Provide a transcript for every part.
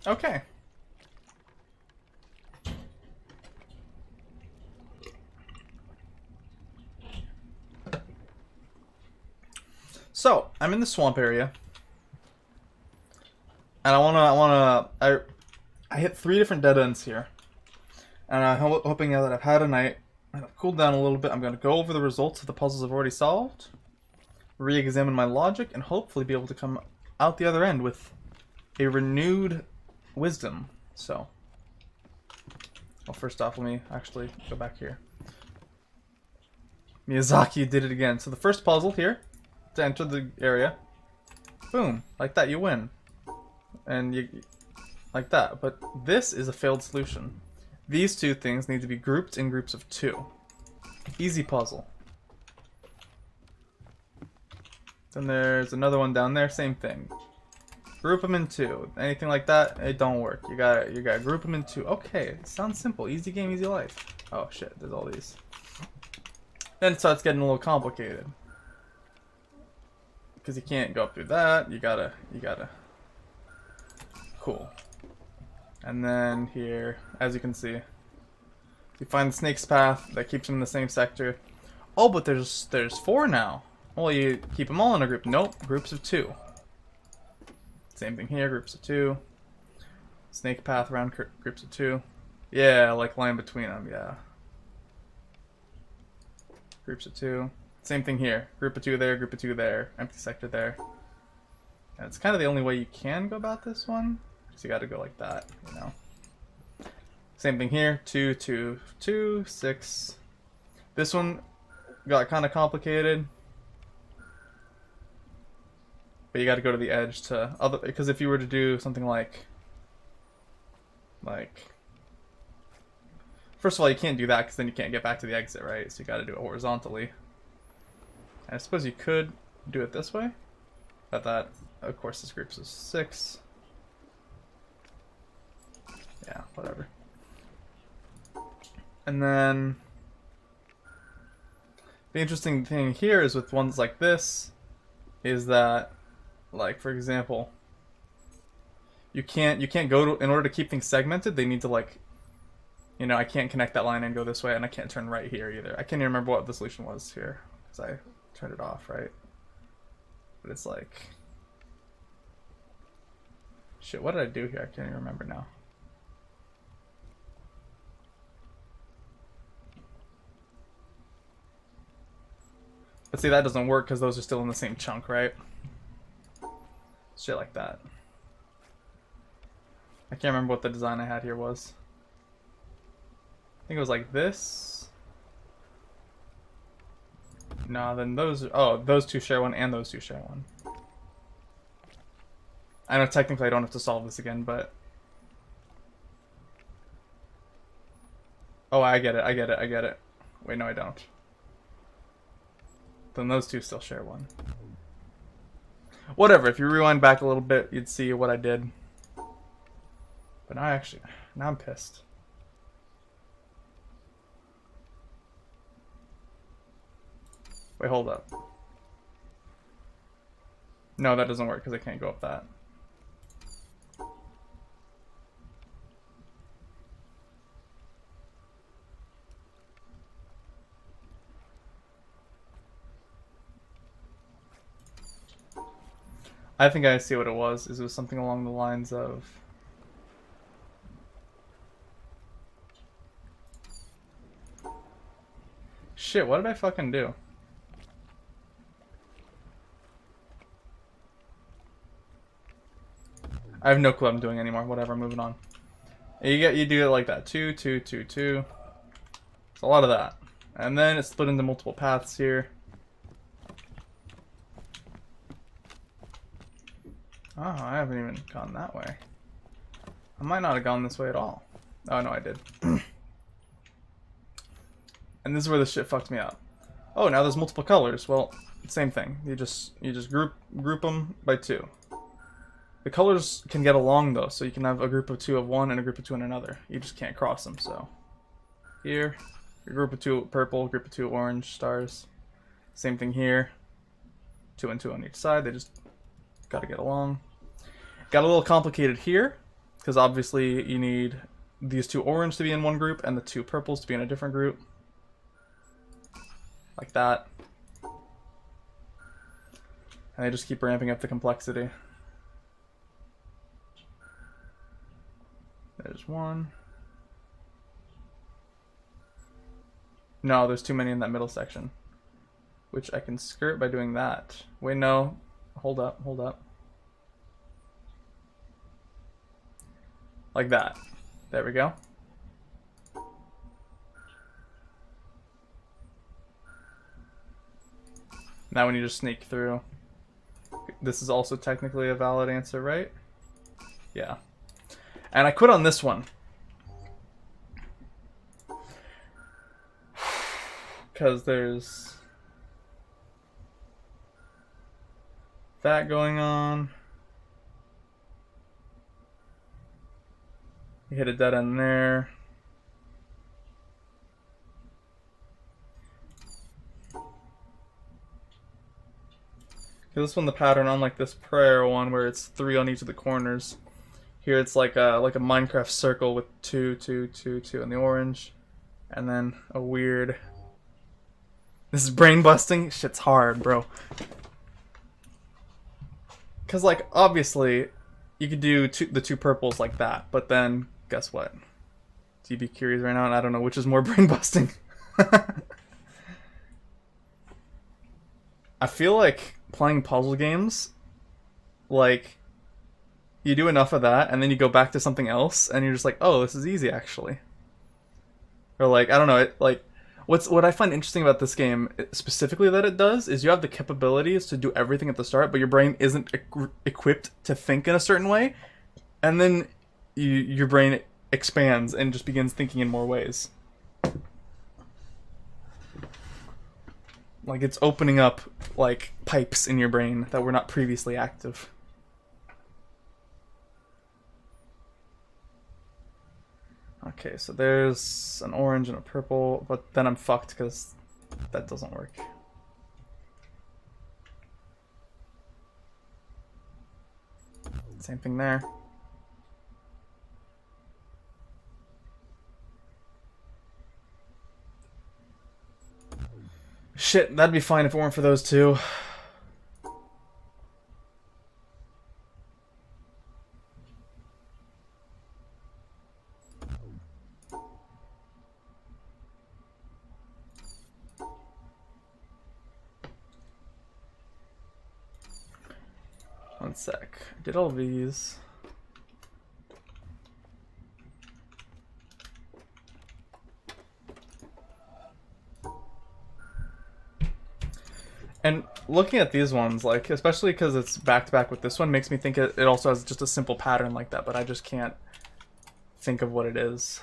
Okay. So, I'm in the swamp area. And I hit 3 different dead ends here. And I'm hoping now that I've had a night, and I've cooled down a little bit, I'm going to go over the results of the puzzles I've already solved, re-examine my logic, and hopefully be able to come out the other end with a renewed wisdom. So, well, first off, let me actually go back here. Miyazaki did it again. So the first puzzle here, to enter the area, boom, like that, you win. And you, like that. But this is a failed solution. These two things need to be grouped in groups of 2. Easy puzzle. Then there's another one down there, same thing. Group them in 2. Anything like that, it don't work. You gotta group them in 2. Okay, sounds simple. Easy game, easy life. Oh shit, there's all these. Then it starts getting a little complicated. Because you can't go up through that. You gotta. Cool. And then here, as you can see, you find the snake's path that keeps them in the same sector. Oh, but there's 4 now. Well, you keep them all in a group. Nope, groups of 2. Same thing here, groups of 2. Snake path around groups of 2. Yeah, like line between them, yeah. Groups of 2. Same thing here. Group of 2 there, group of 2 there. Empty sector there. And it's kind of the only way you can go about this one. So you gotta go like that, you know. Same thing here. 2, 2, 2, 6. This one got kind of complicated. But you gotta go to the edge to other, because if you were to do something like first of all, you can't do that because then you can't get back to the exit, right? So you gotta do it horizontally. And I suppose you could do it this way. But that, of course, this group's of 6. Yeah, whatever. And then the interesting thing here is with ones like this is that, like, for example, you can't go to, in order to keep things segmented, they need to, like, you know, I can't connect that line and go this way, and I can't turn right here either. I can't even remember what the solution was here because I turned it off, right? But it's like, shit, what did I do here? I can't even remember now. But see, that doesn't work because those are still in the same chunk, right? Shit like that. I can't remember what the design I had here was. I think it was like this. No, then those... Oh, those 2 share one and those 2 share one. I know technically I don't have to solve this again, but... Oh, I get it. Wait, no I don't. Then those 2 still share one. Whatever, if you rewind back a little bit, you'd see what I did. But now I'm pissed. Wait, hold up. No, that doesn't work because I can't go up that. I think I see what it was. It was something along the lines of... Shit, what did I fucking do? I have no clue what I'm doing anymore. Whatever, moving on. You do it like that. 2, 2, 2, 2. It's a lot of that. And then it's split into multiple paths here. Oh, I haven't even gone that way. I might not have gone this way at all. Oh, no, I did. And this is where the shit fucked me up. Oh, now there's multiple colors. Well, same thing. You just group them by 2. The colors can get along though, so you can have a group of 2 of one and a group of 2 in another. You just can't cross them. So here, a group of 2 purple, group of 2 orange stars. Same thing here. 2 and 2 on each side. They just gotta get along. Got a little complicated here Because obviously you need these two orange to be in one group and the two purples to be in a different group. Like that. And they just keep ramping up the complexity. There's one. No, there's too many in that middle section. Which I can skirt by doing that. Wait, no. Hold up, hold up. Like that. There we go. Now when you just sneak through. This is also technically a valid answer, right? Yeah. And I quit on this one. Because there's that going on. You hit a dead end there. This one, the pattern, unlike this prayer one where it's 3 on each of the corners. Here it's like a Minecraft circle with 2, 2, 2, 2 in the orange, and then a weird. This is brain busting. Shit's hard, bro. Cause like obviously, you could do the two purples like that, but then guess what? Do you be curious right now? And I don't know which is more brain busting. I feel like playing puzzle games, like, you do enough of that, and then you go back to something else, and you're just like, oh, this is easy, actually. Or, like, I don't know, what I find interesting about this game, specifically that it does, is you have the capabilities to do everything at the start, but your brain isn't equipped to think in a certain way, and then your brain expands and just begins thinking in more ways. Like, it's opening up, like, pipes in your brain that were not previously active. Okay, so there's an orange and a purple, but then I'm fucked because that doesn't work. Same thing there. Shit, that'd be fine if it weren't for those two. One sec. I did all these. And looking at these ones, like, especially because it's back-to-back with this one, makes me think it also has just a simple pattern like that, but I just can't think of what it is.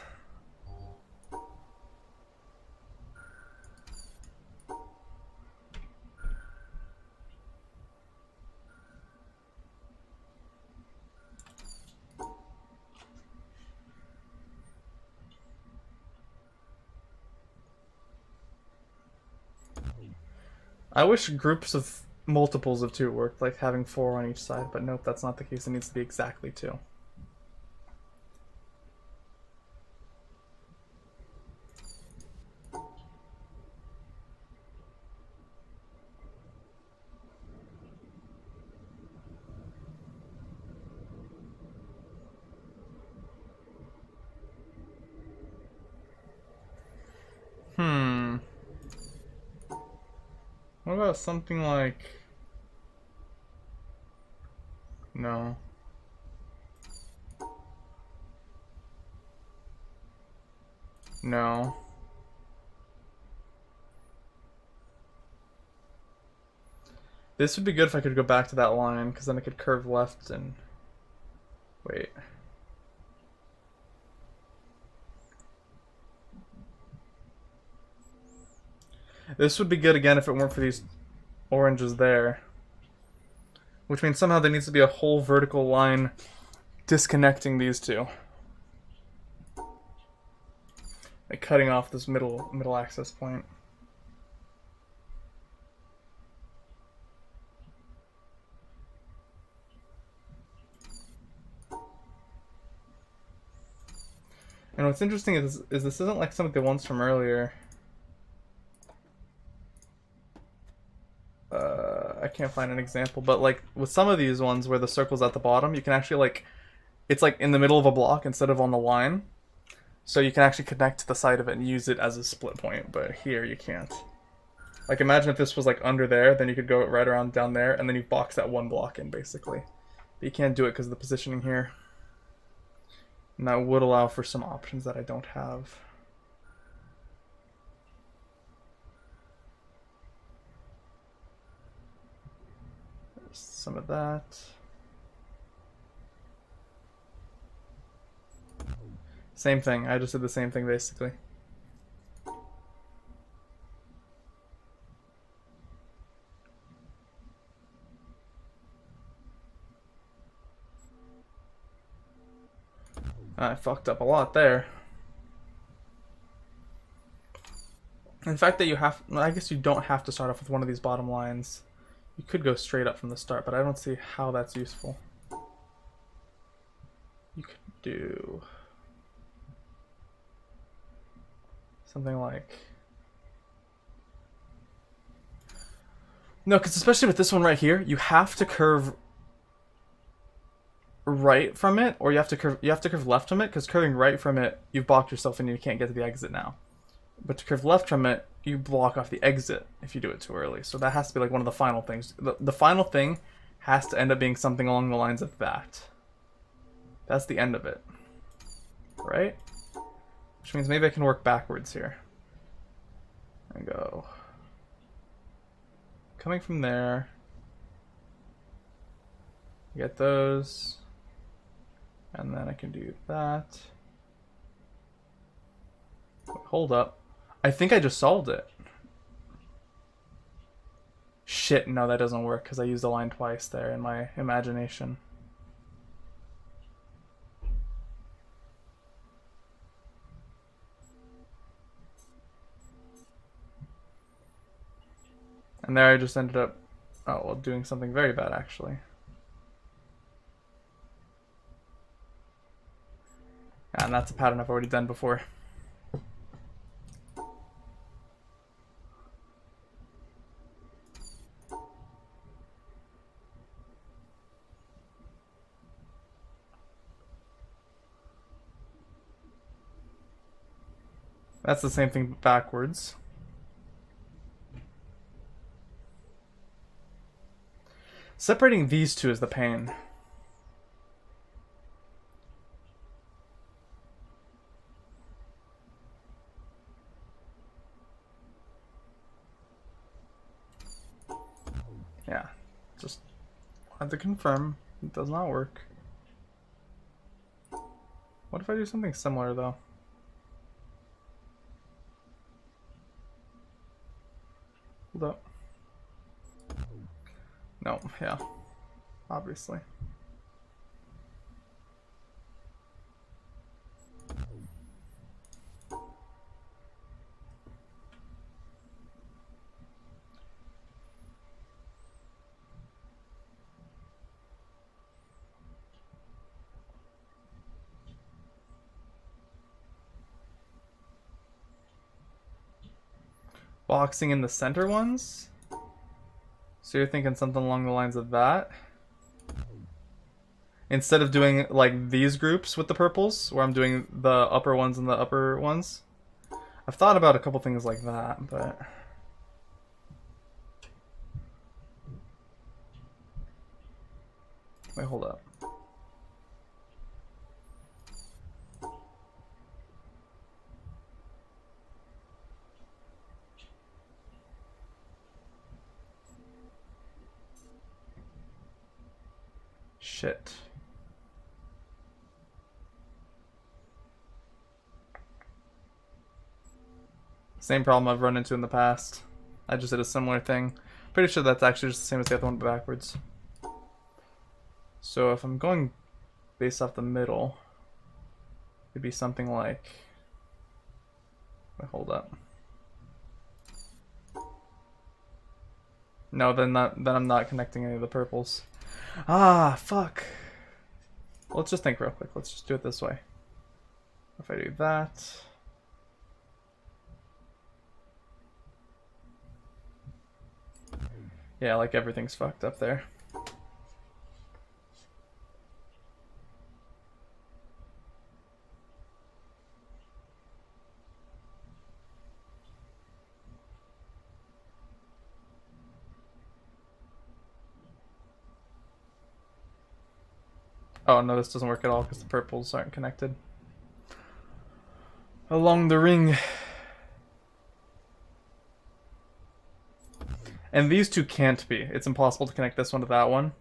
I wish groups of multiples of 2 worked, like having 4 on each side, but nope, that's not the case. It needs to be exactly 2. What about something like... No. No. This would be good if I could go back to that line, because then I could curve left and... Wait. This would be good again if it weren't for these oranges there. Which means somehow there needs to be a whole vertical line disconnecting these two. Like cutting off this middle access point. And what's interesting is this isn't like some of the ones from earlier. I can't find an example, but like with some of these ones where the circle's at the bottom, you can actually like, it's like in the middle of a block instead of on the line. So you can actually connect to the side of it and use it as a split point, but here you can't. Like imagine if this was like under there, then you could go right around down there, and then you box that one block in basically. But you can't do it because of the positioning here. And that would allow for some options that I don't have. There's some of that. Same thing, I just did the same thing basically. I fucked up a lot there. In fact, that you have, I guess you don't have to start off with one of these bottom lines. You could go straight up from the start, but I don't see how that's useful. You could do something like, no, because especially with this one right here, you have to curve right from it, or you have to curve left from it, because curving right from it, you've blocked yourself and you can't get to the exit now. But to curve left from it, you block off the exit if you do it too early. So that has to be like one of the final things. The final thing has to end up being something along the lines of that. That's the end of it. Right? Which means maybe I can work backwards here. And go. Coming from there. Get those. And then I can do that. Hold up. I think I just solved it. Shit, no, that doesn't work because I used the line twice there in my imagination. And there I just ended up, oh, well, doing something very bad actually. And that's a pattern I've already done before. That's the same thing backwards. Separating these two is the pain. Yeah, just had to confirm. It does not work. What if I do something similar though? Hold up. No, yeah, obviously. Boxing in the center ones? So you're thinking something along the lines of that? Instead of doing like these groups with the purples, where I'm doing the upper ones and the upper ones? I've thought about a couple things like that, but... Wait, hold up. Shit. Same problem I've run into in the past. I just did a similar thing. Pretty sure that's actually just the same as the other one, but backwards. So if I'm going based off the middle, it'd be something like... Wait, hold up. No, then I'm not connecting any of the purples. Ah, fuck. Let's just think real quick. Let's just do it this way. If I do that. Yeah, like everything's fucked up there. Oh no, this doesn't work at all because the purples aren't connected. Along the ring. And these two can't be. It's impossible to connect this one to that one.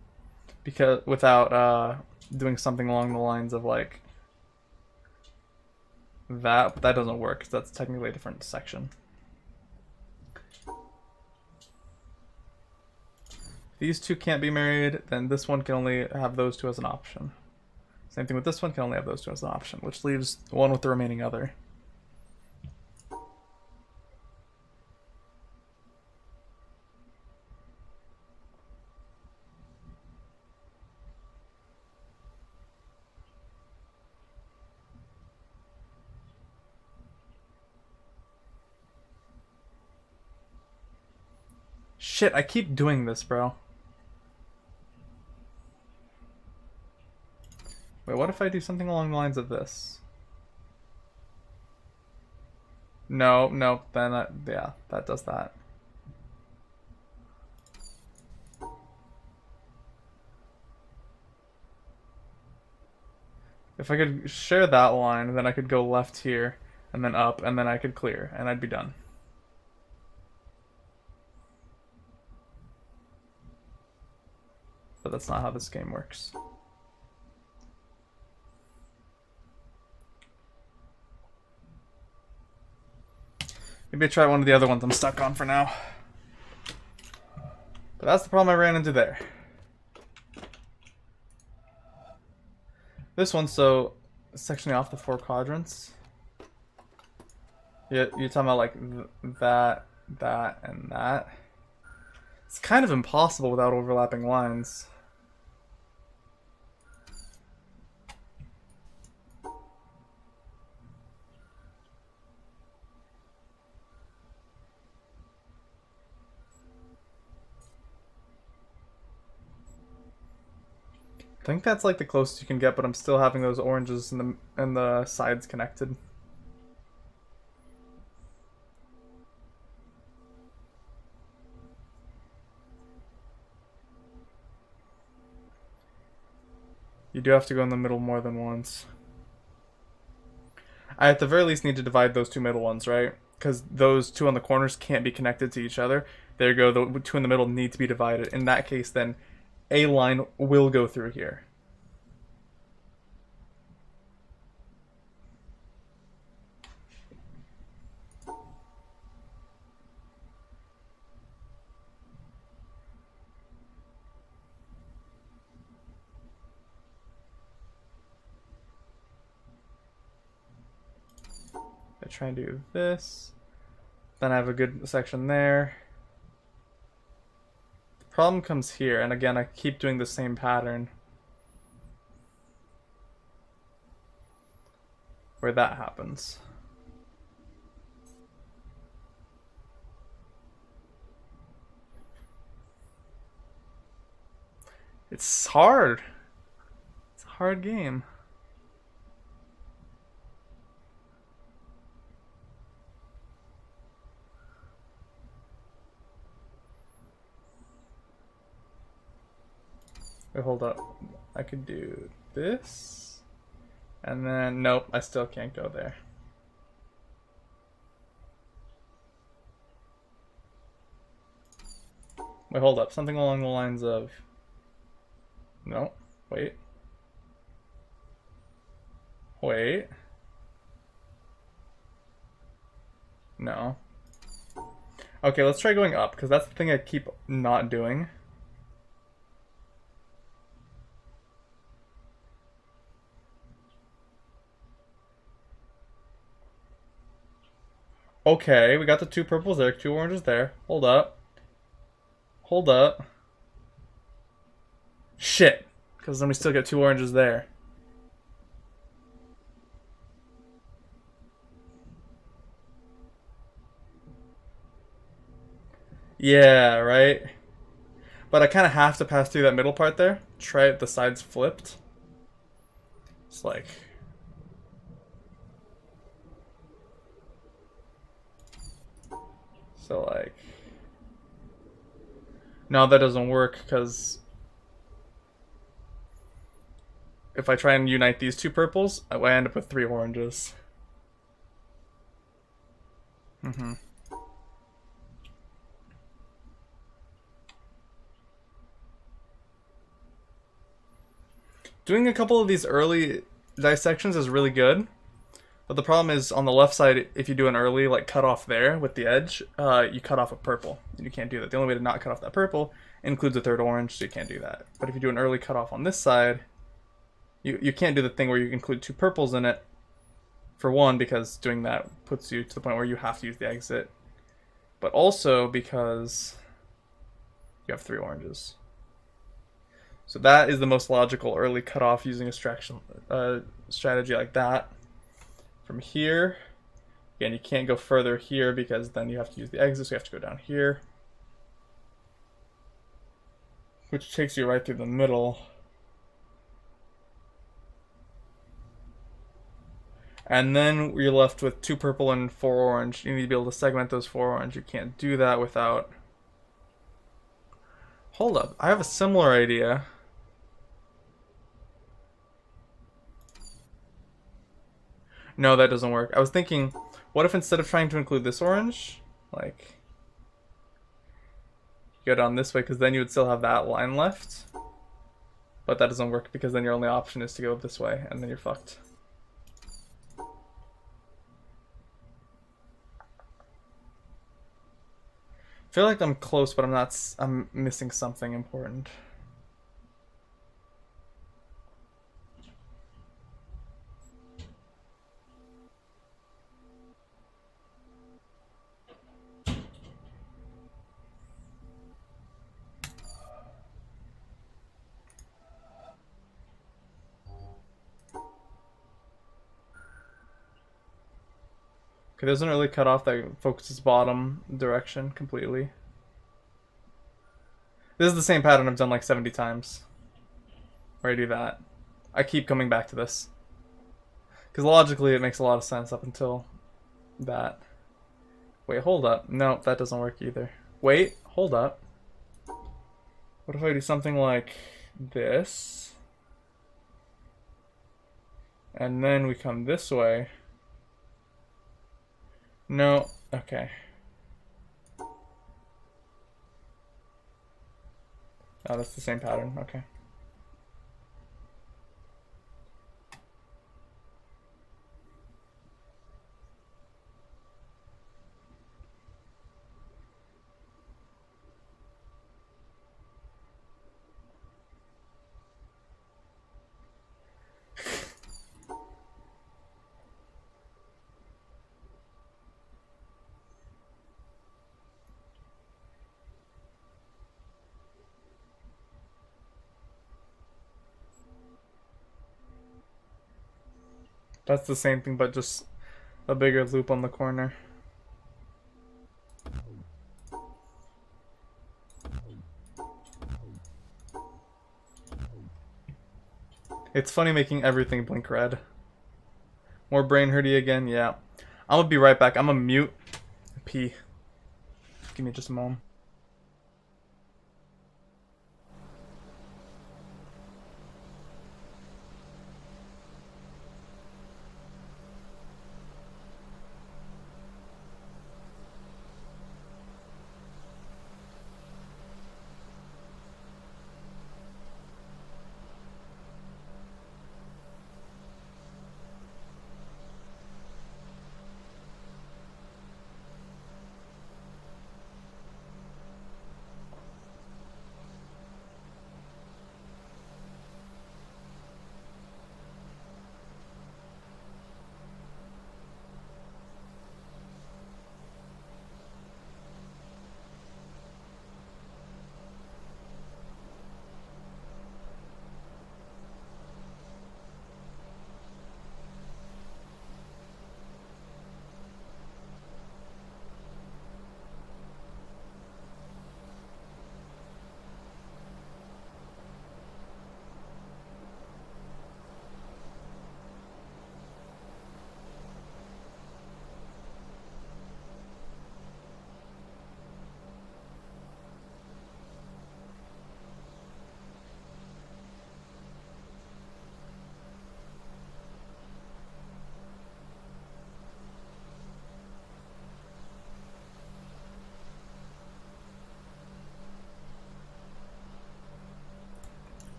Because without doing something along the lines of like that, but that doesn't work because that's technically a different section. If these two can't be married, then this one can only have those two as an option. Same thing with this one, can only have those two as an option, which leaves one with the remaining other. Shit, I keep doing this, bro. Wait, what if I do something along the lines of this? No, no, then yeah, that does that. If I could share that line, then I could go left here, and then up, and then I could clear, and I'd be done. But that's not how this game works. Maybe I try one of the other ones I'm stuck on for now. But that's the problem I ran into there. This one, so sectioning off the 4 quadrants. Yeah, you're talking about like that, that, and that. It's kind of impossible without overlapping lines. I think that's like the closest you can get, but I'm still having those oranges and the sides connected. You do have to go in the middle more than once. I at the very least need to divide those 2 middle ones, right? Because those 2 on the corners can't be connected to each other. There you go, the 2 in the middle need to be divided. In that case, then a line will go through here. I try and do this. Then I have a good section there. The problem comes here, and again, I keep doing the same pattern. Where that happens. It's hard. It's a hard game. Wait, hold up. I could do this. And then, nope, I still can't go there. Wait, hold up. Something along the lines of... No, wait. Wait. No. Okay, let's try going up, because that's the thing I keep not doing. Okay, we got the 2 purples there, 2 oranges there. Hold up. Hold up. Shit. Because then we still get 2 oranges there. Yeah, right? But I kind of have to pass through that middle part there. Try it the sides flipped. It's like... So like... No, that doesn't work because if I try and unite these two purples, I end up with 3 oranges. Mm-hmm. Doing a couple of these early dissections is really good, but the problem is on the left side, if you do an early like cut off there with the edge, you cut off a purple. You can't do that. The only way to not cut off that purple includes a third orange, so you can't do that. But if you do an early cut off on this side, you can't do the thing where you include 2 purples in it. For one, because doing that puts you to the point where you have to use the exit, but also because you have 3 oranges. So that is the most logical early cutoff using a strategy like that. From here, again, you can't go further here because then you have to use the exit, so you have to go down here. Which takes you right through the middle. And then you're left with 2 purple and 4 orange. You need to be able to segment those 4 orange. You can't do that without... Hold up, I have a similar idea. No, that doesn't work. I was thinking, what if instead of trying to include this orange, like, go down this way, because then you would still have that line left. But that doesn't work because then your only option is to go this way, and then you're fucked. I feel like I'm close, but I'm not. I'm missing something important. Okay, there's an early cutoff that focuses bottom direction completely. This is the same pattern I've done like 70 times. Where I do that. I keep coming back to this. Because logically it makes a lot of sense up until that. Wait, hold up. No, that doesn't work either. Wait, hold up. What if I do something like this? And then we come this way. No, okay. Oh, that's the same pattern, okay. That's the same thing, but just a bigger loop on the corner. It's funny making everything blink red. More brain hurty again? Yeah. I'm gonna be right back. I'm gonna mute. Pee. Give me just a moment.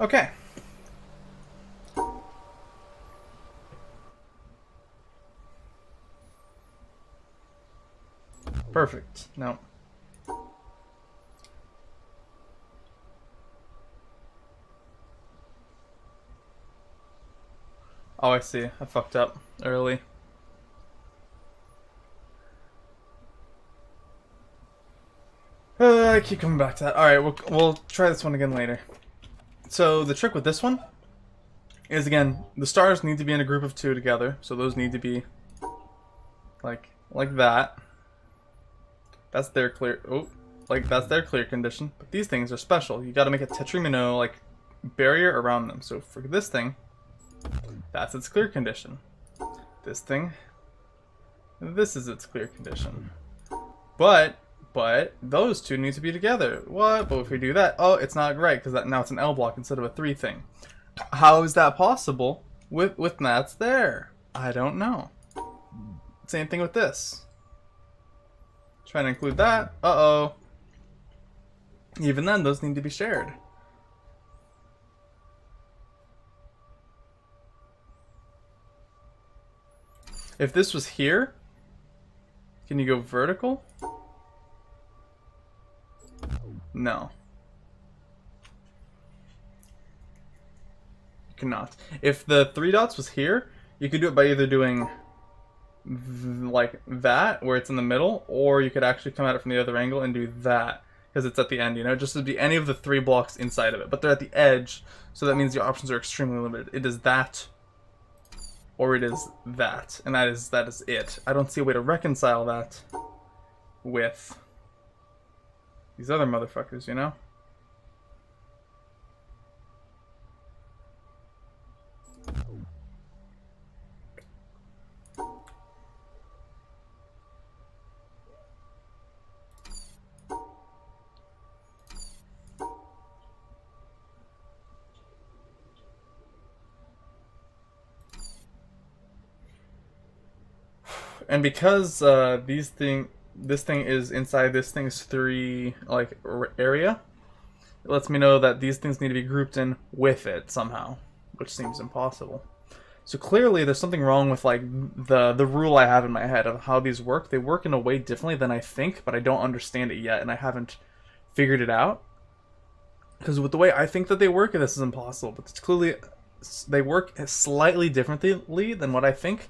Okay. Perfect. No. Oh, I see. I fucked up early. I keep coming back to that. All right, we'll try this one again later. So the trick with this one is, again, the stars need to be in a group of 2 together. So those need to be like that. That's their clear. Oh, like that's their clear condition. But these things are special. You got to make a tetramino like barrier around them. So for this thing, that's its clear condition. This thing, this is its clear condition. But those 2 need to be together. What? But if we do that, oh, it's not right because now it's an L block instead of a 3 thing. How is that possible with that's there? I don't know. Same thing with this. Trying to include that. Uh-oh. Even then, those need to be shared. If this was here, can you go vertical? No. You cannot. If the 3 dots was here, you could do it by either doing like that, where it's in the middle, or you could actually come at it from the other angle and do that, because it's at the end, you know, just to be any of the 3 blocks inside of it. But they're at the edge, so that means your options are extremely limited. It is that, or it is that, and that is it. I don't see a way to reconcile that with these other motherfuckers, you know? And because this thing is inside this thing's 3 like area, it lets me know that these things need to be grouped in with it somehow, which seems impossible. So clearly there's something wrong with like the rule I have in my head of how these work. They work in a way differently than I think, but I don't understand it yet, and I haven't figured it out. Because with the way I think that they work, this is impossible. But it's clearly they work slightly differently than what I think,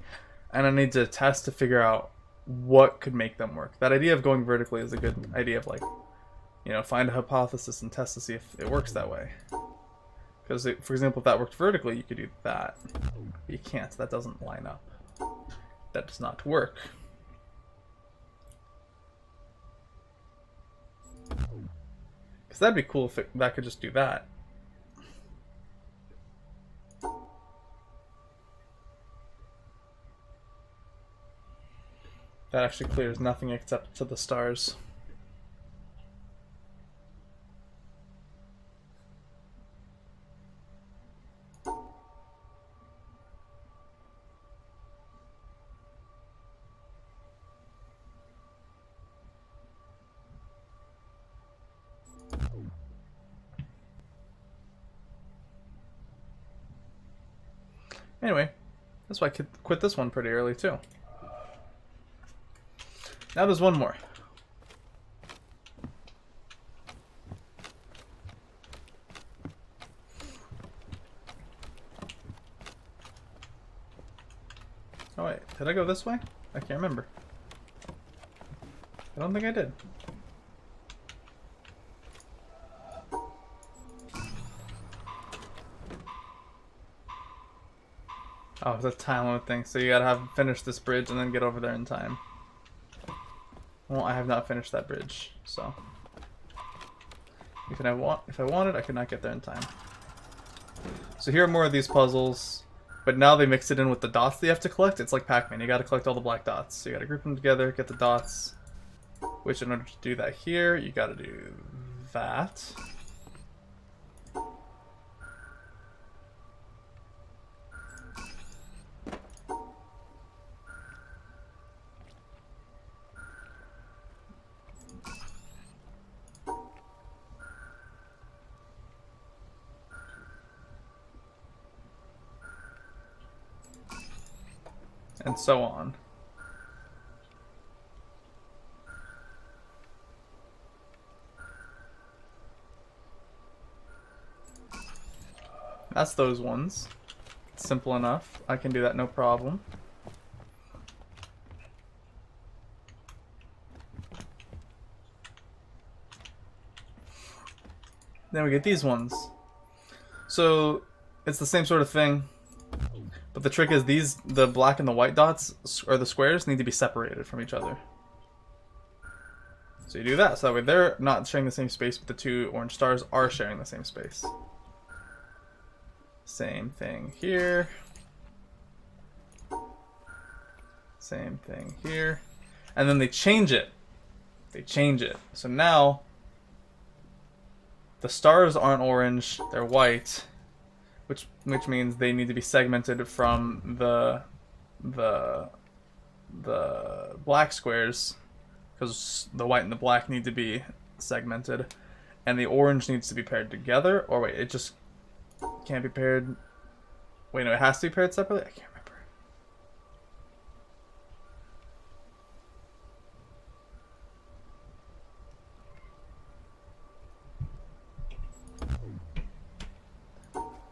and I need to test to figure out what could make them work. That idea of going vertically is a good idea of, like, you know, find a hypothesis and test to see if it works that way. Because, for example, if that worked vertically, you could do that. But you can't. That doesn't line up. That does not work. Because that'd be cool if that could just do that. That actually clears nothing except to the stars. Anyway, that's why I quit this one pretty early too. Now there's one more. Oh wait, did I go this way? I can't remember. I don't think I did. Oh, it's a time limit thing, so you gotta finish this bridge and then get over there in time. Well, I have not finished that bridge, so if I wanted, I could not get there in time. So here are more of these puzzles, but now they mix it in with the dots that you have to collect. It's like Pac-Man, you gotta collect all the black dots. So you gotta group them together, get the dots, which in order to do that here, you gotta do that. and so on. That's those ones. Simple enough. I can do that no problem. Then we get these ones. So it's the same sort of thing, but the trick is the black and the white dots, or the squares, need to be separated from each other. So you do that, so that way they're not sharing the same space, but the two orange stars are sharing the same space. Same thing here. Same thing here. And then they change it. They change it. So now the stars aren't orange, they're white, which means they need to be segmented from the black squares, because the white and the black need to be segmented, and the orange needs to be paired together. Or wait, it just can't be paired. Wait, no, it has to be paired separately? I can't remember.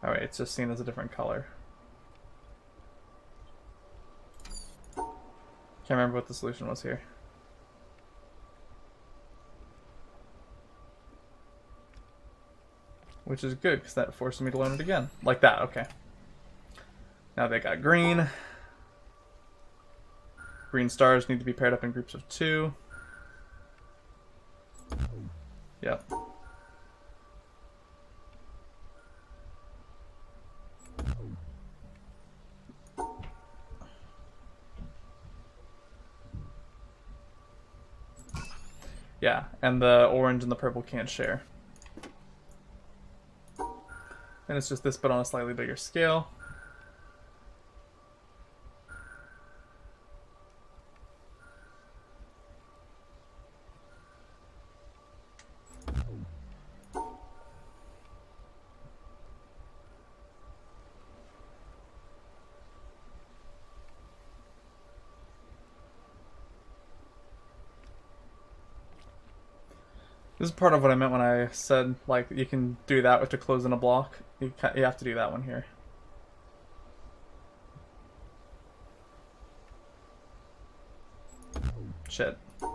Alright, it's just seen as a different color. Can't remember what the solution was here. Which is good, because that forces me to learn it again. Like that, okay. Now they got green. Green stars need to be paired up in groups of 2. Yep. Yeah, and the orange and the purple can't share. And it's just this, but on a slightly bigger scale. This is part of what I meant when I said, like, you can do that with to close in a block. You have to do that one here. Shit. But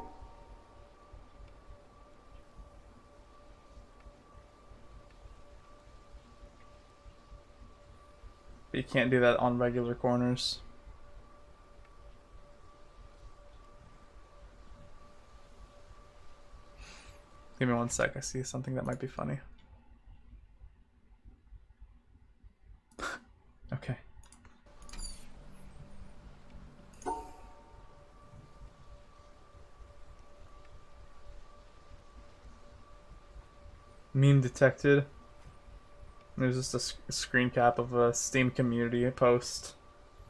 you can't do that on regular corners. Give me one sec, I see something that might be funny. Okay. Meme detected. There's just a screen cap of a Steam community post.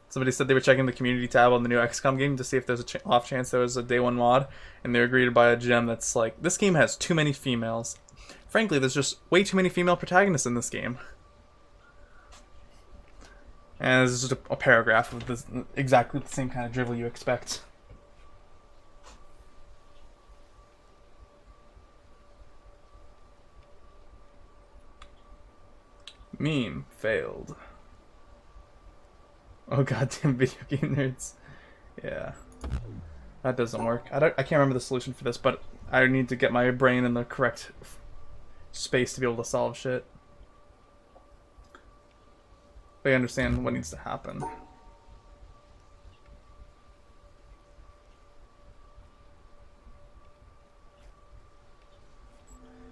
Somebody said they were checking the community tab on the new XCOM game to see if there's a off chance there was a day one mod, and they were greeted by a gem that's like, this game has too many females. Frankly, there's just way too many female protagonists in this game. And this is just a paragraph of this, exactly the same kind of drivel you expect. Meme failed. Oh goddamn video game nerds. Yeah. That doesn't work. I can't remember the solution for this, but I need to get my brain in the correct space to be able to solve shit. They understand what needs to happen.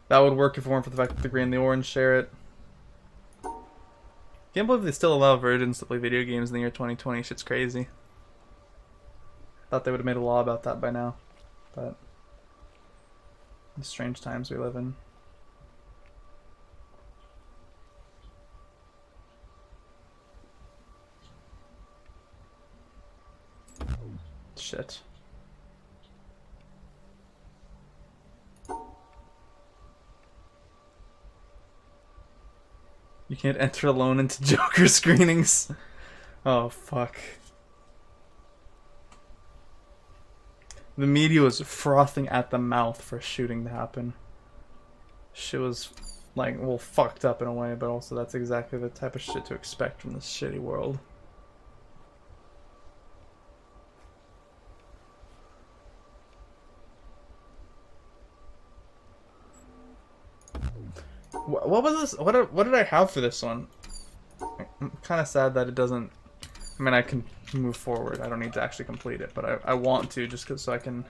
That would work if it weren't for the fact that the green and the orange share it. Can't believe they still allow virgins to play video games in the year 2020. Shit's crazy. Thought they would have made a law about that by now. But the strange times we live in. Shit. You can't enter alone into Joker screenings. Oh, fuck. The media was frothing at the mouth for shooting to happen. Shit was, like, well, fucked up in a way, but also that's exactly the type of shit to expect from this shitty world. What was this? What did I have for this one? I'm kind of sad that it doesn't. I mean, I can move forward. I don't need to actually complete it, but I want to just so I can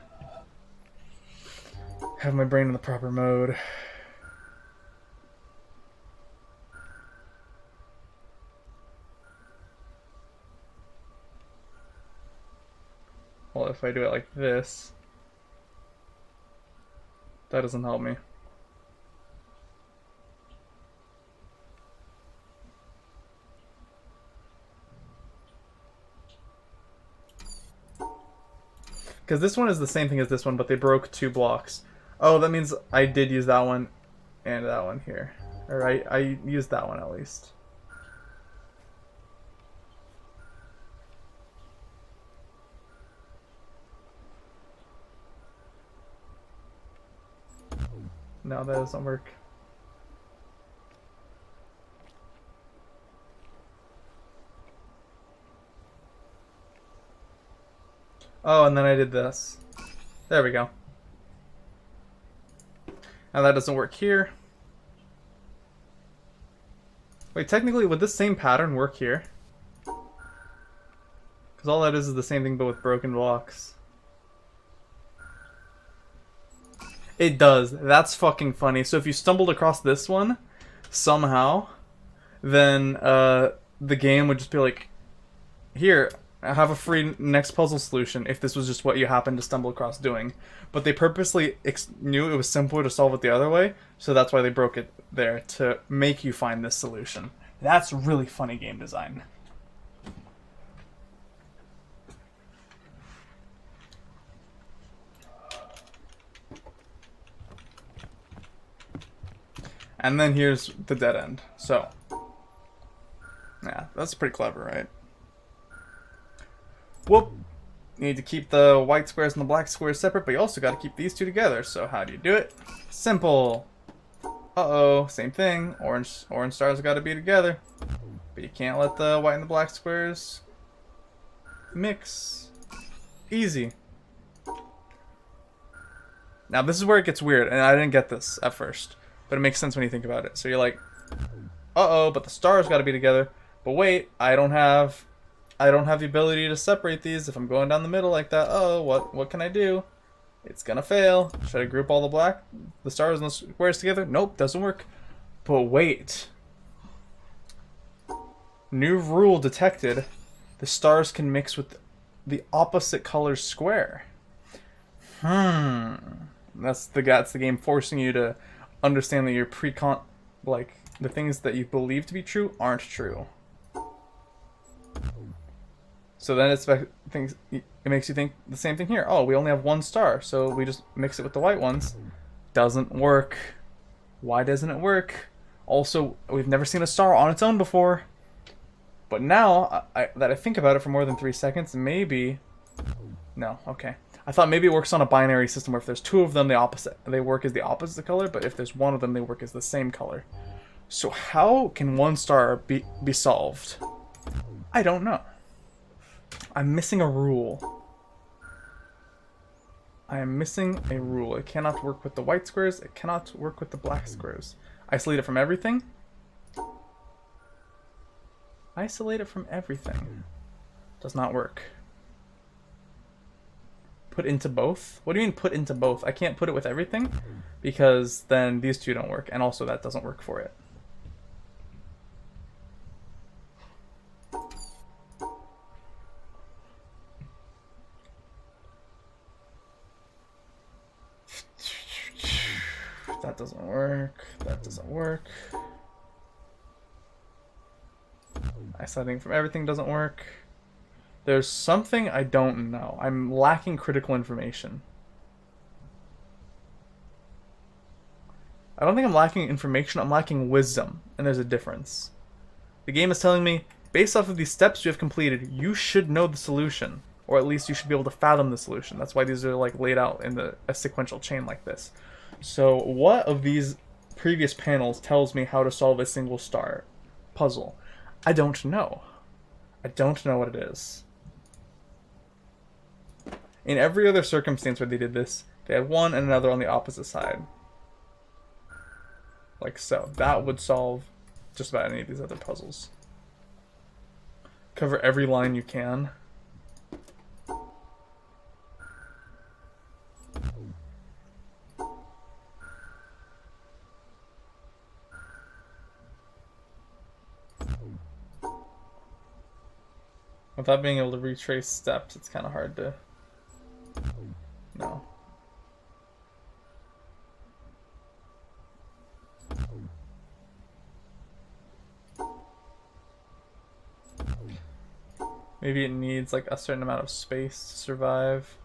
have my brain in the proper mode. Well, if I do it like this, that doesn't help me. Because this one is the same thing as this one, but they broke 2 blocks. Oh, that means I did use that one and that one here. Or I used that one at least. No, that doesn't work. Oh, and then I did this. There we go. Now that doesn't work here. Wait, technically, would this same pattern work here? Because all that is the same thing but with broken blocks. It does. That's fucking funny. So if you stumbled across this one, somehow, then the game would just be like, here, have a free next puzzle solution if this was just what you happened to stumble across doing. But they purposely knew it was simpler to solve it the other way, so that's why they broke it there, to make you find this solution. That's really funny game design. And then here's the dead end. So, yeah, that's pretty clever, right? Whoop! You need to keep the white squares and the black squares separate, but you also got to keep these two together. So how do you do it? Simple. Uh-oh, same thing. Orange stars got to be together. But you can't let the white and the black squares mix. Easy. Now this is where it gets weird, and I didn't get this at first. But it makes sense when you think about it. So you're like, uh-oh, but the stars got to be together. But wait, I don't have the ability to separate these if I'm going down the middle like that. Oh, what can I do? It's gonna fail. Should I group all the stars and the squares together? Nope, doesn't work. But wait. New rule detected. The stars can mix with the opposite color square. That's the game forcing you to understand that your like the things that you believe to be true aren't true. So then it makes you think the same thing here. Oh, we only have 1 star, so we just mix it with the white ones. Doesn't work. Why doesn't it work? Also, we've never seen a star on its own before. But now that I think about it for more than 3 seconds, maybe. No, okay. I thought maybe it works on a binary system where if there's 2 of them, they work as the opposite color, but if there's 1 of them, they work as the same color. So how can 1 star be solved? I don't know. I'm missing a rule. I am missing a rule. It cannot work with the white squares. It cannot work with the black squares. Isolate it from everything? Isolate it from everything. Does not work. Put into both? What do you mean put into both? I can't put it with everything because then these 2 don't work, and also that doesn't work for it. That doesn't work. That doesn't work. Isolating from everything doesn't work. There's something I don't know. I'm lacking critical information. I don't think I'm lacking information, I'm lacking wisdom, and there's a difference. The game is telling me, based off of these steps you have completed, you should know the solution. or at least you should be able to fathom the solution. That's why these are like laid out in a sequential chain like this. So what of these previous panels tells me how to solve a single star puzzle? I don't know. I don't know what it is. In every other circumstance where they did this, they had one and another on the opposite side. Like so. That would solve just about any of these other puzzles. Cover every line you can. Without being able to retrace steps, it's kind of hard to... No. Maybe it needs like a certain amount of space to survive.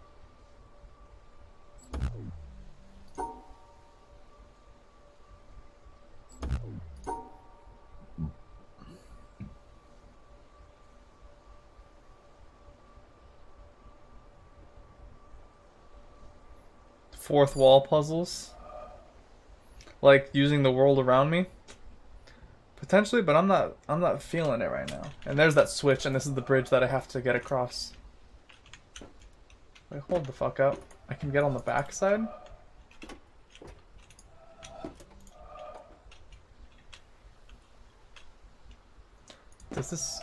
Fourth wall puzzles. Like using the world around me. Potentially, but I'm not feeling it right now. And there's that switch, and this is the bridge that I have to get across. Wait, hold the fuck up. I can get on the backside? Does this...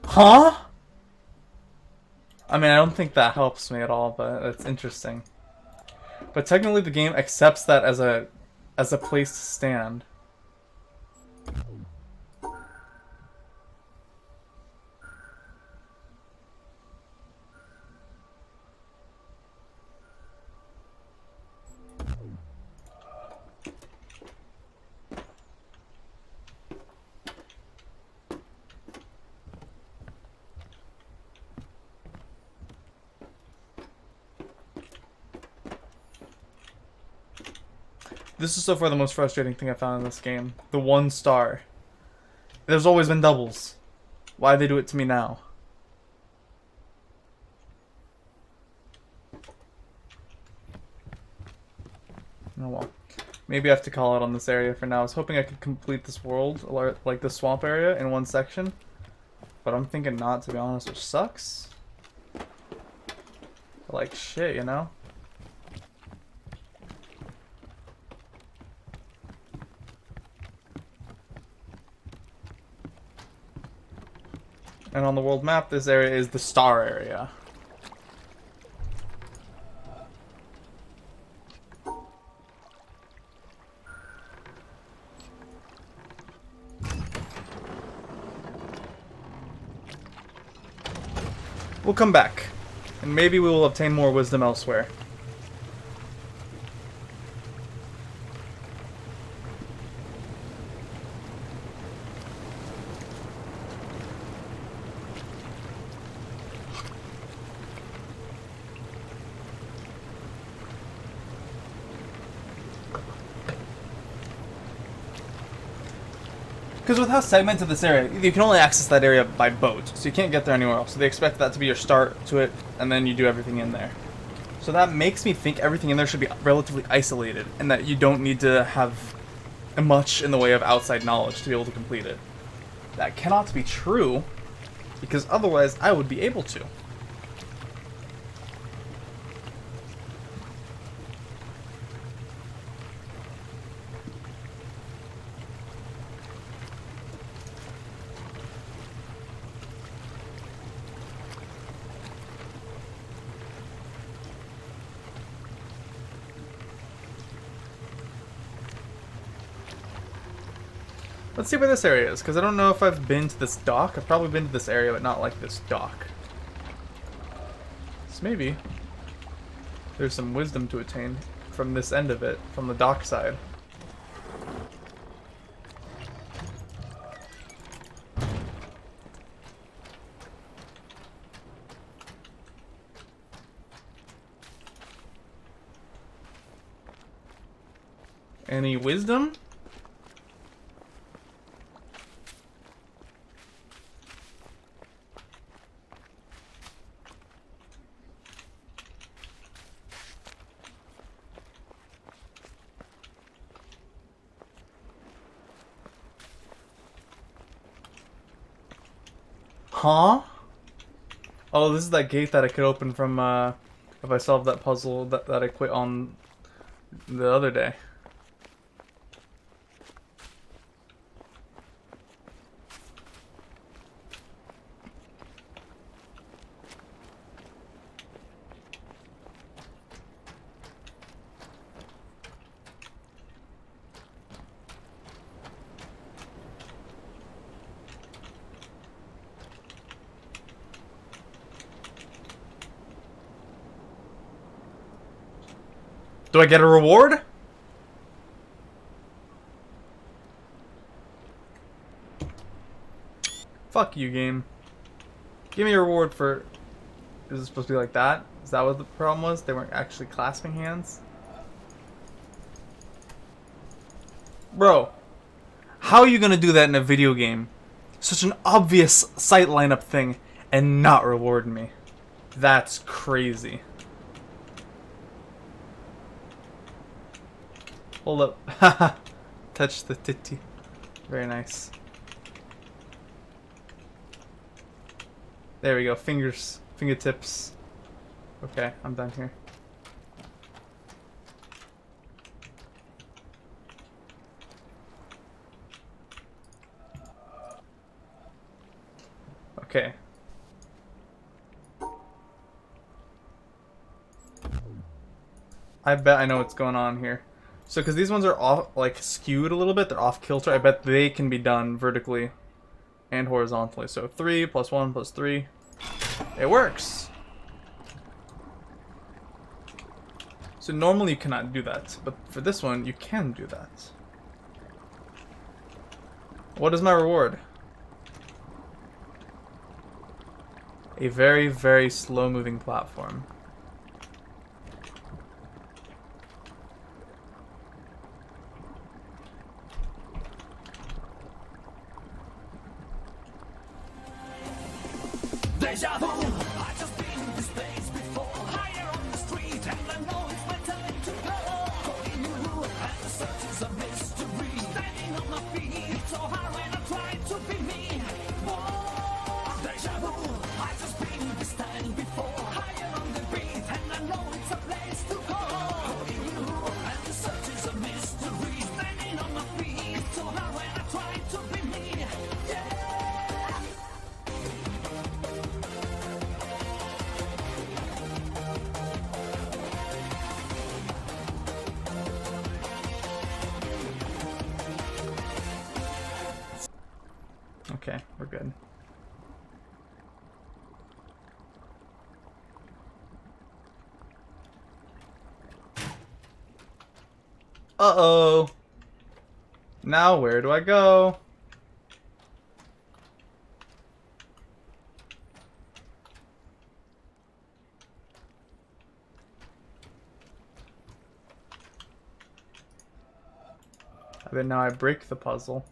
Huh? I mean, I don't think that helps me at all, but it's interesting. But technically the game accepts that as a place to stand. This is so far the most frustrating thing I found in this game. The 1 star. There's always been doubles. Why they do it to me now? Oh well. Maybe I have to call out on this area for now. I was hoping I could complete this world, or like the swamp area, in one section. But I'm thinking not, to be honest, which sucks. Like shit, you know? And on the world map, this area is the star area. We'll come back, and maybe we will obtain more wisdom elsewhere. Because with how segmented this area, you can only access that area by boat, so you can't get there anywhere else. So they expect that to be your start to it, and then you do everything in there. So that makes me think everything in there should be relatively isolated, and that you don't need to have much in the way of outside knowledge to be able to complete it. That cannot be true, because otherwise I would be able to. Let's see where this area is, because I don't know if I've been to this dock. I've probably been to this area, but not like this dock. So maybe there's some wisdom to attain from this end of it, from the dock side. Any wisdom? Huh? Oh, this is that gate that I could open from, if I solved that puzzle that I quit on the other day. Do I get a reward? Fuck you, game. Give me a reward for... Is it supposed to be like that? Is that what the problem was? They weren't actually clasping hands? Bro, how are you gonna do that in a video game? Such an obvious sight lineup thing and not reward me. That's crazy. Hold up. Haha. Touch the titty. Very nice. There we go. Fingers. Fingertips. Okay, I'm done here. Okay. I bet I know what's going on here. So, because these ones are off, like, skewed a little bit, they're off kilter, I bet they can be done vertically and horizontally. So, 3 plus 1 plus 3. It works! So, normally you cannot do that, but for this one, you can do that. What is my reward? A very, very slow-moving platform. Deja vu. I just been in this place before. Higher on the street, and I know it's my time to go. Calling you, and the search is a mystery. Standing on my feet, so hard when I try to be me. Whoa, deja vu. I just been in this time before. Higher on the beat, and I know it's a place to go. Calling you, and the search is a mystery. Standing on my feet, so hard when I try to be me. Yeah. Okay, we're good. Uh-oh. Now where do I go? I bet now I break the puzzle.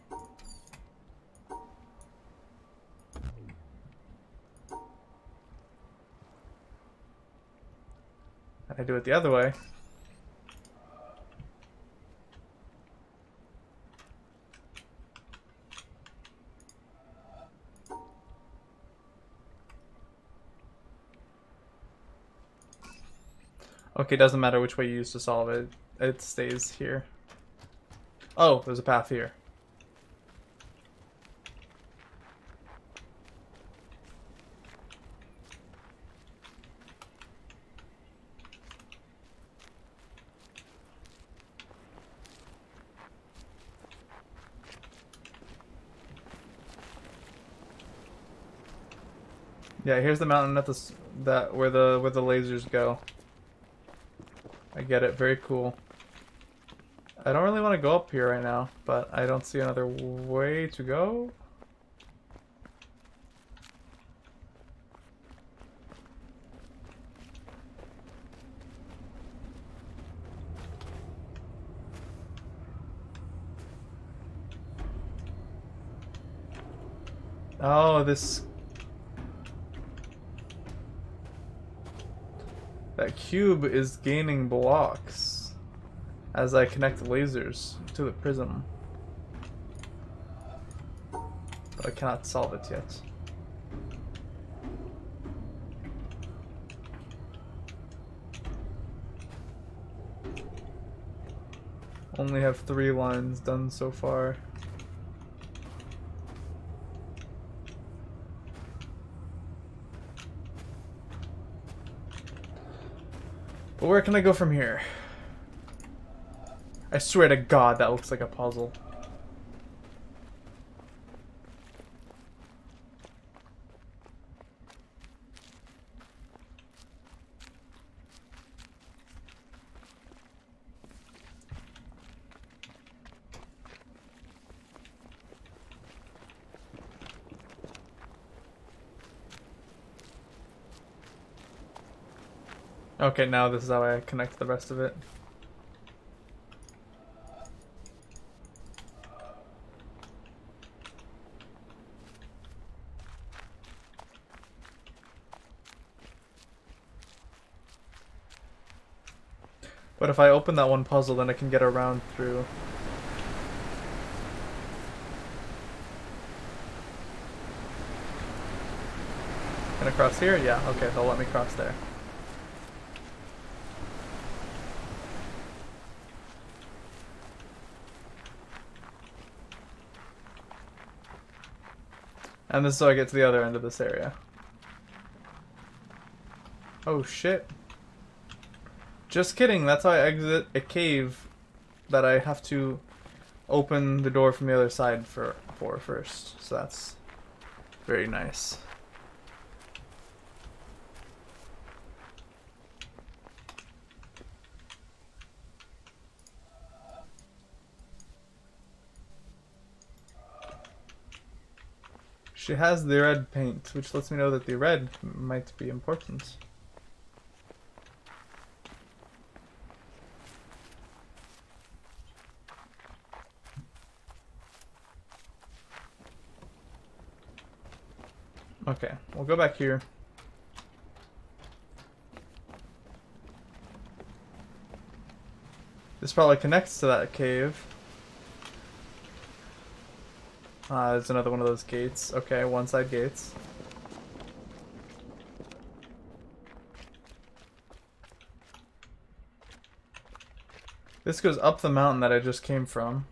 And I do it the other way. Okay, doesn't matter which way you use to solve it. It stays here. Oh, there's a path here. Yeah, here's the mountain at where the lasers go. I get it. Very cool. I don't really want to go up here right now, but I don't see another way to go. Oh, that cube is gaining blocks as I connect the lasers to the prism. But I cannot solve it yet. only have 3 lines done so far. But where can I go from here? I swear to God, that looks like a puzzle. Okay, now this is how I connect the rest of it. But if I open that one puzzle, then I can get around through. Can I cross here? Yeah, okay, they'll let me cross there. And this is how I get to the other end of this area. Oh shit. Just kidding, that's how I exit a cave that I have to open the door from the other side for first. So that's very nice. She has the red paint, which lets me know that the red might be important. Okay, we'll go back here. This probably connects to that cave. There's another one of those gates. Okay, one-side gates. This goes up the mountain that I just came from.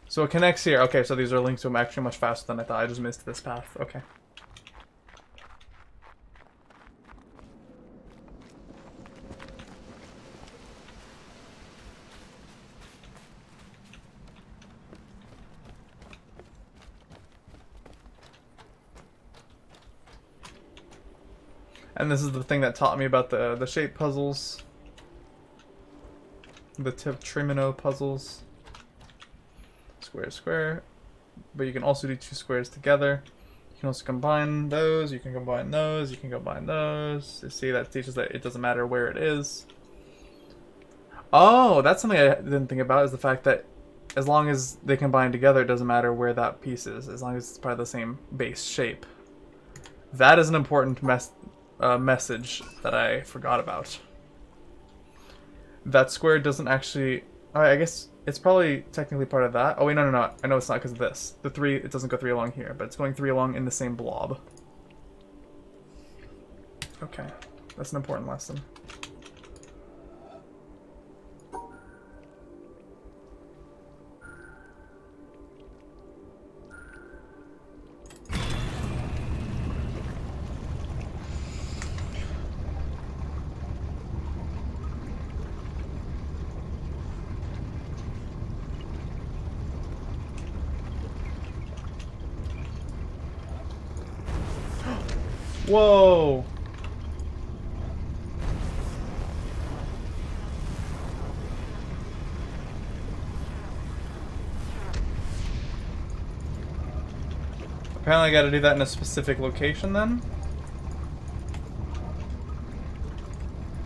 So it connects here. Okay, so these are linked to them actually much faster than I thought. I just missed this path. Okay. And this is the thing that taught me about the shape puzzles. The Trimino puzzles. Square, square. But you can also do 2 squares together. You can also combine those, you can combine those, you can combine those. You see, that teaches that it doesn't matter where it is. Oh, that's something I didn't think about, is the fact that as long as they combine together, it doesn't matter where that piece is, as long as it's part of the same base shape. That is an important message that I forgot about. That square doesn't actually... Alright, I guess it's probably technically part of that. Oh wait, no. I know it's not because of this. The 3, it doesn't go 3 along here, but it's going 3 along in the same blob. Okay, that's an important lesson. Whoa! Apparently I gotta do that in a specific location then?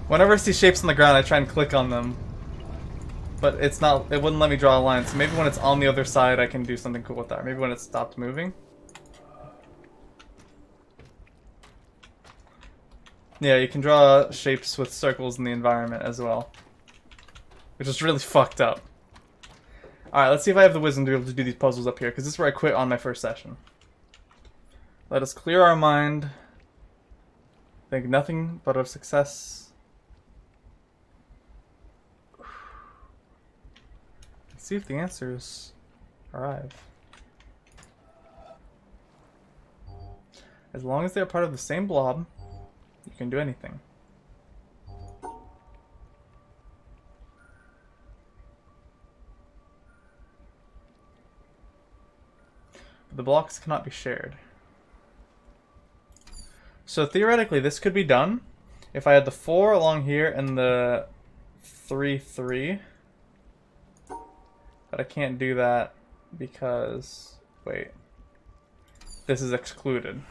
Whenever I see shapes on the ground, I try and click on them. But it's not, it wouldn't let me draw a line, so maybe when it's on the other side I can do something cool with that. Maybe when it stopped moving. Yeah, you can draw shapes with circles in the environment as well. Which is really fucked up. Alright, let's see if I have the wisdom to be able to do these puzzles up here, because this is where I quit on my first session. Let us clear our mind. Think nothing but of success. Let's see if the answers arrive. As long as they're part of the same blob, you can do anything. But the blocks cannot be shared. So theoretically, this could be done if I had the 4 along here and the 3, 3. But I can't do that because... wait. This is excluded.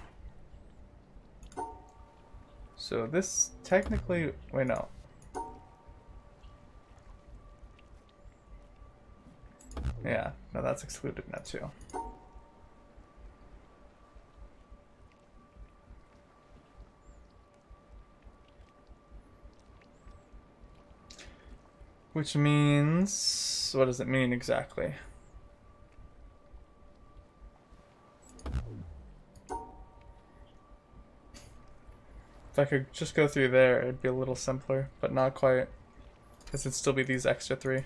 So this technically... wait, no. Yeah, no, that's excluded now too. Which means... what does it mean exactly? If I could just go through there, it'd be a little simpler, but not quite. Because it'd still be these extra 3.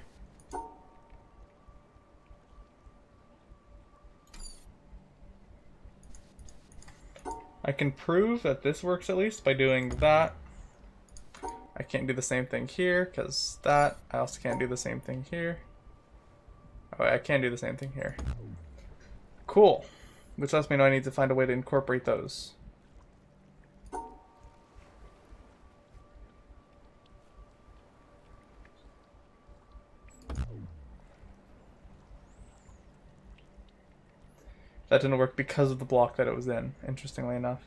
I can prove that this works at least by doing that. I can't do the same thing here, because that. I also can't do the same thing here. Oh, I can do the same thing here. Cool. Which lets me know I need to find a way to incorporate those. That didn't work because of the block that it was in, interestingly enough.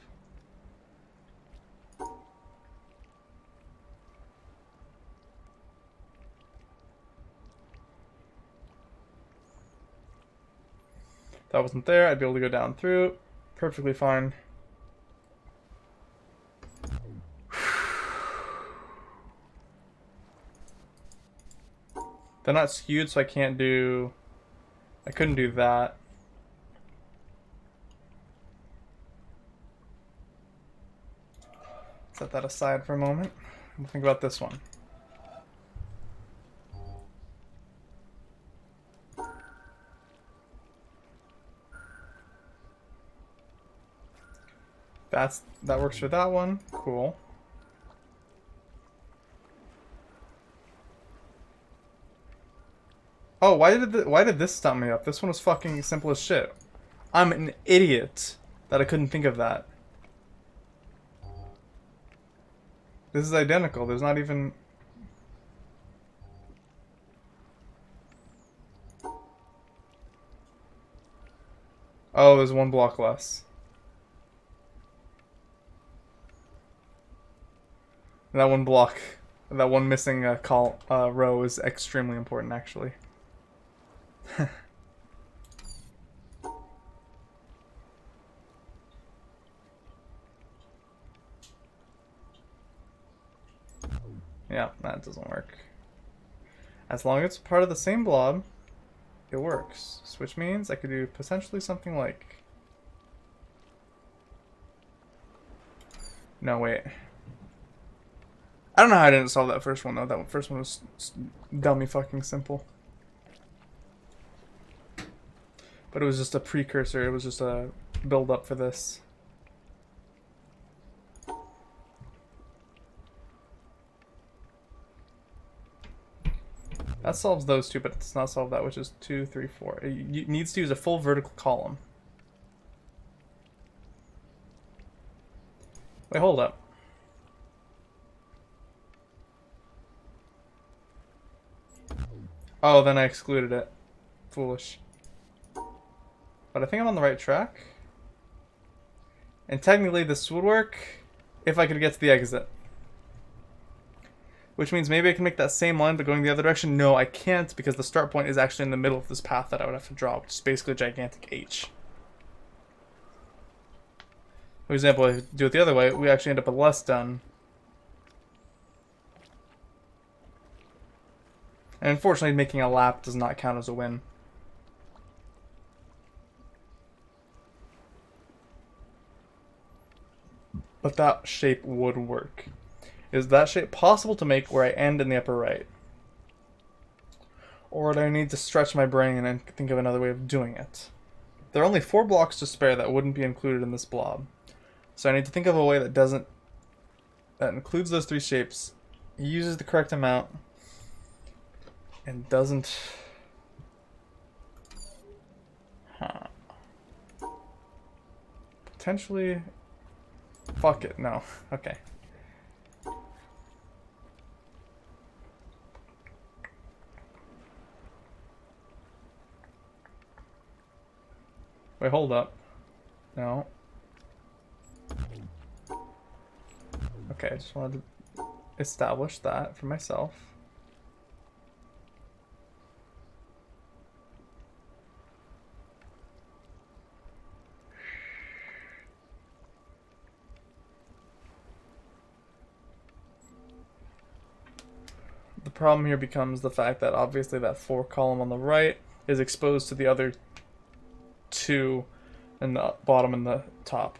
If that wasn't there, I'd be able to go down through. Perfectly fine. They're not skewed, so I can't do... I couldn't do that. Set that aside for a moment. We'll think about this one. That works for that one. Cool. Oh, why did this stump me up? This one was fucking simple as shit. I'm an idiot that I couldn't think of that. This is identical. There's not even... oh, there's one block less. That one block, that one missing row is extremely important, actually. Yeah, that doesn't work. As long as it's part of the same blob, it works. Which means I could do potentially something like... no, wait. I don't know how I didn't solve that first one, though. That first one was dummy fucking simple. But it was just a precursor. It was just a build-up for this. That solves those two, but it does not solve that, which is 2, 3, 4. It needs to use a full vertical column. Wait, hold up. Oh, then I excluded it. Foolish. But I think I'm on the right track. And technically this would work if I could get to the exit. Which means maybe I can make that same line but going the other direction. No, I can't because the start point is actually in the middle of this path that I would have to draw, which is basically a gigantic H. For example, if you do it the other way, we actually end up with less done. And unfortunately, making a lap does not count as a win. But that shape would work. Is that shape possible to make where I end in the upper right? Or do I need to stretch my brain and think of another way of doing it? There are only 4 blocks to spare that wouldn't be included in this blob. So I need to think of a way that includes those 3 shapes, uses the correct amount, and doesn't... Huh. Potentially... Fuck it, no. Okay. Wait, hold up. No. Okay, I just wanted to establish that for myself. The problem here becomes the fact that obviously that 4 column on the right is exposed to the other 2 in the bottom and the top.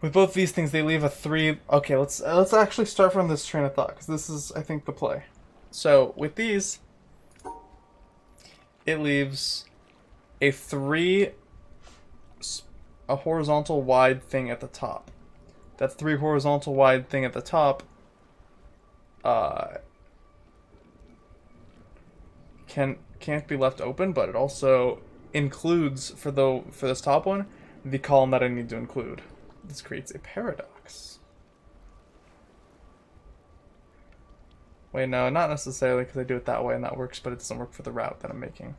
With both these things, they leave a 3. Okay, let's actually start from this train of thought, because this is, I think, the play. So with these, it leaves a 3, a horizontal wide thing at the top. That 3 horizontal wide thing at the top can't be left open, but it also includes for this top one the column that I need to include. This creates a paradox. Wait, no, not necessarily, because I do it that way and that works, but it doesn't work for the route that I'm making.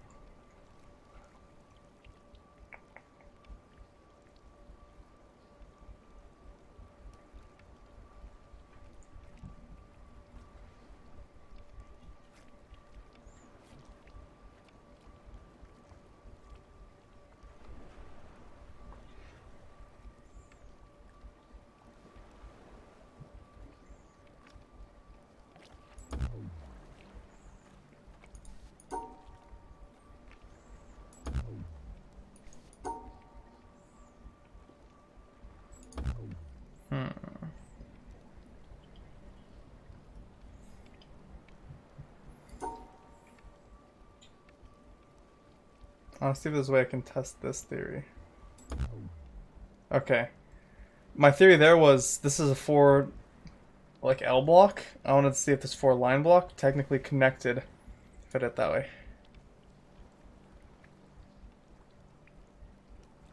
I'll see if there's a way I can test this theory. Okay. My theory there was this is a 4 like L block. I wanted to see if this 4 line block technically connected. Fit it that way.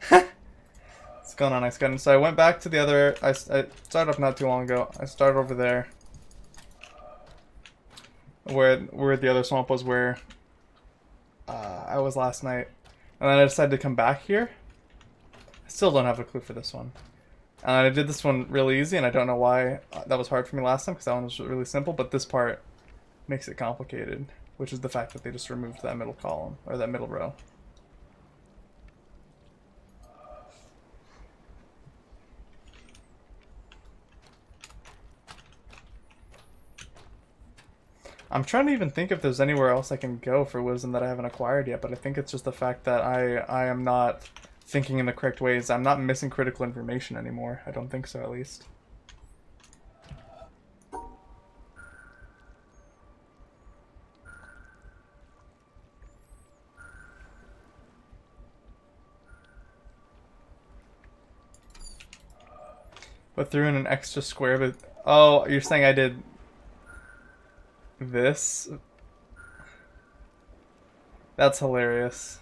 What's going on, Ice Gun? So I went back to the other. I started up not too long ago. I started over there, where the other swamp was, where I was last night, and then I decided to come back here. I still don't have a clue for this one. And I did this one really easy, and I don't know why that was hard for me last time, because that one was really simple, but this part makes it complicated, which is the fact that they just removed that middle column, or that middle row. I'm trying to even think if there's anywhere else I can go for wisdom that I haven't acquired yet, but I think it's just the fact that I am not thinking in the correct ways. I'm not missing critical information anymore. I don't think so, at least. But threw in an extra square, but... Oh, you're saying I did... this? That's hilarious.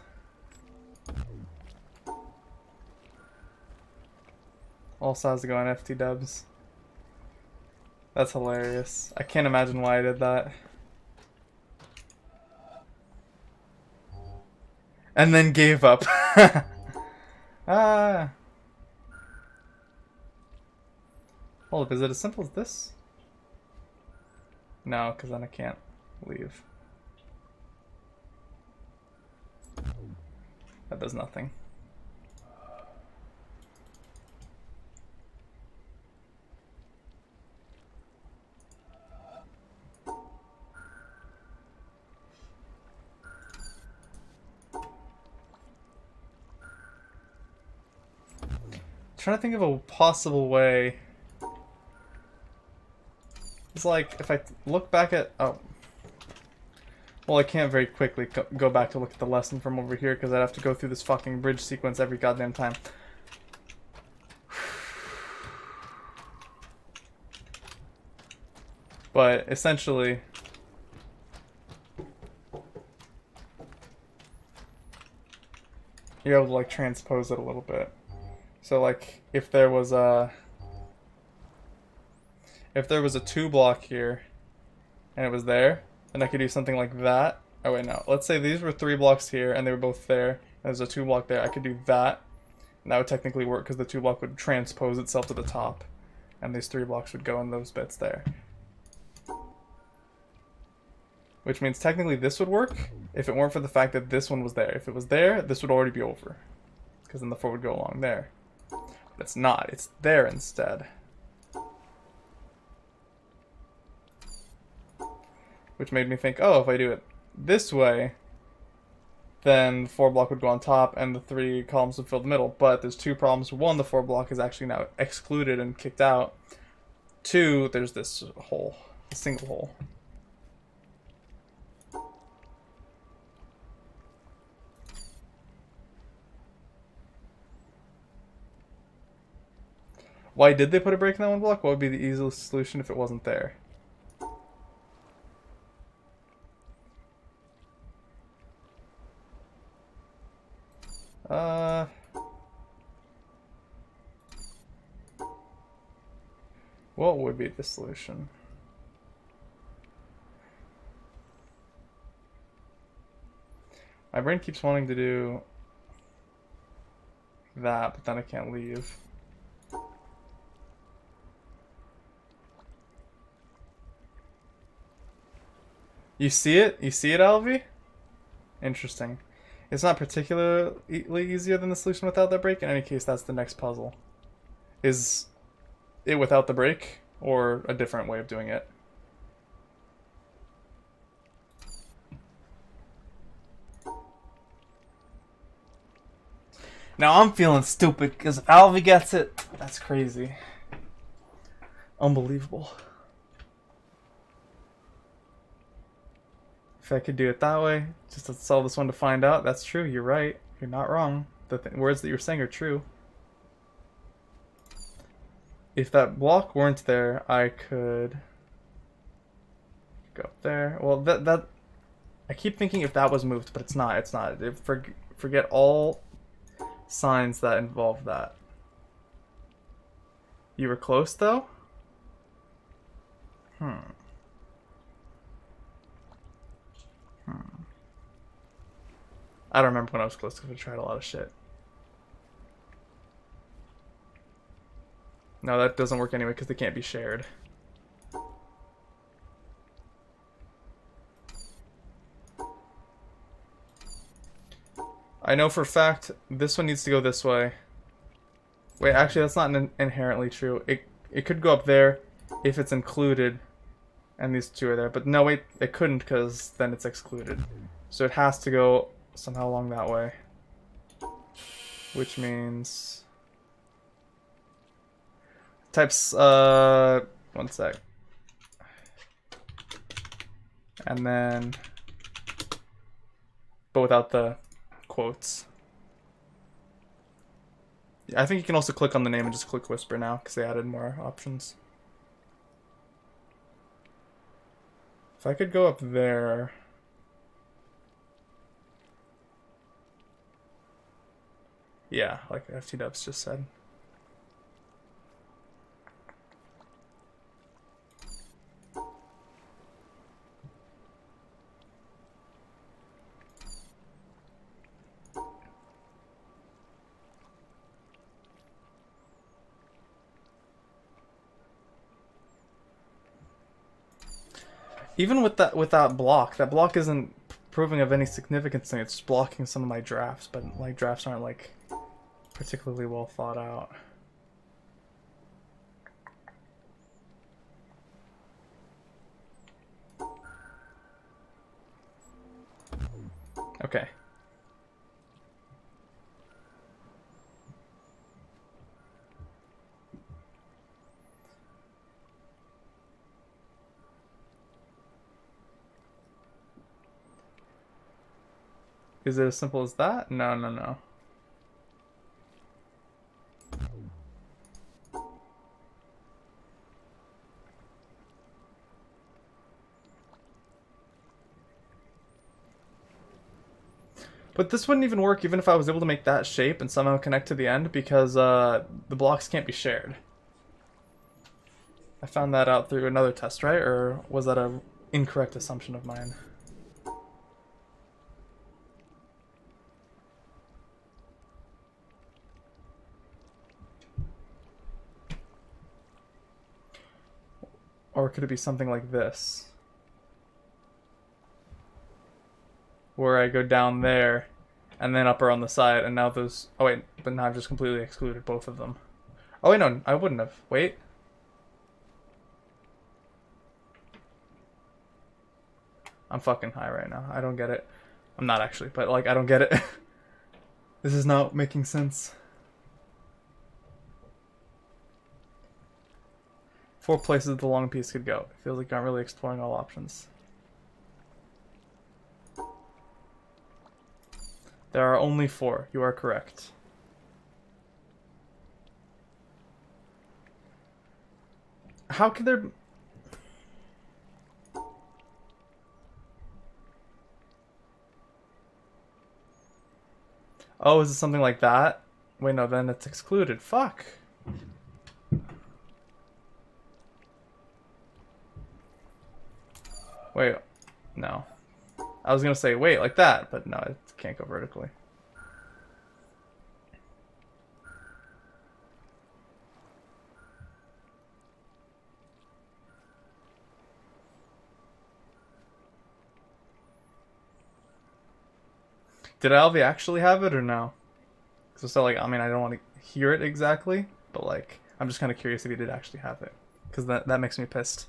Also has to go on FT dubs. That's hilarious. I can't imagine why I did that. And then gave up. Ah. Hold up, is it as simple as this? No, because then I can't leave. That does nothing. trying to think of a possible way. It's like, if I look back at... Oh. Well, I can't very quickly go back to look at the lesson from over here, because I'd have to go through this fucking bridge sequence every goddamn time. But, essentially... you're able to, like, transpose it a little bit. So, like, if there was a 2 block here, and it was there, then I could do something like that. Oh wait, no. Let's say these were 3 blocks here, and they were both there, and there's a 2 block there. I could do that, and that would technically work because the 2 block would transpose itself to the top, and these 3 blocks would go in those bits there. Which means technically this would work if it weren't for the fact that this one was there. If it was there, this would already be over, because then the 4 would go along there. But it's not. It's there instead. Which made me think, oh, if I do it this way, then the 4 block would go on top and the 3 columns would fill the middle. But there's 2 problems. 1, the 4 block is actually now excluded and kicked out. 2, there's this hole, a single hole. Why did they put a break in that 1 block? What would be the easiest solution if it wasn't there? What would be the solution? My brain keeps wanting to do that, but then I can't leave. You see it? You see it, Alvi? Interesting. It's not particularly easier than the solution without that break. In any case, that's the next puzzle. Is it without the break, or a different way of doing it? Now I'm feeling stupid, because if Alvi gets it, that's crazy. Unbelievable. If I could do it that way, just to solve this one to find out, that's true, you're right. You're not wrong. The words that you're saying are true. If that block weren't there, I could go up there. Well, that I keep thinking if that was moved, but it's not. It's not. Forget all signs that involve that. You were close, though? I don't remember when I was close because I tried a lot of shit. No, that doesn't work anyway because they can't be shared. I know for a fact this one needs to go this way. Wait, actually that's not inherently true. It could go up there if it's included and these 2 are there. But no, wait, it couldn't because then it's excluded. So it has to go somehow along that way. Which means... types, 1 sec. And then... but without the quotes. Yeah, I think you can also click on the name and just click Whisper now, because they added more options. If I could go up there... yeah, like FTDubs just said. Even with that block isn't proving of any significance thing. It's just blocking some of my drafts, but like drafts aren't like particularly well thought out. Okay. Is it as simple as that? No, no, no. But this wouldn't even work even if I was able to make that shape and somehow connect to the end because the blocks can't be shared. I found that out through another test, right? Or was that a incorrect assumption of mine? Or could it be something like this? Where I go down there and then up or on the side, and now those... Oh wait, but now I've just completely excluded both of them. Oh wait, no, I wouldn't have. Wait. I'm fucking high right now. I don't get it. I'm not actually, but like, I don't get it. This is not making sense. 4 places the long piece could go. It feels like I'm really exploring all options. There are only 4. You are correct. How could there... Oh, is it something like that? Wait, no, then it's excluded. Fuck. Wait, no. I was gonna say, wait, like that, but no, it can't go vertically. Did Alvi actually have it or no? So like, I mean, I don't want to hear it exactly, but like, I'm just kind of curious if he did actually have it, because that makes me pissed.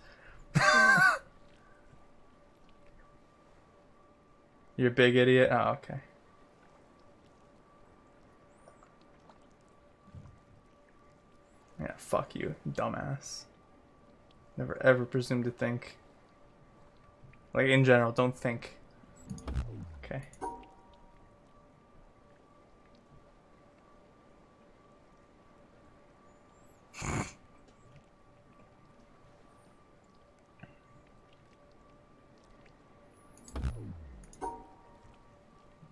You're a big idiot. Oh, okay. Yeah, fuck you, dumbass. Never ever presume to think. Like, in general, don't think. Okay.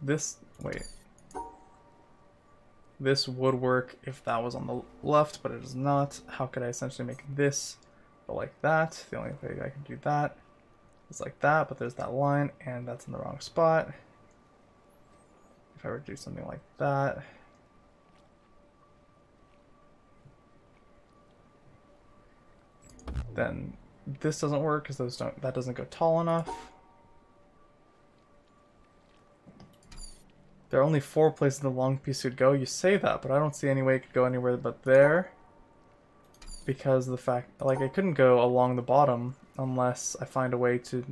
This, wait. This would work if that was on the left, but it is not. How could I essentially make this go like that? The only way I can do that is like that, but there's that line, and that's in the wrong spot. If I were to do something like that. Then this doesn't work because that doesn't go tall enough. There are only 4 places the long piece could go. You say that, but I don't see any way it could go anywhere but there. Because of the fact, like, it couldn't go along the bottom unless I find a way to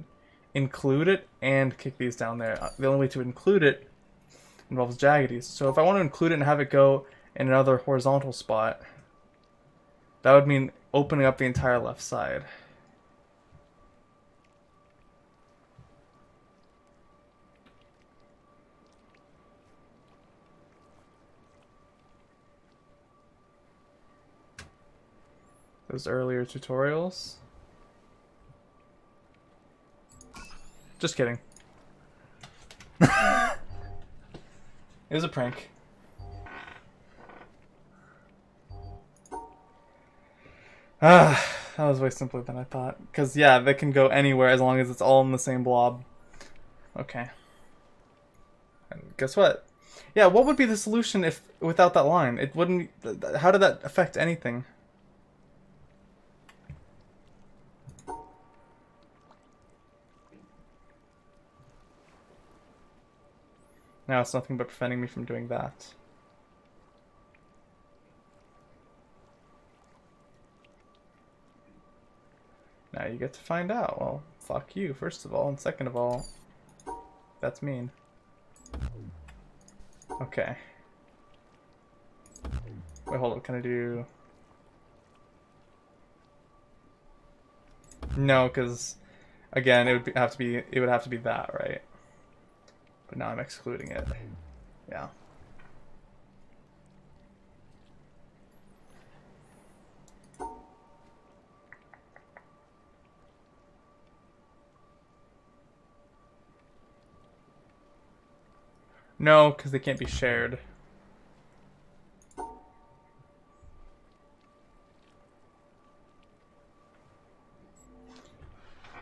include it and kick these down there. The only way to include it involves jaggedies. So if I want to include it and have it go in another horizontal spot, that would mean opening up the entire left side. Those earlier tutorials. Just kidding. It was a prank. That was way simpler than I thought. Because, yeah, they can go anywhere as long as it's all in the same blob. Okay. And guess what? Yeah, what would be the solution if without that line? It wouldn't... How did that affect anything? Now it's nothing but preventing me from doing that. Now you get to find out. Well, fuck you, first of all, and second of all, that's mean. Okay. Wait, hold up, can I do... No, because, again, it would have to be that, right? But now I'm excluding it. Yeah. No, because they can't be shared.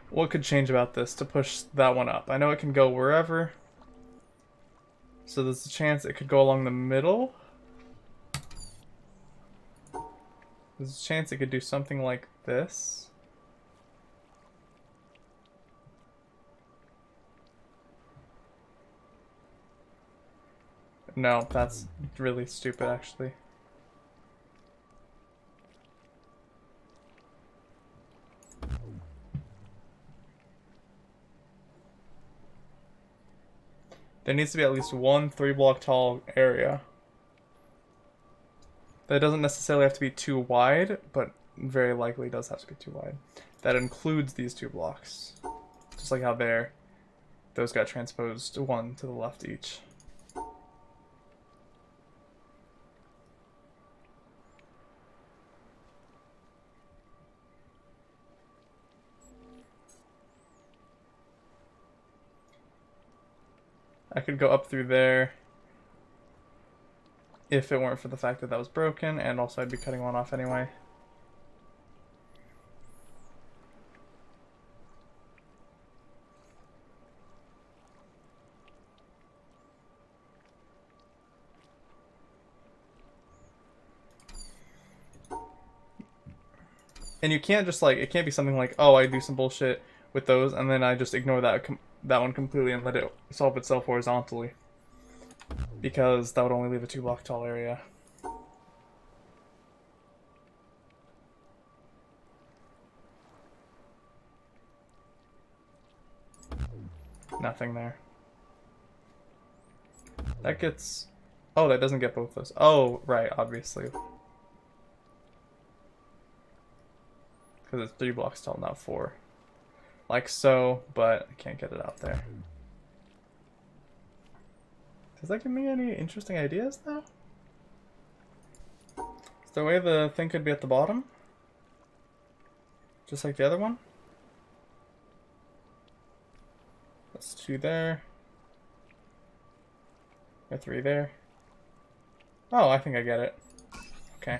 What could change about this to push that one up? I know it can go wherever. So there's a chance it could go along the middle. There's a chance it could do something like this. No, that's really stupid, actually. There needs to be at least one 3-block tall area. That doesn't necessarily have to be too wide, but very likely does have to be too wide. That includes these 2 blocks. Just like how there, those got transposed one to the left each. I could go up through there if it weren't for the fact that that was broken, and also I'd be cutting one off anyway. And you can't just like, it can't be something like, oh, I do some bullshit with those and then I just ignore that one completely and let it solve itself horizontally. Because that would only leave a 2-block tall area. Nothing there. That gets... Oh, that doesn't get both those. Oh, right, obviously. Because it's 3 blocks tall, not 4. Like so, but I can't get it out there. Does that give me any interesting ideas, though? Is there a way the thing could be at the bottom? Just like the other one? That's 2 there. Got 3 there. Oh, I think I get it. Okay.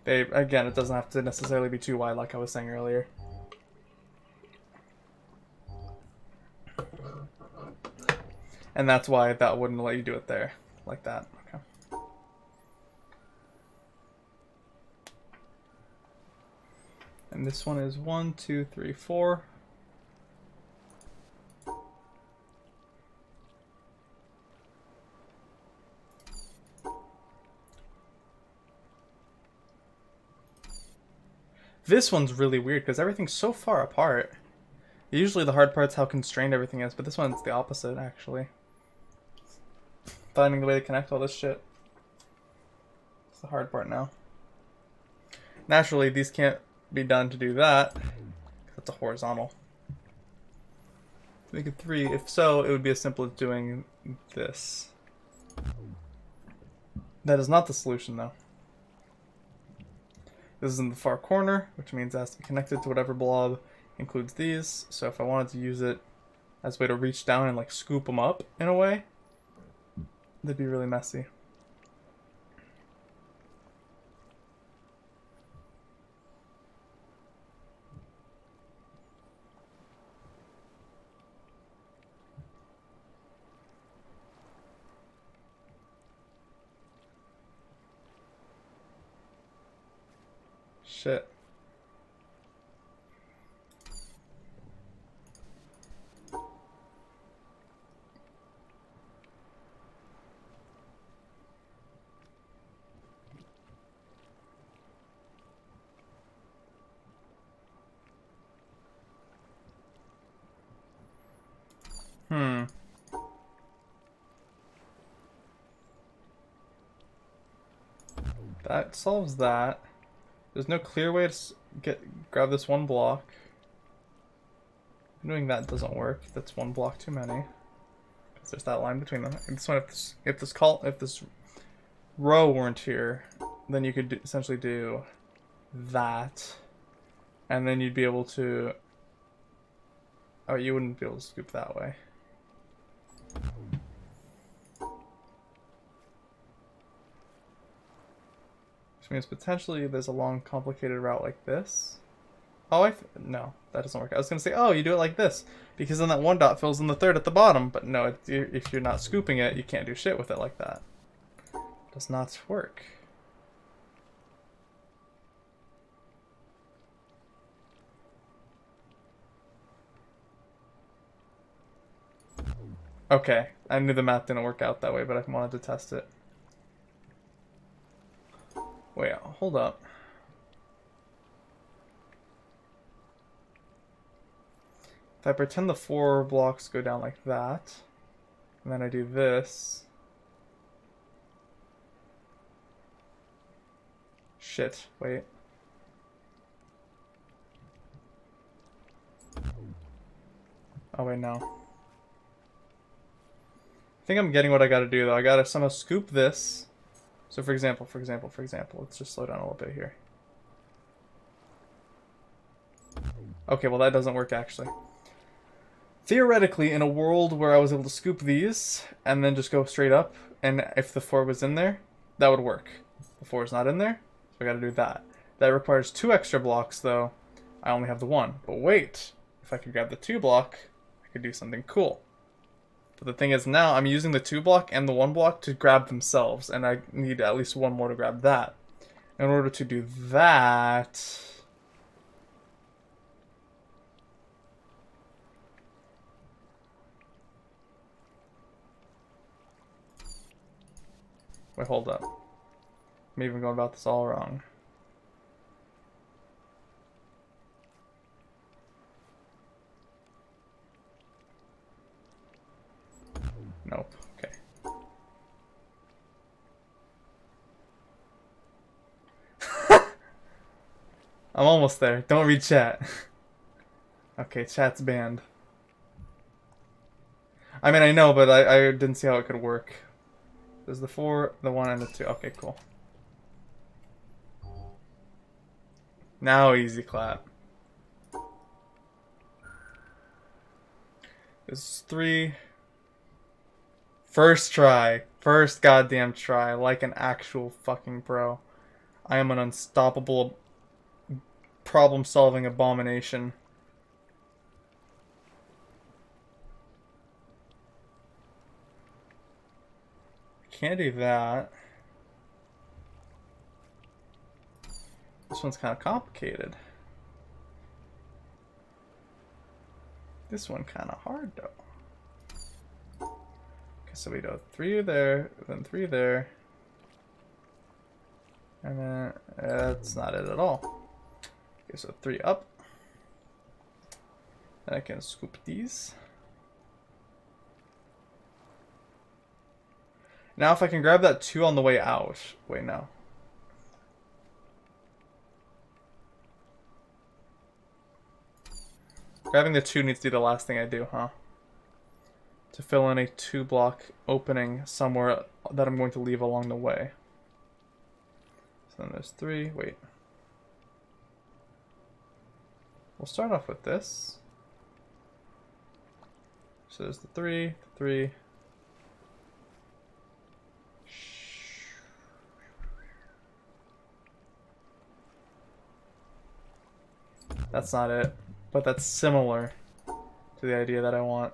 Again, it doesn't have to necessarily be too wide like I was saying earlier. And that's why that wouldn't let you do it there. Like that. Okay. And this one is 1, 2, 3, 4. This one's really weird because everything's so far apart. Usually the hard part's how constrained everything is, but this one's the opposite, actually. Finding the way to connect all this shit. It's the hard part now. Naturally, these can't be done to do that. That's a horizontal. Make it 3. If so, it would be as simple as doing this. That is not the solution, though. This is in the far corner, which means it has to be connected to whatever blob includes these. So if I wanted to use it as a way to reach down and like scoop them up in a way, that'd be really messy. Shit. That solves that. There's no clear way to grab this one block. Doing that doesn't work. That's one block too many. There's that line between them. And this one, if this row weren't here, then you could essentially do that, and then you'd be able to. Oh, you wouldn't be able to scoop that way. Which means potentially there's a long, complicated route like this. Oh, no, that doesn't work. I was gonna say, oh, you do it like this, because then that one dot fills in the third at the bottom. But no, if you're not scooping it, you can't do shit with it like that. It does not work. Okay, I knew the math didn't work out that way, but I wanted to test it. Wait, hold up. If I pretend the 4 blocks go down like that, and then I do this. Shit, wait. Oh wait, no. I think I'm getting what I gotta do though. I gotta somehow scoop this. So for example, let's just slow down a little bit here. Okay, well that doesn't work actually. Theoretically, in a world where I was able to scoop these and then just go straight up, and if the 4 was in there, that would work. The 4 is not in there, so I gotta do that. That requires 2 extra blocks though. I only have the 1. But wait, if I could grab the 2 block, I could do something cool. But the thing is now I'm using the 2 block and the 1 block to grab themselves, and I need at least 1 more to grab that. In order to do that... Wait, hold up. I'm even going about this all wrong. Nope. Okay. I'm almost there. Don't read chat. Okay, chat's banned. I mean, I know, but I didn't see how it could work. There's the 4, the 1, and the 2. Okay, cool. Now easy clap. This is 3. First try. First goddamn try. Like an actual fucking pro. I am an unstoppable problem-solving abomination. Can't do that. This one's kind of complicated. This one kind of hard though. Okay, so we do 3 there, then 3 there, and then that's not it at all. Okay, so 3 up. Then I can scoop these. Now if I can grab that 2 on the way out. Wait, no. Grabbing the 2 needs to be the last thing I do, huh? To fill in a 2 block opening somewhere that I'm going to leave along the way. So then there's 3. Wait. We'll start off with this. So there's the 3, the 3. That's not it, but that's similar to the idea that I want.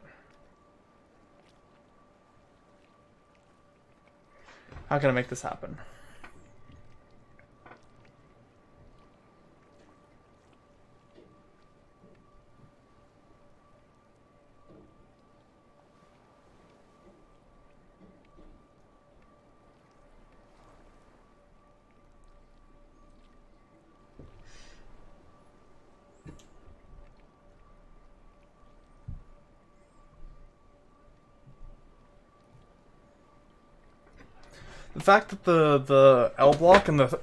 How can I make this happen? The fact that the L block and the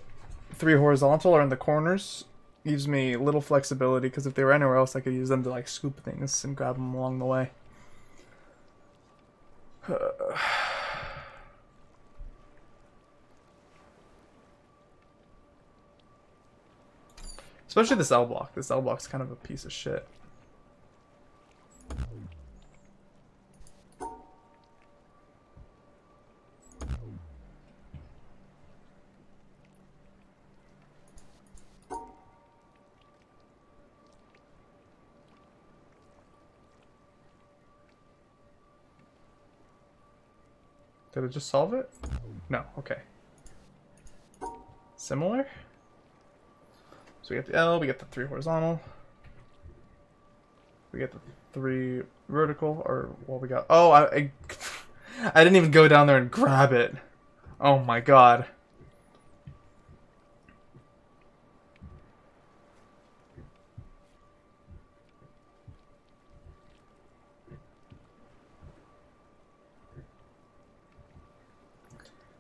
3 horizontal are in the corners gives me little flexibility, because if they were anywhere else I could use them to like scoop things and grab them along the way. Especially this L block. This L block's kind of a piece of shit. Did it just solve it? No, okay. Similar? So we get the L, we get the 3 horizontal. We get the 3 vertical, or what we got. Oh, I didn't even go down there and grab it. Oh my god.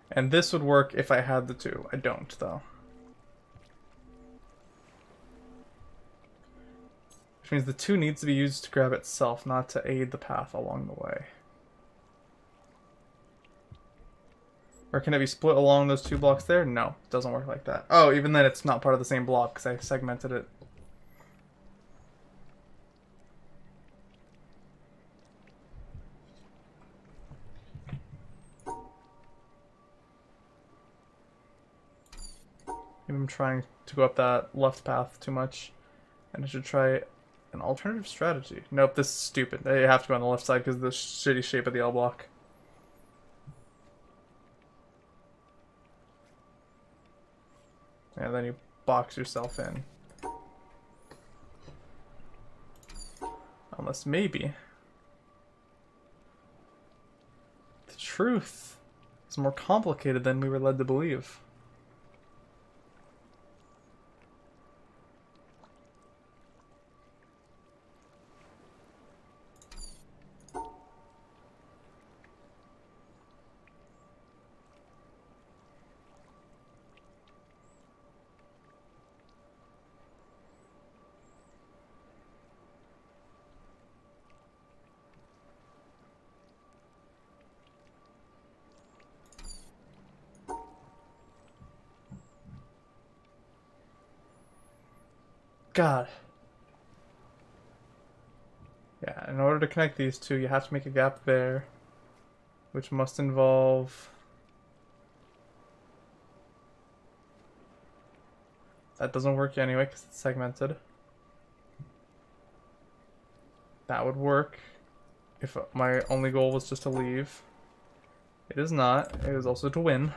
And this would work if I had the 2. I don't, though. Which means the 2 needs to be used to grab itself, not to aid the path along the way. Or can it be split along those 2 blocks there? No, it doesn't work like that. Oh, even then it's not part of the same block because I segmented it. Maybe I'm trying to go up that left path too much. And I should try an alternative strategy. Nope, this is stupid. They have to go on the left side because of the shitty shape of the L block. And then you box yourself in. Unless maybe the truth is more complicated than we were led to believe. God. Yeah, in order to connect these 2, you have to make a gap there, which must involve... That doesn't work anyway because it's segmented. That would work if my only goal was just to leave. It is not. It is also to win.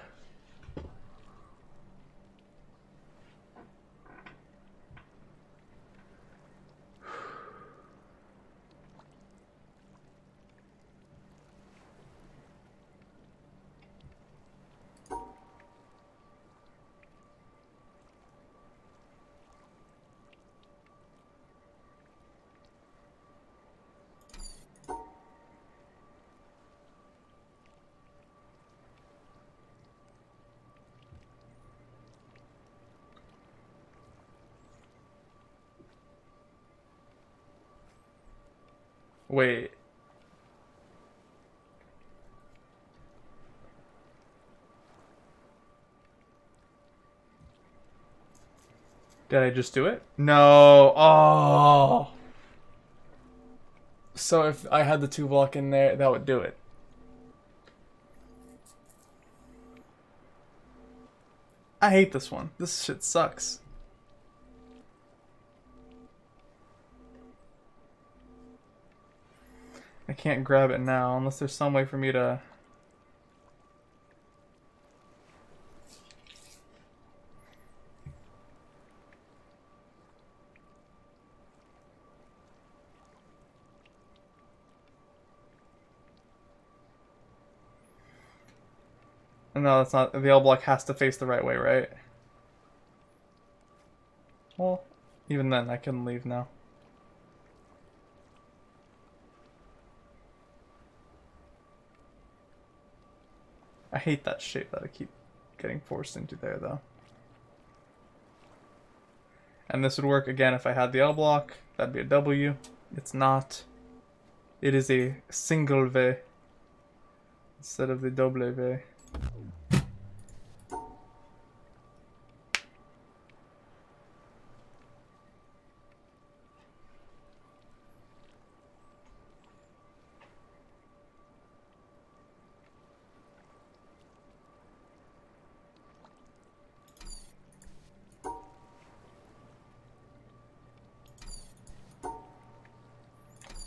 Wait. Did I just do it? No. Oh. So if I had the 2 block in there, that would do it. I hate this one. This shit sucks. I can't grab it now unless there's some way for me to... No, that's not... The L block has to face the right way, right? Well, even then, I can leave now. I hate that shape that I keep getting forced into there, though. And this would work again if I had the L block. That'd be a W. It's not. It is a single V. instead of the W.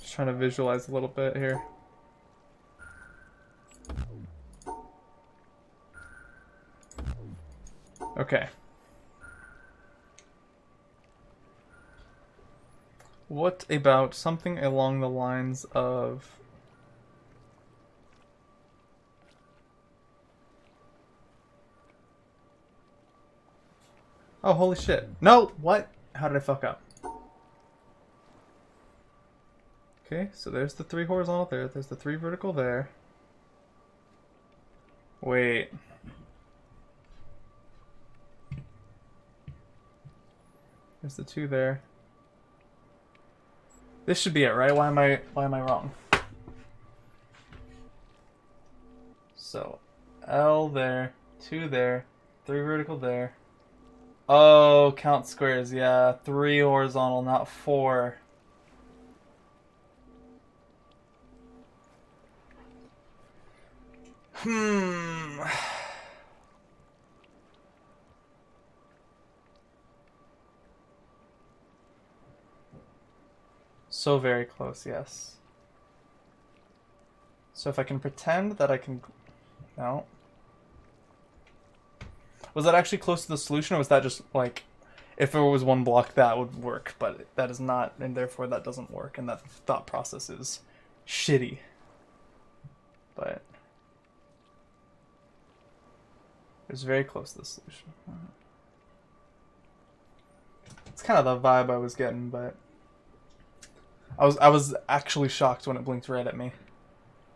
Just trying to visualize a little bit here. Okay. What about something along the lines of... Oh, holy shit. No! What? How did I fuck up? Okay, so there's the 3 horizontal there. There's the 3 vertical there. Wait. There's the 2 there. This should be it, right? Why am I wrong? So, L there, 2 there, 3 vertical there. Oh, count squares, yeah. 3 horizontal, not 4. Hmm. So very close, yes. So if I can pretend that I can... No. Was that actually close to the solution, or was that just, like... If there was one block, that would work, but that is not, and therefore that doesn't work, and that thought process is shitty. But... It was very close to the solution. It's kind of the vibe I was getting, but... I was actually shocked when it blinked red at me.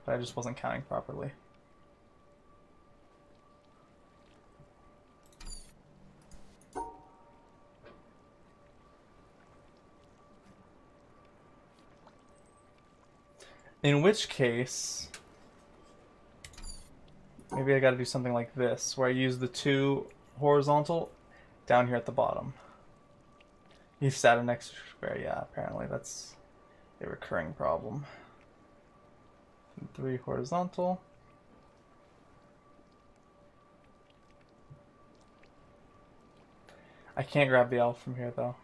But I just wasn't counting properly. In which case... Maybe I gotta do something like this, where I use the 2 horizontal down here at the bottom. You sat an extra square, yeah, apparently that's a recurring problem. 3 horizontal. I can't grab the L from here though.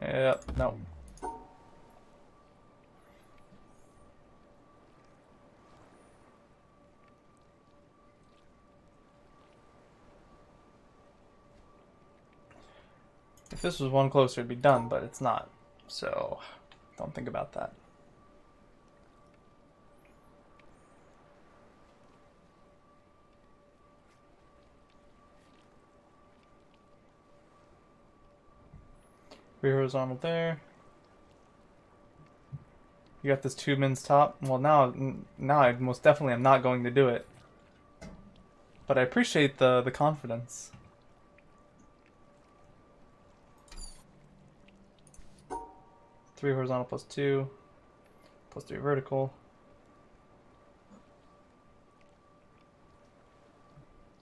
Yep, no. If this was one closer, it'd be done, but it's not. So, don't think about that. Three horizontal there. You got this 2 mins top. Well, now I most definitely am not going to do it. But I appreciate the confidence. Three horizontal plus 2 plus 3 vertical.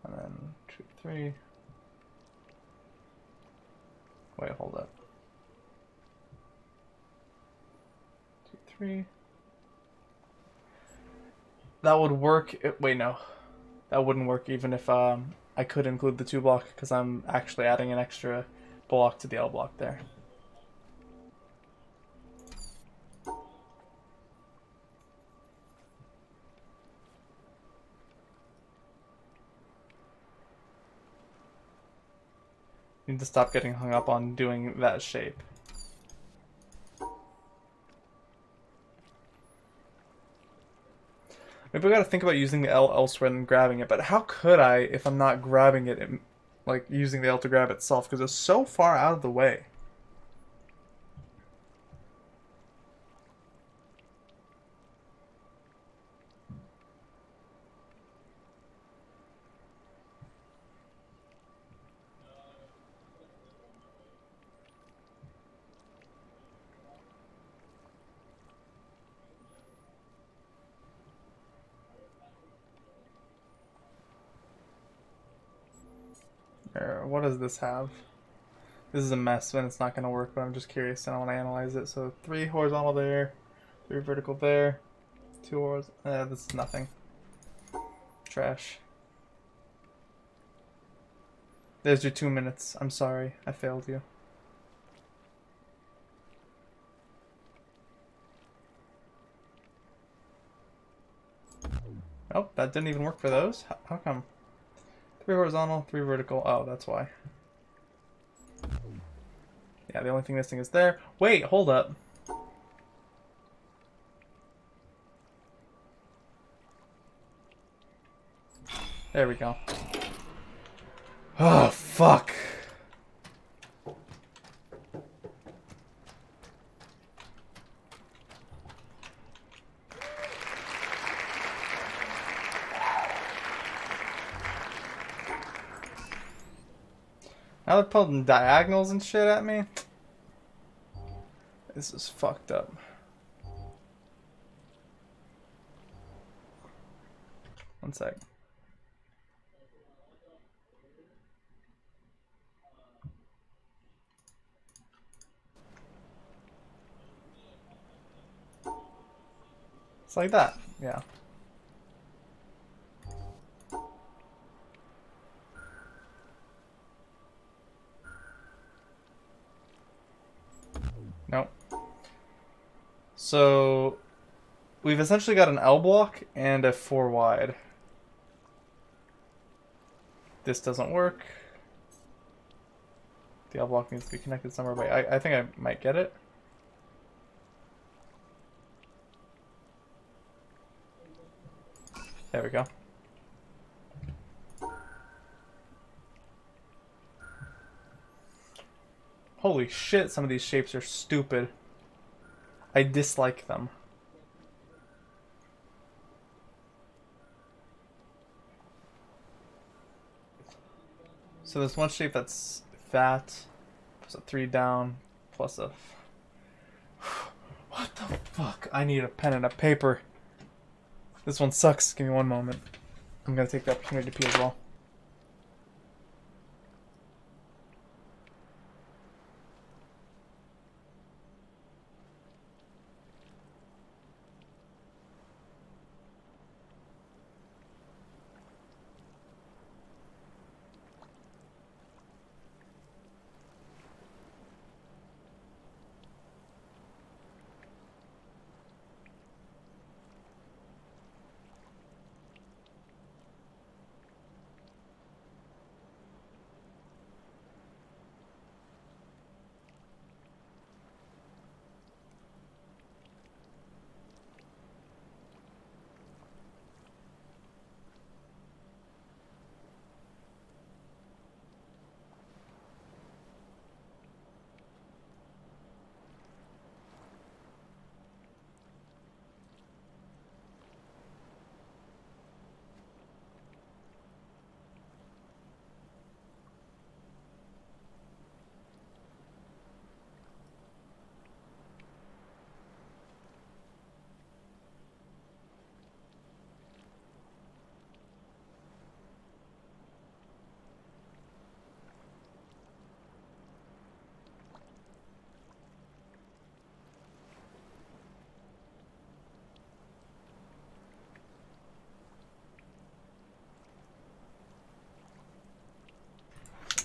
And then 2, 3. Wait, hold up. 2, 3. That would work. Wait, no. That wouldn't work even if I could include the 2 block, because I'm actually adding an extra block to the L block there. Need to stop getting hung up on doing that shape. Maybe I gotta think about using the L elsewhere than grabbing it, but how could I if I'm not grabbing it, like using the L to grab itself, because it's so far out of the way. What does this have? This is a mess and it's not going to work, but I'm just curious and I want to analyze it. So 3 horizontal there, 3 vertical there, 2 horizontal. This is nothing. Trash. There's your 2 minutes. I'm sorry. I failed you. Oh, that didn't even work for those? How come? 3 horizontal, 3 vertical. Oh, that's why. Yeah, the only thing missing is there. Wait, hold up. There we go. Oh, fuck. Now they're pulling diagonals and shit at me. This is fucked up. One sec. It's like that. Yeah. Nope. So we've essentially got an L block and a 4 wide. This doesn't work. The L block needs to be connected somewhere, but I think I might get it. There we go. Holy shit, some of these shapes are stupid. I dislike them. So there's one shape that's fat, plus a 3 down, plus a... What the fuck? I need a pen and a paper. This one sucks. Give me one moment. I'm gonna take the opportunity to pee as well.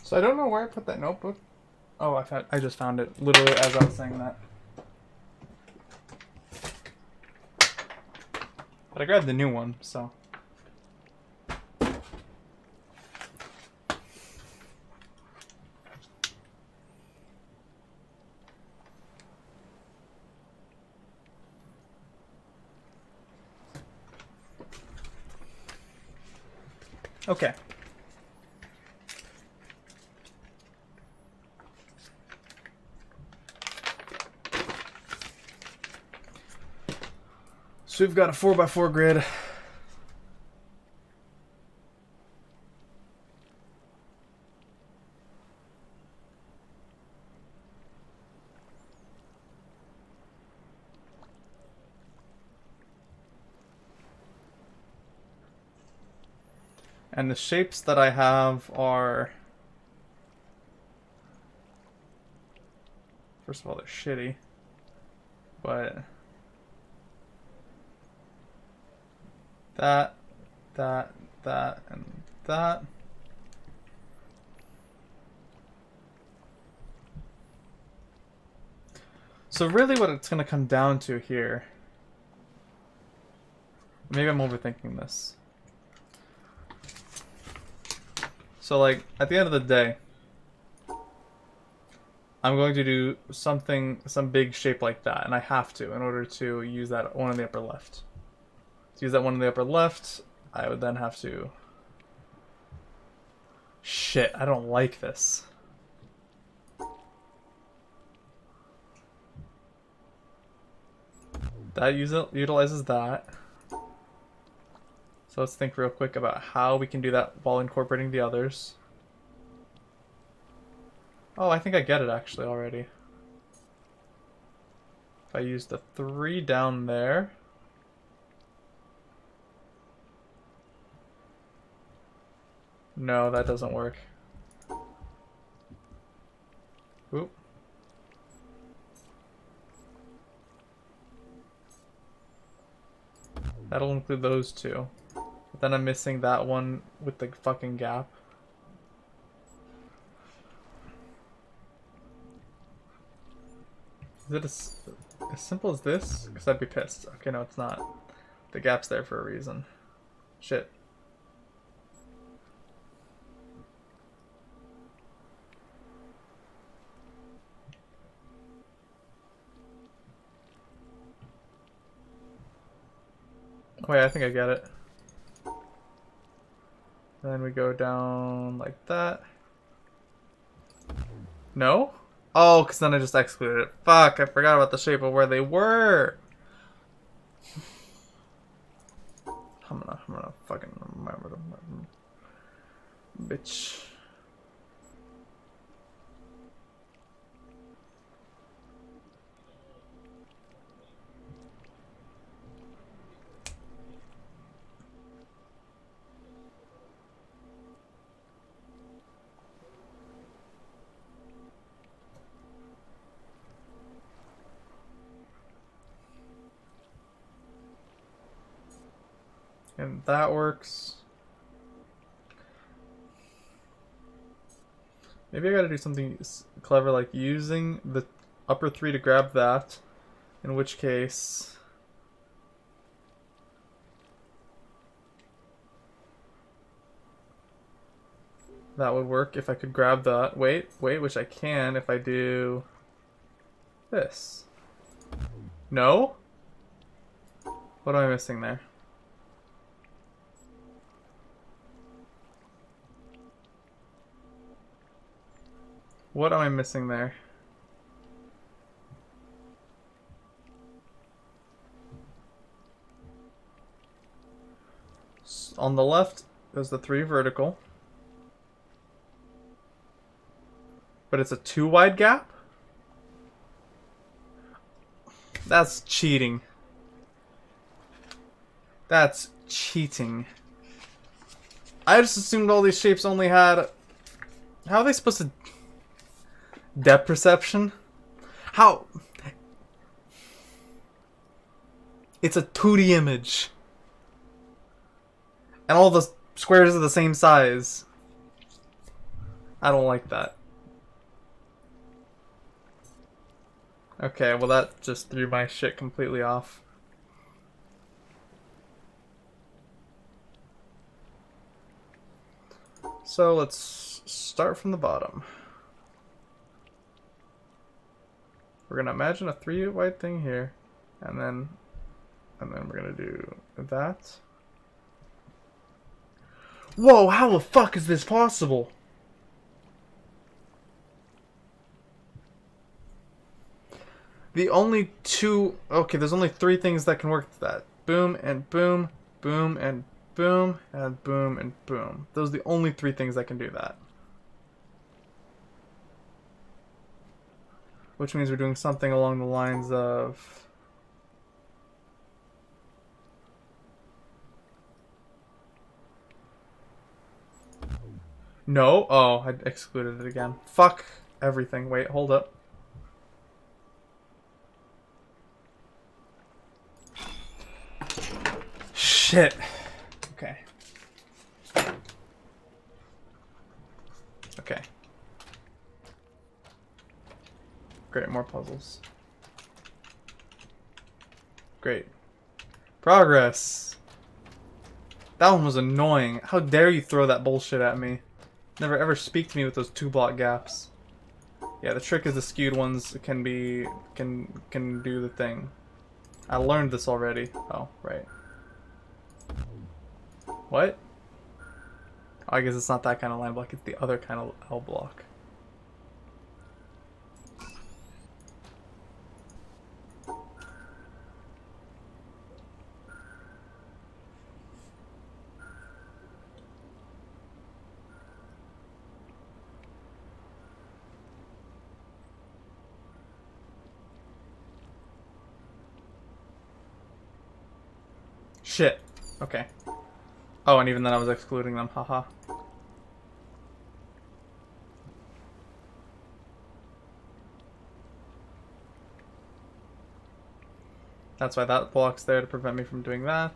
So I don't know where I put that notebook. Oh, I just found it literally as I was saying that. But I grabbed the new one, so. Okay. So we've got a 4x4 grid. And the shapes that I have are First of all, they're shitty. But that, that, and that. So really what it's going to come down to here, maybe I'm overthinking this. So like, at the end of the day, I'm going to do something, some big shape like that, and I have to in order to use that one in the upper left. To use that one in the upper left, I would then have to... Shit, I don't like this. That utilizes that. So let's think real quick about how we can do that while incorporating the others. Oh, I think I get it actually already. If I use the 3 down there. No, that doesn't work. Oop. That'll include those 2. But then I'm missing that one with the fucking gap. Is it as simple as this? Because I'd be pissed. Okay, no, it's not. The gap's there for a reason. Shit. Wait, I think I get it. Then we go down like that. No? Oh, because then I just excluded it. Fuck, I forgot about the shape of where they were. I'm gonna fucking remember them. Bitch. And that works. Maybe I gotta do something clever like using the upper 3 to grab that. In which case... that would work if I could grab that. Wait, which I can if I do... this. No? What am I missing there? What am I missing there? On the left, there's the 3 vertical. But it's a 2 wide gap? That's cheating. That's cheating. I just assumed all these shapes only had... How are they supposed to... Depth perception? How? It's a 2D image. And all the squares are the same size. I don't like that. Okay, well that just threw my shit completely off. So let's start from the bottom. We're gonna imagine a 3 wide thing here, and then we're gonna do that. Whoa, how the fuck is this possible? The only 2... Okay, there's only 3 things that can work with that. Boom and boom, boom and boom, and boom and boom. Those are the only 3 things that can do that. Which means we're doing something along the lines of... No? Oh, I excluded it again. Fuck everything. Wait, hold up. shit. Okay. Okay. Great, more puzzles. Great. Progress. That one was annoying. How dare you throw that bullshit at me? Never ever speak to me with those 2-block gaps. Yeah, the trick is the skewed ones can do the thing. I learned this already. Oh, right. What? I guess it's not that kind of line block, it's the other kind of L block. Shit. Okay. Oh, and even then I was excluding them, haha. That's why that block's there to prevent me from doing that.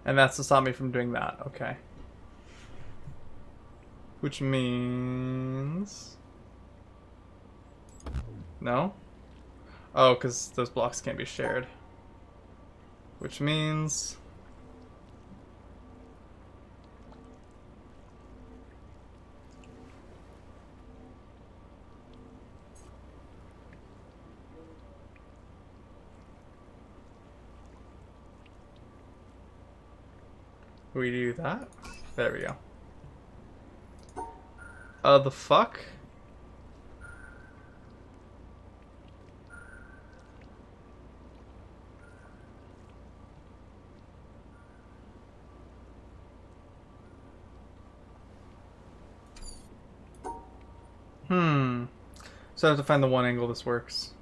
And that's to stop me from doing that. Okay. Which means... No? Oh, because those blocks can't be shared. Which means... we do that? There we go. The fuck? So I have to find the one angle this works.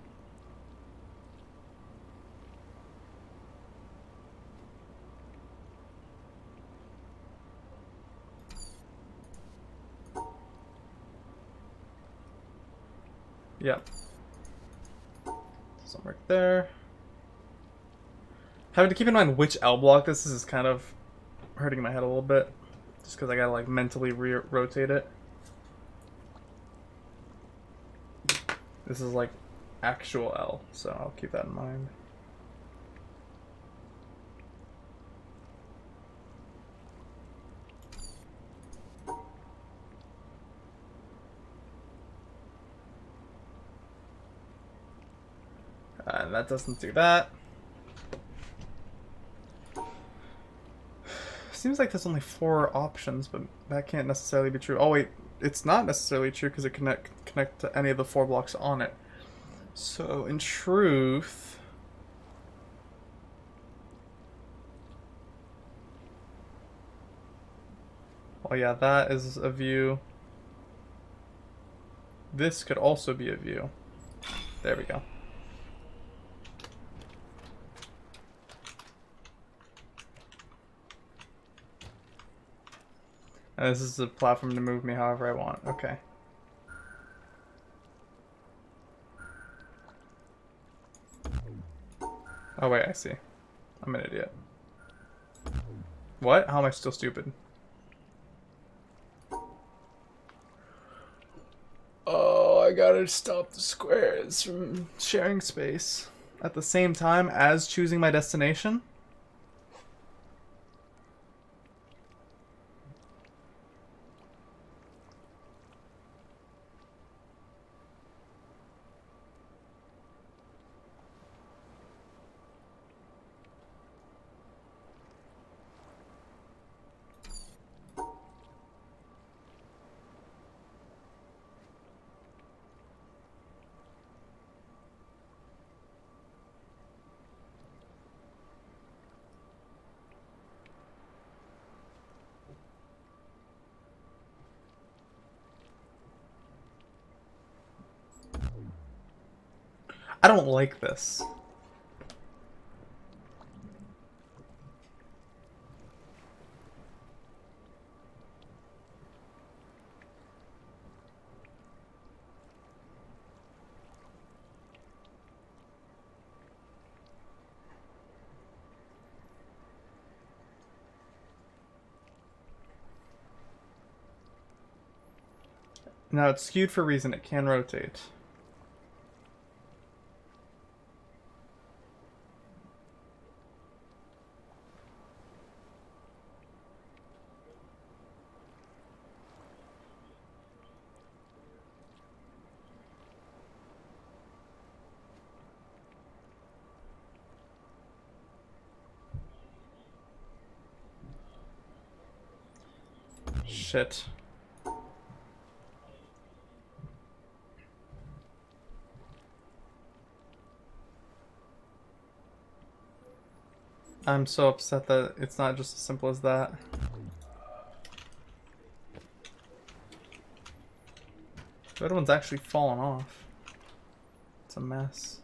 Yep. Doesn't work there. Having to keep in mind which L block this is kind of hurting my head a little bit. Just because I gotta like mentally rotate it. This is like actual L, so I'll keep that in mind. And that doesn't do that. Seems like there's only 4 options, but that can't necessarily be true. Oh wait, it's not necessarily true because it connect to any of the 4 blocks on it. So in truth, well, yeah, that is a view. This could also be a view. There we go. And this is a platform to move me however I want. Okay. Oh wait, I see. I'm an idiot. What? How am I still stupid? Oh, I gotta stop the squares from sharing space at the same time as choosing my destination? I don't like this. Now it's skewed for a reason. It can rotate. Shit. I'm so upset that it's not just as simple as that. The other one's actually fallen off. It's a mess.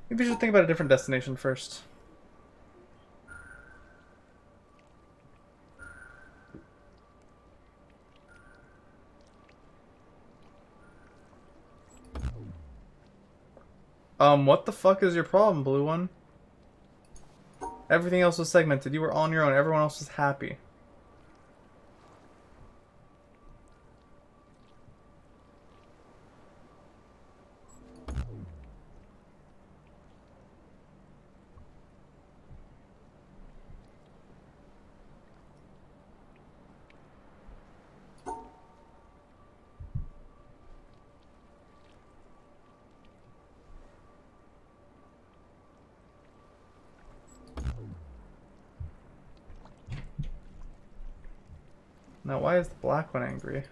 Maybe we should think about a different destination first. What the fuck is your problem, blue one? Everything else was segmented. You were on your own. Everyone else was happy. Now, why is the black one angry?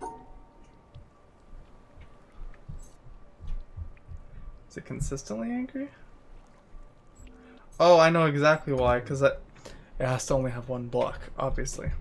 Is it consistently angry? Oh, I know exactly why. Because it has to only have one block, obviously.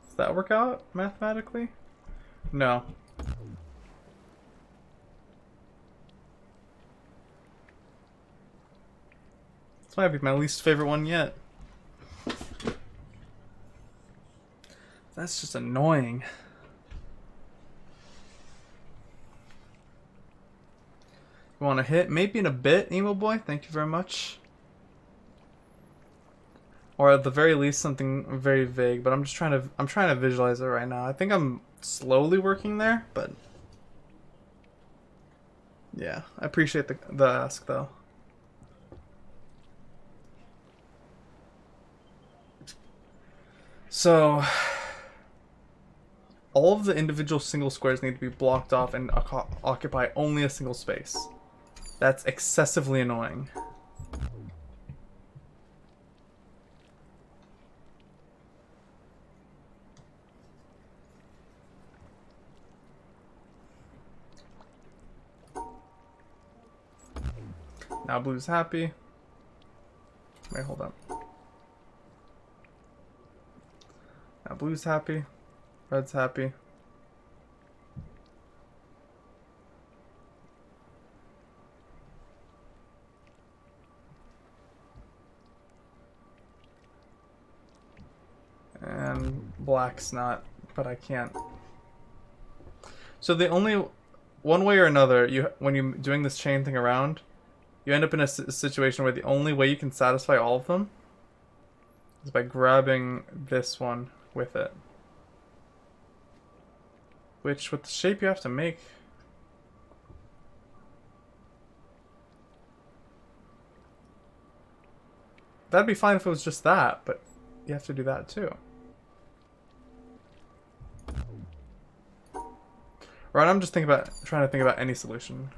Does that work out mathematically? No. This might be my least favorite one yet. That's just annoying. You want to hit? Maybe in a bit, Emo Boy. Thank you very much. Or at the very least, something very vague. But I'm trying to visualize it right now. I think I'm slowly working there, but yeah, I appreciate the ask though. So all of the individual single squares need to be blocked off and occupy only a single space. That's excessively annoying. Now blue's happy. Wait, hold up. Now blue's happy. Red's happy. And black's not, but I can't. So the only one way or another, when you're doing this chain thing around, you end up in a situation where the only way you can satisfy all of them is by grabbing this one with it. Which, with the shape you have to make... That'd be fine if it was just that, but you have to do that too. Right, I'm just trying to think about any solution.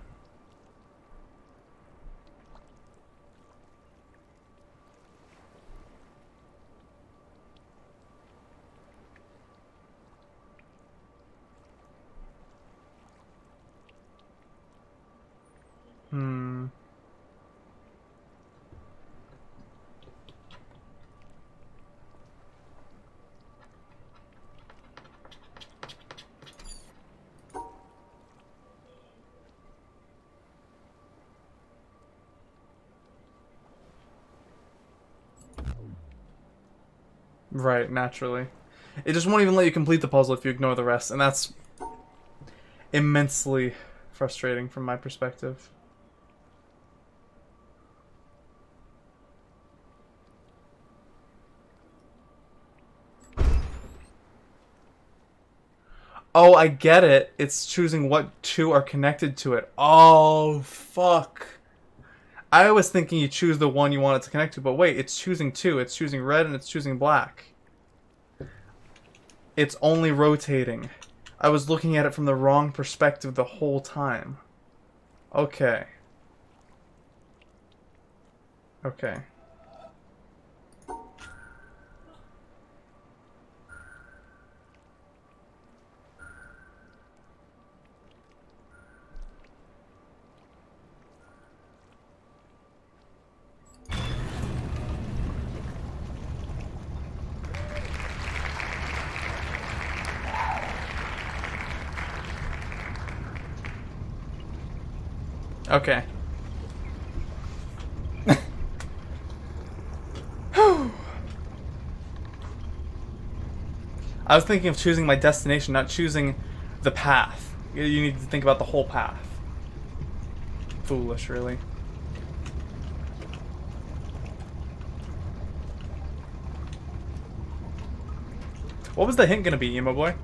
Hmm. Right, naturally. It just won't even let you complete the puzzle if you ignore the rest, and that's immensely frustrating from my perspective. Oh, I get it. It's choosing what two are connected to it. Oh, fuck. I was thinking you choose the one you want it to connect to, but wait, it's choosing two. It's choosing red and it's choosing black. It's only rotating. I was looking at it from the wrong perspective the whole time. Okay. Okay. Okay. I was thinking of choosing my destination, not choosing the path. You need to think about the whole path. Foolish, really. What was the hint gonna be, emo boy?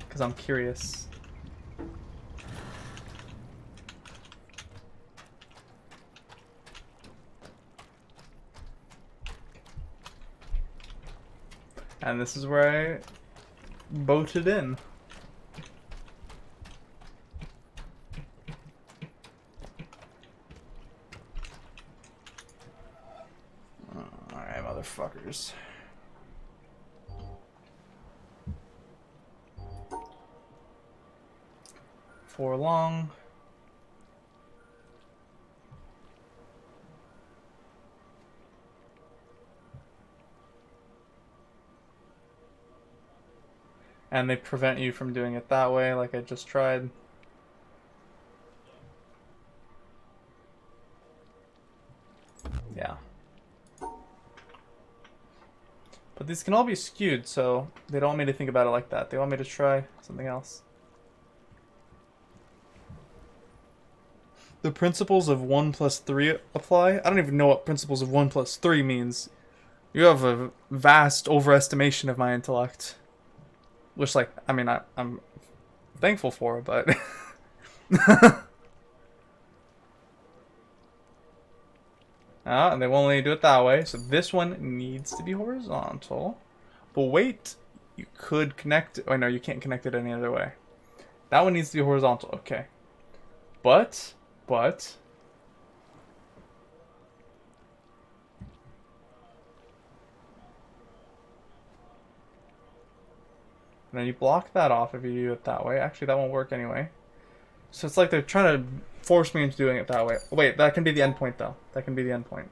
Because I'm curious. And this is where I boated in. Alright, motherfuckers. For long. And they prevent you from doing it that way, like I just tried. Yeah. But these can all be skewed, so they don't want me to think about it like that. They want me to try something else. The principles of 1 plus 3 apply? I don't even know what principles of 1 plus 3 means. You have a vast overestimation of my intellect. Which, like, I mean, I'm thankful for, but... And they won't let you do it that way, so this one needs to be horizontal. But wait, you could connect it. Oh, no, you can't connect it any other way. That one needs to be horizontal, okay. But... And then you block that off if you do it that way. Actually, that won't work anyway. So it's like they're trying to force me into doing it that way. Wait, that can be the endpoint, though. That can be the endpoint.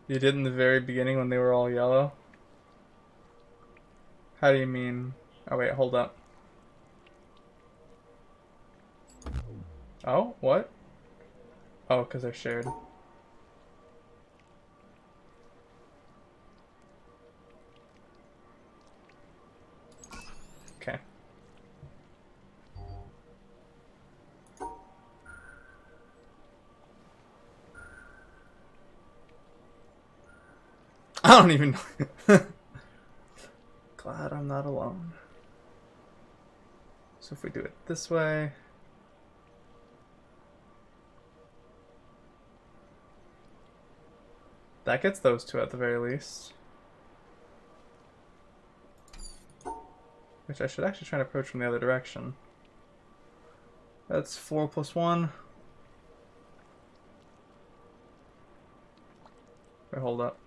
You did in the very beginning when they were all yellow? How do you mean? Oh, wait, hold up. Oh, what? Oh, because they're shared. Okay. I don't even know. Glad I'm not alone. So if we do it this way. That gets those two at the very least. Which I should actually try to approach from the other direction. That's 4 plus 1. Wait, hold up.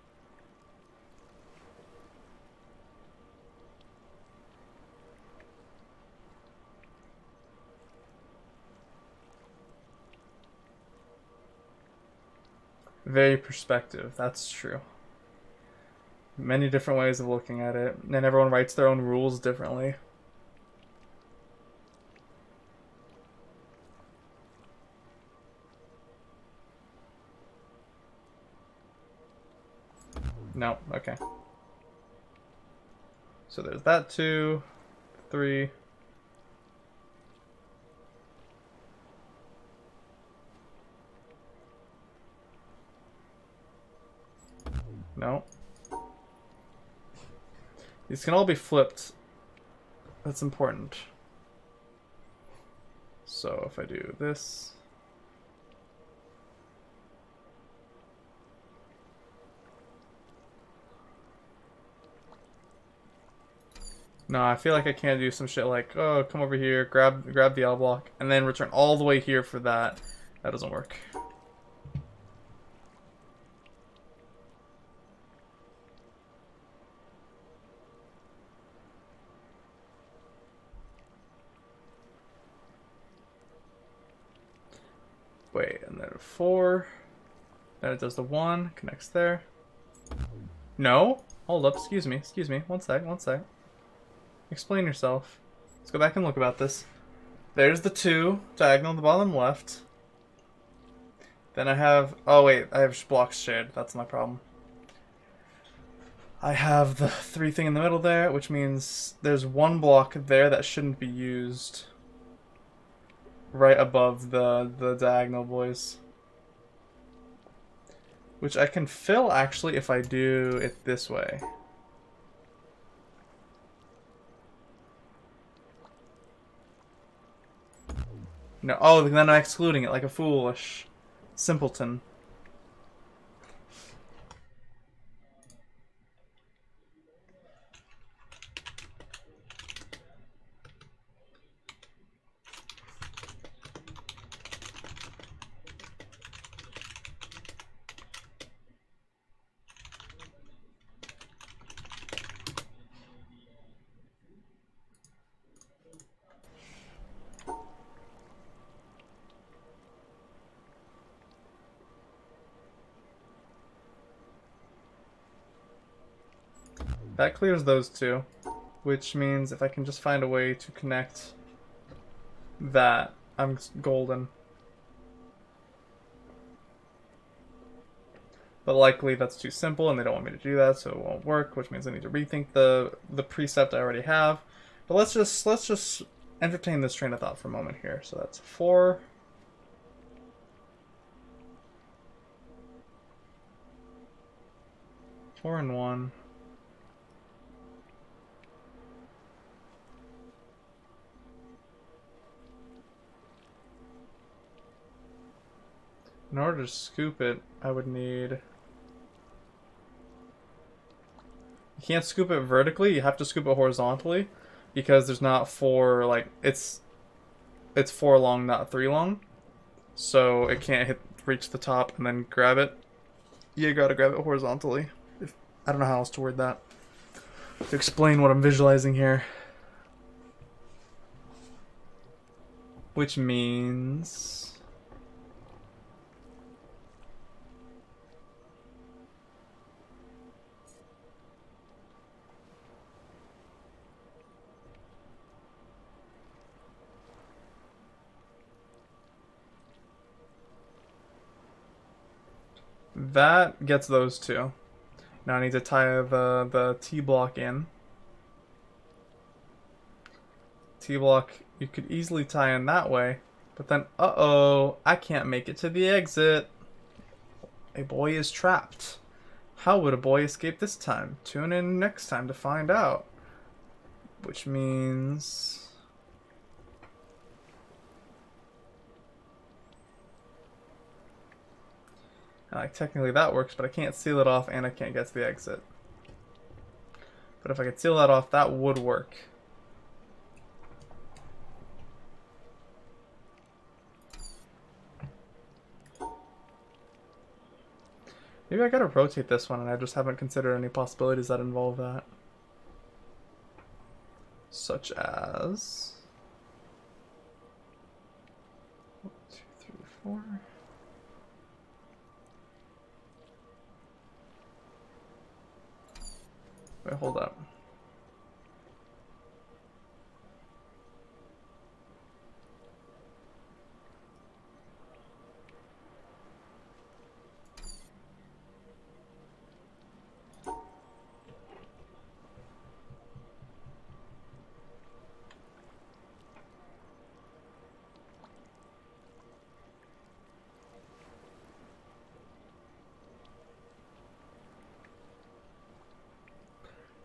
Very perspective, that's true. Many different ways of looking at it, and everyone writes their own rules differently. No, okay. So there's that 2, 3. No. These can all be flipped. That's important. So if I do this. No, I feel like I can't do some shit like, oh, come over here, grab the L block, and then return all the way here for that. That doesn't work. Wait, and then 4. Then it does the 1, connects there. No? Hold up, excuse me. One sec. Explain yourself. Let's go back and look about this. There's the 2, diagonal on the bottom left. Then I have... Oh, wait, I have blocks shared. That's my problem. I have the 3 thing in the middle there, which means there's 1 block there that shouldn't be used. Right above the diagonal boys. Which I can fill, actually, if I do it this way. No, oh, then I'm excluding it like a foolish simpleton. That clears those 2, which means if I can just find a way to connect that, I'm golden. But likely that's too simple and they don't want me to do that, so it won't work, which means I need to rethink the precept I already have. But let's just entertain this train of thought for a moment here. So that's 4. Four and 1. In order to scoop it, I would need... You can't scoop it vertically, you have to scoop it horizontally, because there's not 4, like, it's 4 long, not 3 long. So it can't reach the top and then grab it. You gotta grab it horizontally. I don't know how else to word that. To explain what I'm visualizing here. Which means... That gets those 2. Now I need to tie the T block in. T-block you could easily tie in that way. But then, uh-oh, I can't make it to the exit. A boy is trapped. How would a boy escape this time? Tune in next time to find out. Which means... technically that works, but I can't seal it off and I can't get to the exit. But if I could seal that off, that would work. Maybe I gotta rotate this one and I just haven't considered any possibilities that involve that. Such as... 1, 2, 3, 4... Wait, hold up.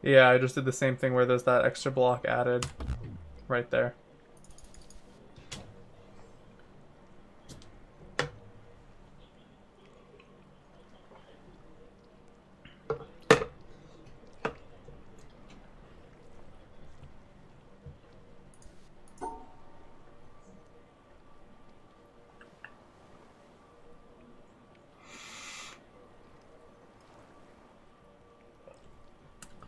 Yeah, I just did the same thing where there's that extra block added right there.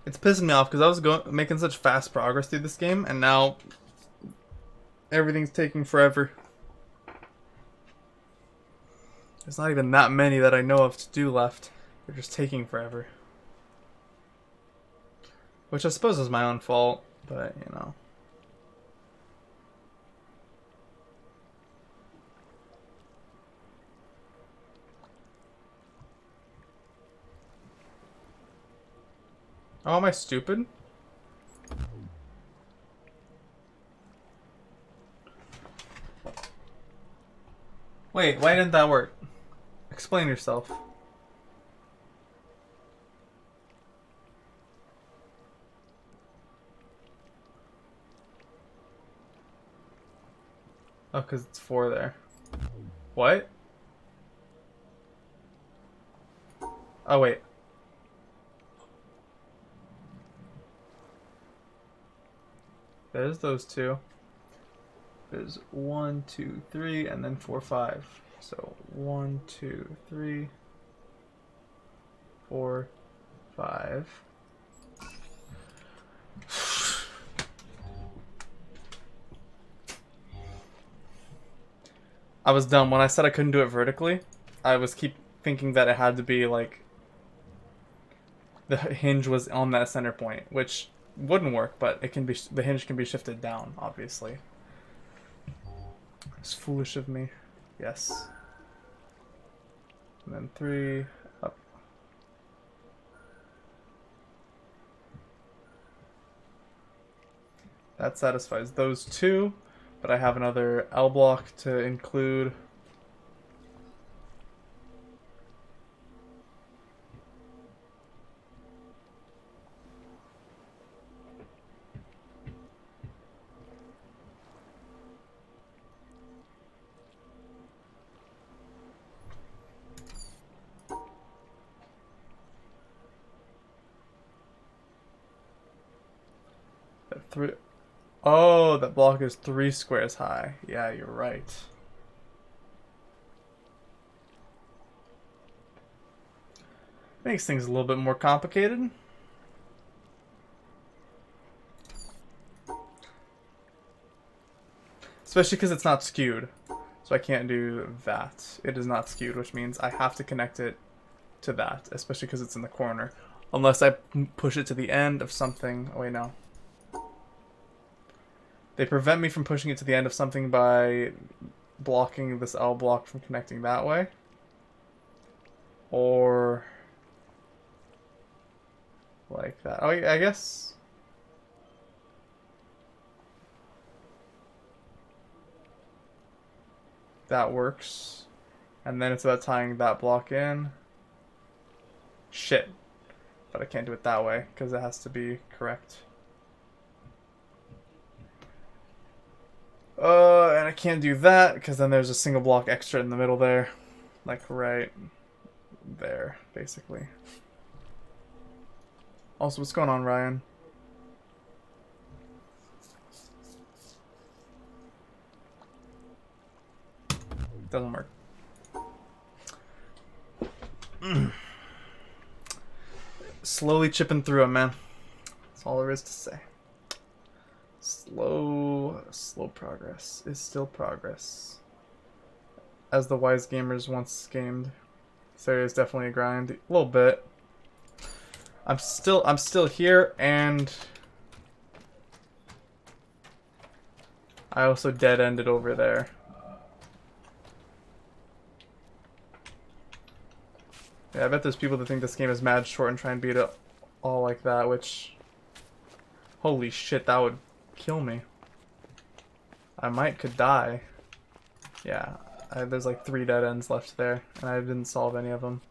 It's pissing me off because I was making such fast progress through this game, and now everything's taking forever. There's not even that many that I know of to do left. They're just taking forever. Which I suppose is my own fault, but you know. Oh, am I stupid? Wait, why didn't that work? Explain yourself. Oh, because it's 4 there. What? Oh, wait. There's those 2. There's 1, 2, 3, and then 4, 5. So 1, 2, 3, 4, 5. I was dumb. When I said I couldn't do it vertically, I was keep thinking that it had to be like the hinge was on that center point, which wouldn't work, but it can be, the hinge can be shifted down, obviously. It's foolish of me. Yes. And then 3 up. That satisfies those 2, but I have another L block to include. That 3. Oh, that block is 3 squares high. Yeah, you're right. Makes things a little bit more complicated. Especially because it's not skewed. So I can't do that. It is not skewed, which means I have to connect it to that. Especially because it's in the corner. Unless I push it to the end of something. Oh, wait, no. They prevent me from pushing it to the end of something by blocking this L block from connecting that way. Or like that. Oh, I guess. that works. And then it's about tying that block in. Shit. But I can't do it that way, because it has to be correct. And I can't do that, because then there's a single block extra in the middle there. Like, right there, basically. Also, what's going on, Ryan? Doesn't work. Slowly chipping through it, man. That's all there is to say. Slow progress is still progress. As the wise gamers once gamed. This area is definitely a grind. A little bit. I'm still here, and I also dead-ended over there. Yeah, I bet there's people that think this game is mad short and try and beat it all like that, which... Holy shit, that would kill me. I could die. Yeah, there's like 3 dead ends left there, and I didn't solve any of them.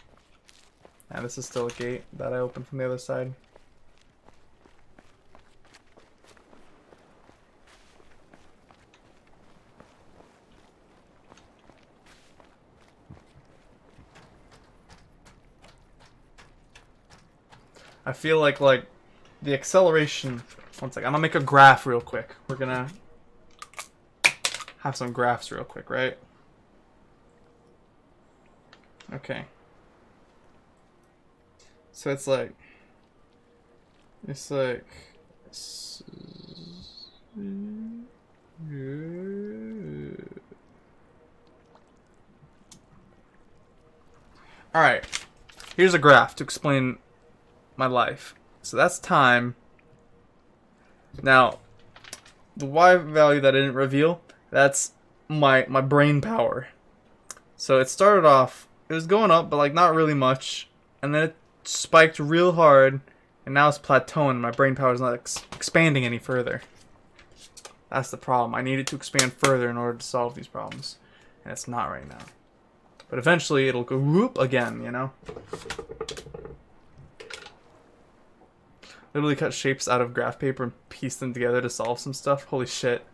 And this is still a gate that I opened from the other side. I feel like the acceleration. One second, I'm gonna make a graph real quick. We're gonna have some graphs real quick, right? Okay. So it's like all right. Here's a graph to explain my life. So that's time. Now, the Y value that I didn't reveal, that's my brain power. So it started off, it was going up, but like not really much, and then it spiked real hard, and now it's plateauing. My brain power is not expanding any further. That's the problem. I need it to expand further in order to solve these problems, and it's not right now. But eventually it'll go whoop again, you know? Literally cut shapes out of graph paper and piece them together to solve some stuff. Holy shit.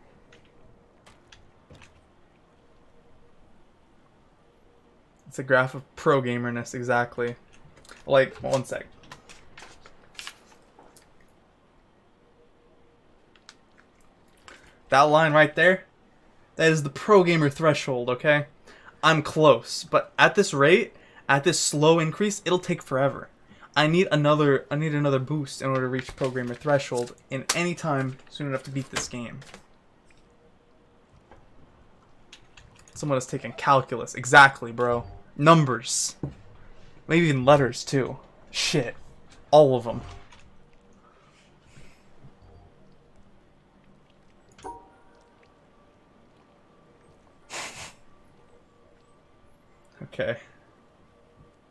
It's a graph of pro gamerness, exactly. Like, one sec. That line right there, that is the pro gamer threshold, okay? I'm close, but at this rate, at this slow increase, it'll take forever. I need another boost in order to reach pro gamer threshold in any time soon enough to beat this game. Someone has taken calculus. Exactly, bro. Numbers. Maybe even letters, too. Shit. All of them. Okay.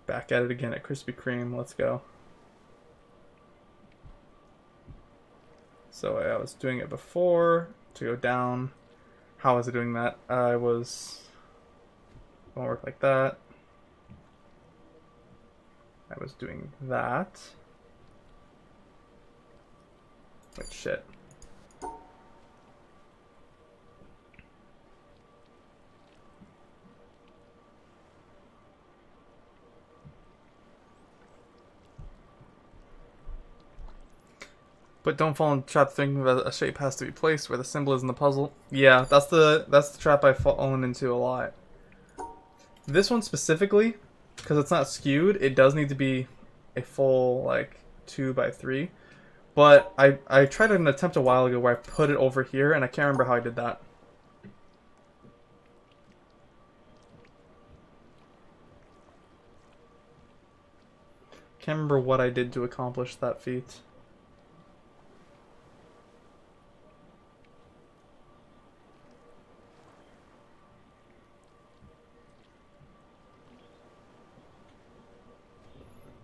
Back at it again at Krispy Kreme. Let's go. So I was doing it before to go down. How was I doing that? I was... Gonna work like that. I was doing that. Wait, shit. But don't fall in the trap thinking that a shape has to be placed where the symbol is in the puzzle. Yeah, that's the trap I've fallen into a lot. This one specifically, because it's not skewed, it does need to be a full, like, 2x3. But I tried an attempt a while ago where I put it over here, and I can't remember how I did that. Can't remember what I did to accomplish that feat.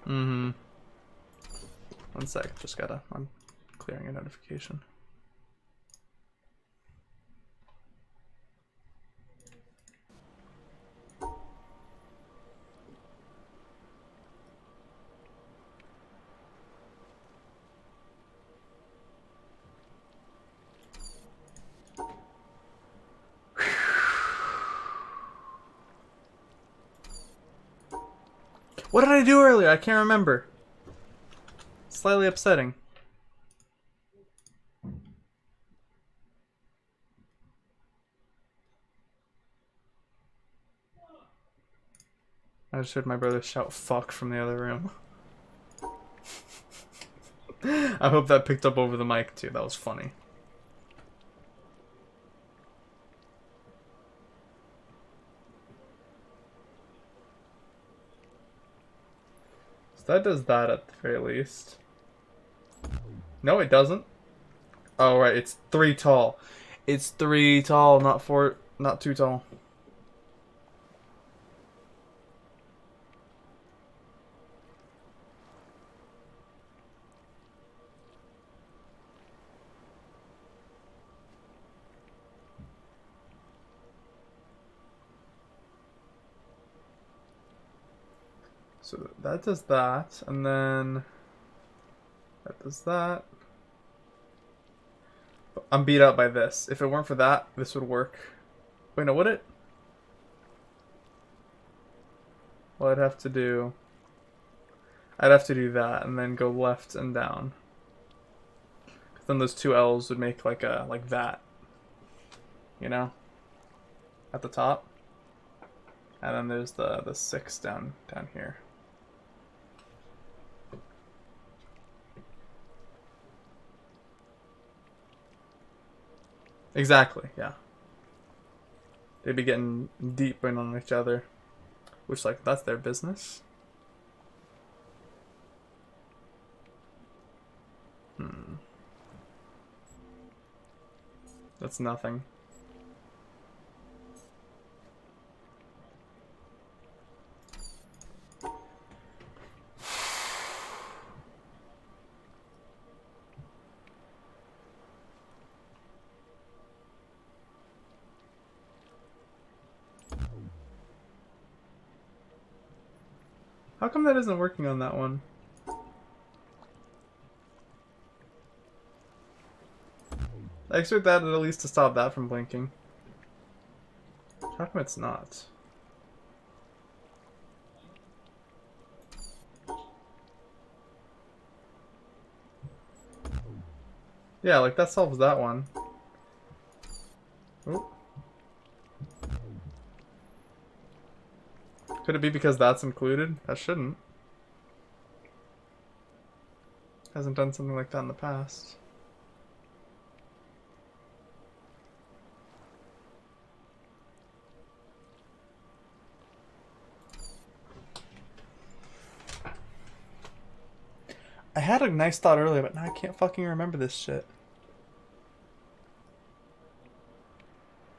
Mm-hmm. One sec, I'm clearing a notification. What did I do earlier? I can't remember. Slightly upsetting. I just heard my brother shout fuck from the other room. I hope that picked up over the mic too. That was funny. So that does that at the very least. No, it doesn't. Oh, right. It's 3 tall. It's 3 tall, not 4, not 2 tall. So that does that, and then that does that. I'm beat out by this. If it weren't for that, this would work. Wait, no, would it? Well, I'd have to do that, and then go left and down. Then those 2 L's would make like that. You know? At the top. And then there's the 6 down here. Exactly, yeah. They'd be getting deep in on each other. Which, like, that's their business. That's nothing. How come that isn't working on that one? I expect that at least to stop that from blinking. How come it's not? Yeah, like that solves that one. Oop. Could it be because that's included? That shouldn't. Hasn't done something like that in the past. I had a nice thought earlier, but now I can't fucking remember this shit.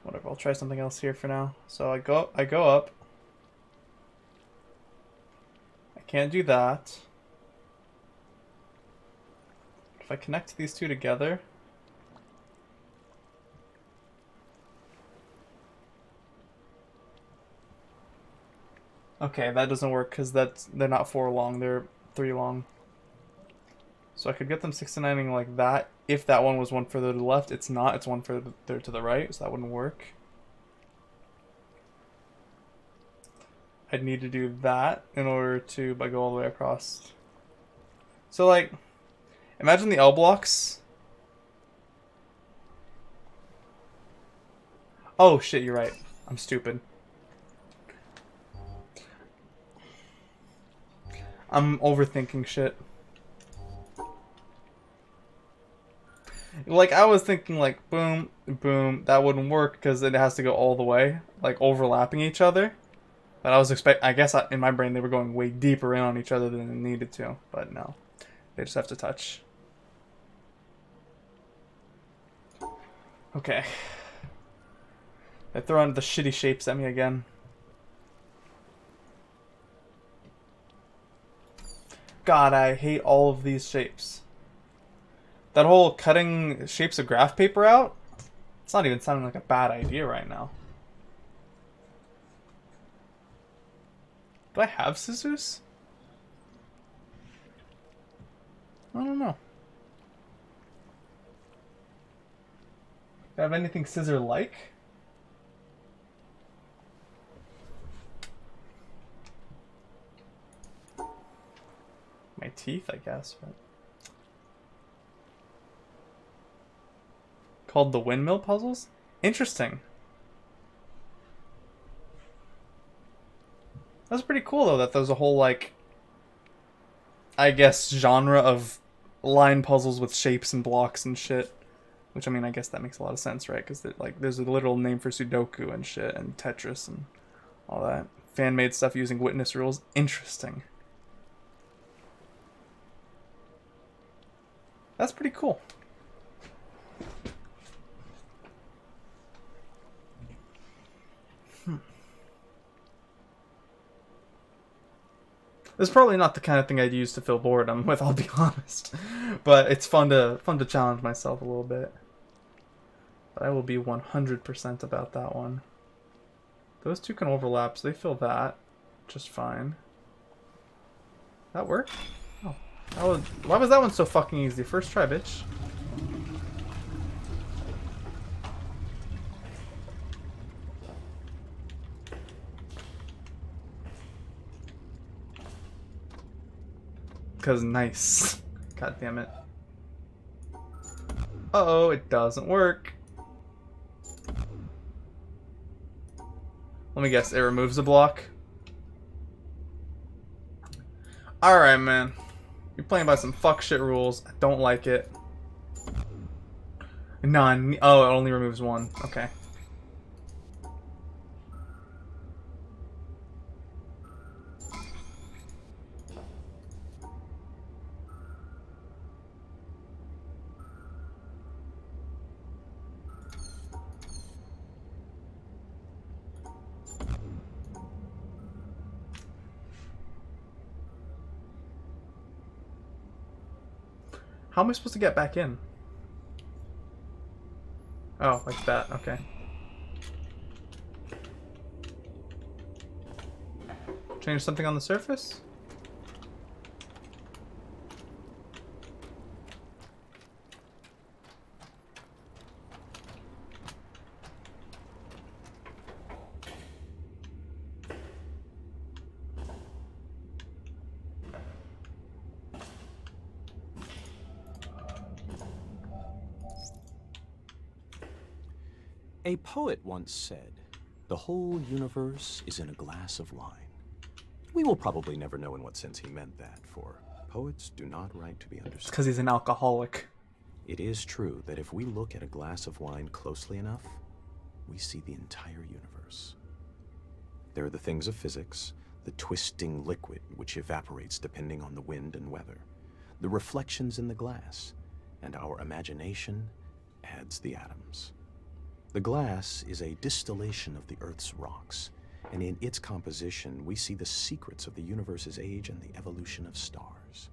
Whatever, I'll try something else here for now. So I go up. I can't do that. If I connect these 2 together. Okay, that doesn't work because they're not 4 long, they're 3 long. So I could get them 69ing like that. If that one was one further to the left, it's not. It's one further to the right, so that wouldn't work. I'd need to do that in order to go all the way across. So, like, imagine the L blocks. Oh, shit, you're right. I'm stupid. I'm overthinking shit. Like, I was thinking, like, boom, boom, that wouldn't work because it has to go all the way, like, overlapping each other. But I guess in my brain they were going way deeper in on each other than they needed to. But no, they just have to touch. Okay. They're throwing the shitty shapes at me again. God, I hate all of these shapes. That whole cutting shapes of graph paper out, it's not even sounding like a bad idea right now. Do I have scissors? I don't know. Do I have anything scissor-like? teeth, I guess. But... Called the windmill puzzles? Interesting. That's pretty cool, though, that there's a whole, like, I guess, genre of line puzzles with shapes and blocks and shit. Which, I mean, I guess that makes a lot of sense, right? Because, like, there's a literal name for Sudoku and shit, and Tetris and all that. Fan-made stuff using witness rules. Interesting. That's pretty cool. It's probably not the kind of thing I'd use to fill boredom with, I'll be honest. But it's fun to challenge myself a little bit. But I will be 100% about that one. Those two can overlap, so they fill that just fine. That worked? Oh. Why was that one so fucking easy? First try, bitch. Because nice. God damn it. Uh-oh, it doesn't work. Let me guess, it removes a block? Alright, man. You're playing by some fuck shit rules. I don't like it. None. Oh, it only removes one. Okay. How am I supposed to get back in? Oh, like that. Okay. Change something on the surface? A poet once said, "The whole universe is in a glass of wine." We will probably never know in what sense he meant that, for poets do not write to be understood. Because he's an alcoholic. It is true that if we look at a glass of wine closely enough, we see the entire universe. There are the things of physics, the twisting liquid which evaporates depending on the wind and weather, the reflections in the glass, and our imagination adds the atoms. The glass is a distillation of the Earth's rocks, and in its composition we see the secrets of the universe's age and the evolution of stars.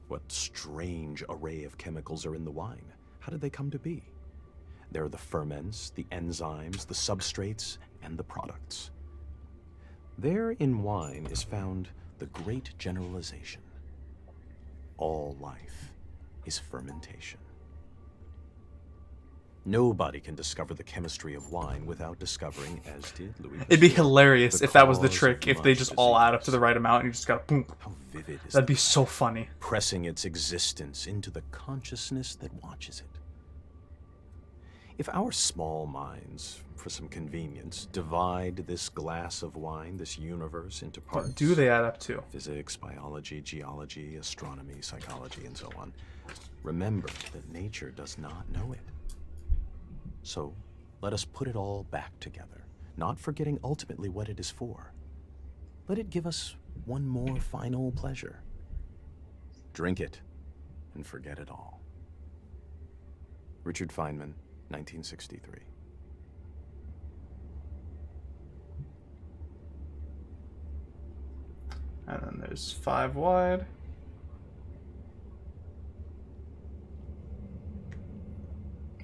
What strange array of chemicals are in the wine? How did they come to be? There are the ferments, the enzymes, the substrates, and the products. There in wine is found the great generalization. All life is fermentation. Nobody can discover the chemistry of wine without discovering, as did Louis. It'd be hilarious the if that was the cause trick, of if they much just all add up to disease. the right amount and you just got boom. How vivid is That'd be the so fire, funny. pressing its existence into the consciousness that watches it. If our small minds, for some convenience, divide this glass of wine, this universe, into parts... What do they add up to? Physics, biology, geology, astronomy, psychology, and so on. Remember that nature does not know it. So, let us put it all back together, not forgetting ultimately what it is for. Let it give us one more final pleasure. Drink it and forget it all. Richard Feynman, 1963. And then there's 5 wide.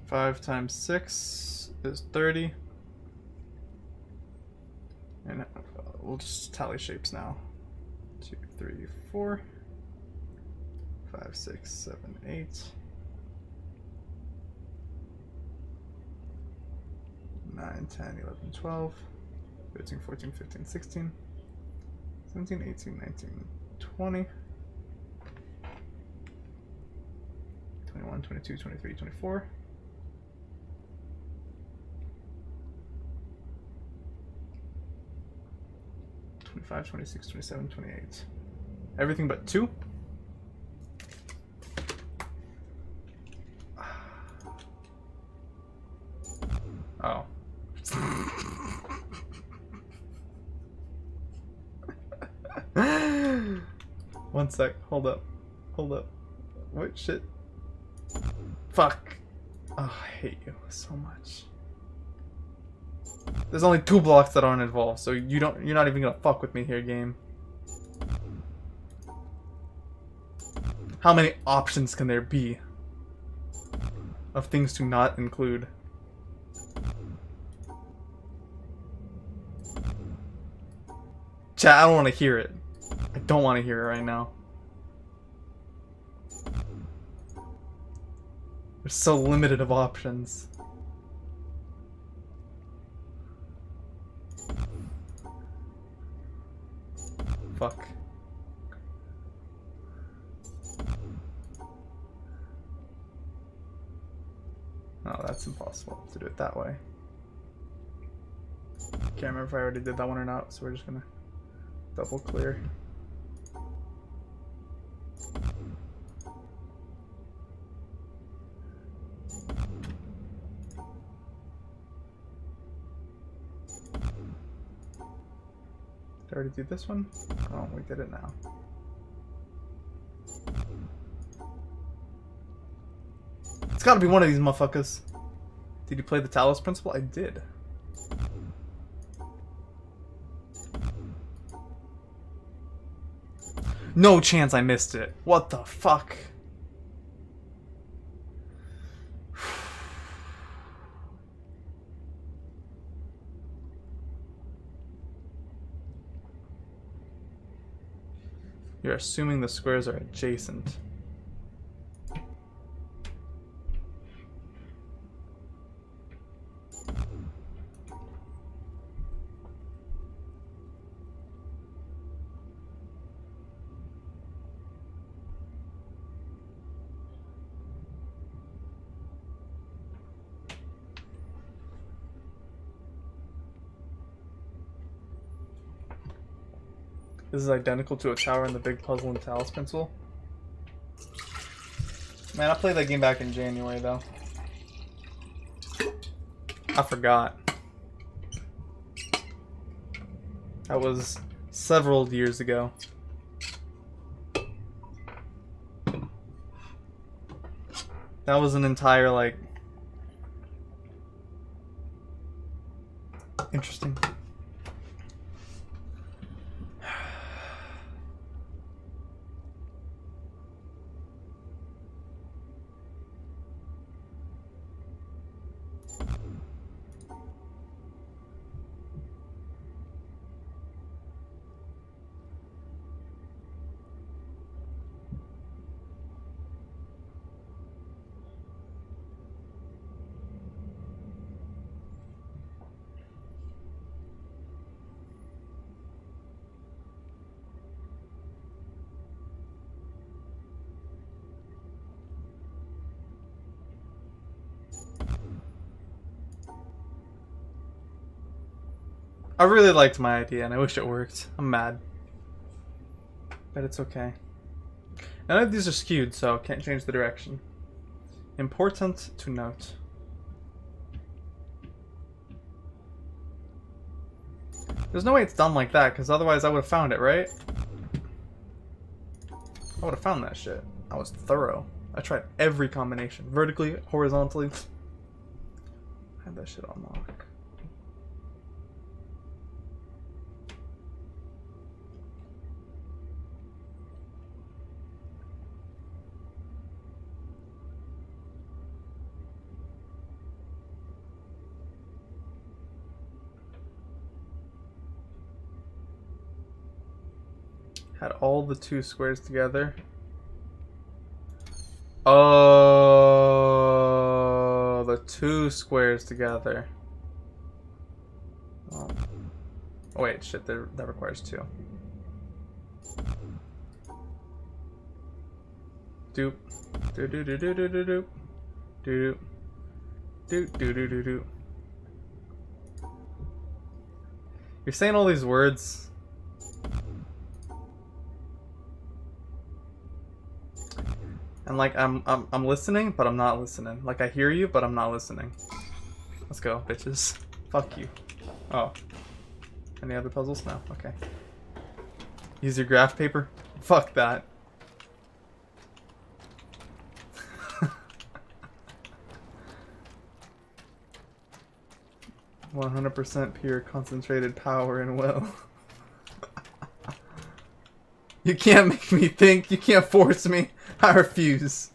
Five times 6 is 30. And we'll just tally shapes now. 2, 3, 4, 5, 6, 7, 8, 9, 10, 11, 12, 13, 14, 15, 16, 17, 18, 19, 20, 22, 23, 24. $25, $26, $27, $28. Everything but 2. Oh. One sec. Hold up. Hold up. What shit? Fuck. Oh, I hate you so much. There's only 2 blocks that aren't involved, so you're not even gonna fuck with me here, game. How many options can there be of things to not include? Chat, I don't want to hear it. I don't want to hear it right now. There's so limited of options. Fuck. No, that's impossible to do it that way. Can't remember if I already did that one or not, so we're just gonna double clear. Did I already do this one? Oh, we did it now. It's gotta be one of these motherfuckers. Did you play the Talos Principle? I did. No chance I missed it. What the fuck? You're assuming the squares are adjacent. This is identical to a tower in the big puzzle in Talos Pencil. Man, I played that game back in January, though. I forgot. That was several years ago. That was an entire, like... Interesting. I really liked my idea and I wish it worked. I'm mad. But it's okay. None of these are skewed, so can't change the direction. Important to note. There's no way it's done like that, because otherwise I would have found it, right? I would have found that shit. I was thorough. I tried every combination. Vertically, horizontally. I had that shit on lock. Had all the 2 squares together. Oh, the 2 squares together. Oh, wait, shit, that requires 2. Dupe. Do do do do do do do. Do do do do do do. You're saying all these words. And like I'm listening, but I'm not listening. Like I hear you, but I'm not listening. Let's go, bitches. Fuck you. Oh. Any other puzzles? No. Okay. Use your graph paper? Fuck that. 100% pure concentrated power and will. You can't make me think. You can't force me. I refuse.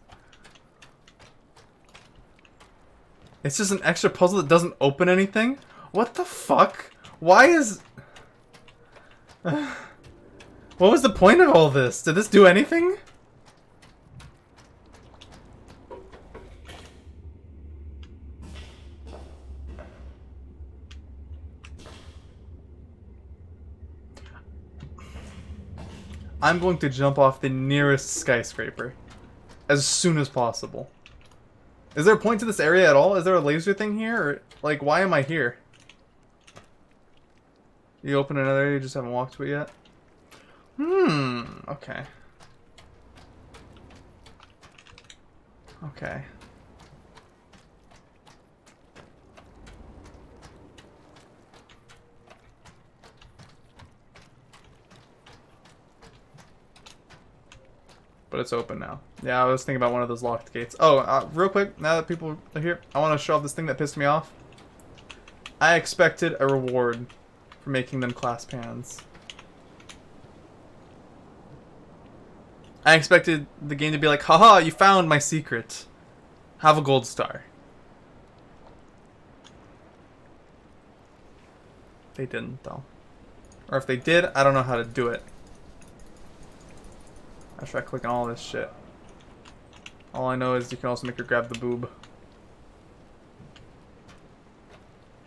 It's just an extra puzzle that doesn't open anything? What the fuck? Why is... What was the point of all this? Did this do anything? I'm going to jump off the nearest skyscraper as soon as possible. Is there a point to this area at all? Is there a laser thing here? Or, like, why am I here? You open another area, you just haven't walked to it yet? Okay. Okay. But it's open now. Yeah, I was thinking about one of those locked gates. Oh, real quick, now that people are here, I want to show off this thing that pissed me off. I expected a reward for making them clasp hands. I expected the game to be like, haha, you found my secret. Have a gold star. They didn't, though. Or if they did, I don't know how to do it. I try clicking all this shit. All I know is you can also make her grab the boob.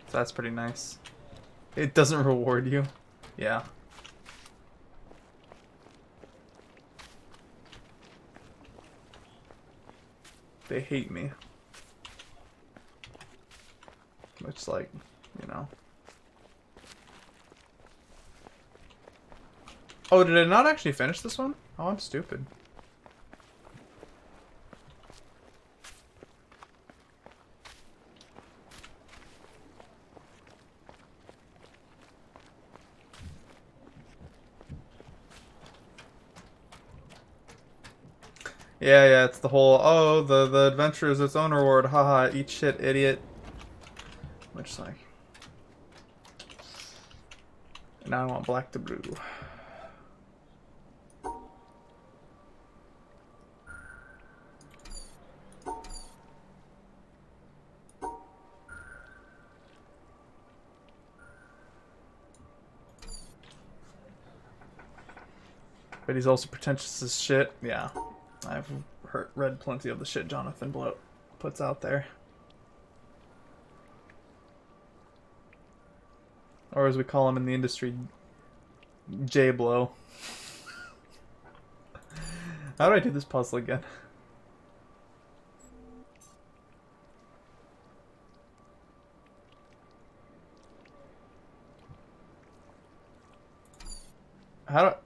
So that's pretty nice. It doesn't reward you. Yeah. They hate me. Which, like, you know. Oh, did I not actually finish this one? Oh, I'm stupid. Yeah, it's the whole, oh, the adventure is its own reward, haha, eat shit, idiot. Which, like... Now I want black to blue. But he's also pretentious as shit. Yeah. I've read plenty of the shit Jonathan Bloat puts out there. Or as we call him in the industry, J-Blow. How do I do this puzzle again? How do...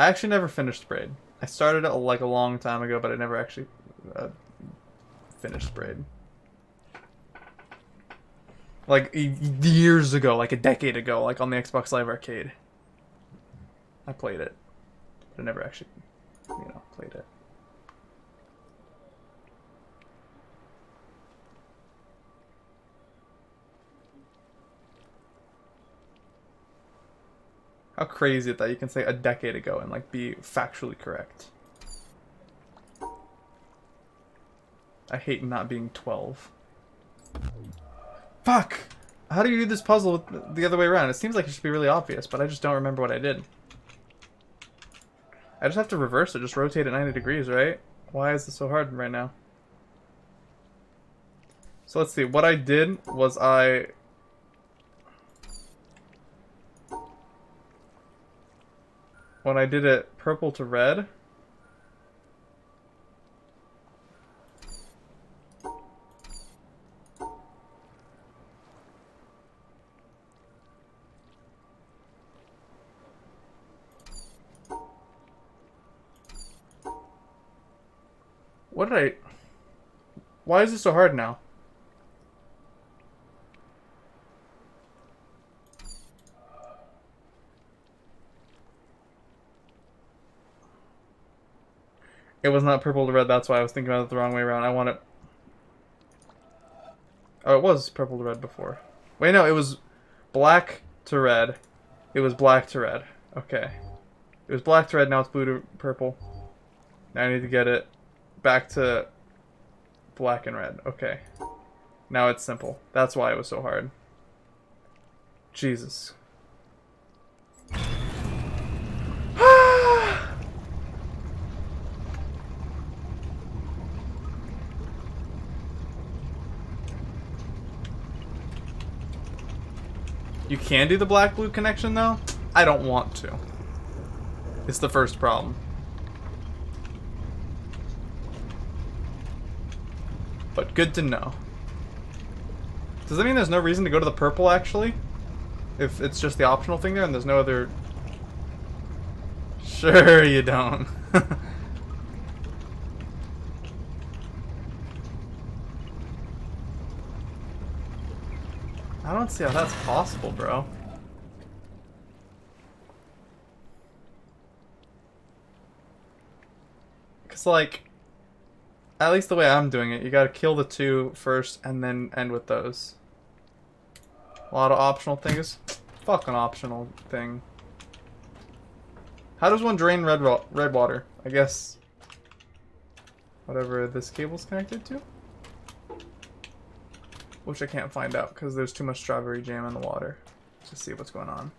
I actually never finished Braid. I started it like a long time ago, but I never actually finished Braid. Like years ago, like a decade ago, like on the Xbox Live Arcade. I played it, but I never actually, played it. How crazy is that you can say a decade ago and like be factually correct. I hate not being 12. Fuck! How do you do this puzzle the other way around? It seems like it should be really obvious, but I just don't remember what I did. I just have to reverse it, just rotate it 90 degrees, right? Why is this so hard right now? So let's see, what I did was when I did it purple to red, What did I... Why is it so hard now? It was not purple to red, that's why I was thinking about it the wrong way around. I want it... Oh, it was purple to red before. Wait, no, it was black to red. It was black to red. Okay. It was black to red, now it's blue to purple. Now I need to get it back to black and red. Okay. Now it's simple. That's why it was so hard. Jesus. You can do the black-blue connection, though? I don't want to. It's the first problem. But good to know. Does that mean there's no reason to go to the purple, actually? If it's just the optional thing there and there's no other... Sure you don't. I don't see how that's possible, bro. Because, like, at least the way I'm doing it, you gotta kill the two first and then end with those. A lot of optional things. Fuck an optional thing. How does one drain red water? I guess whatever this cable's connected to? Which I can't find out because there's too much strawberry jam in the water. Let's just see what's going on.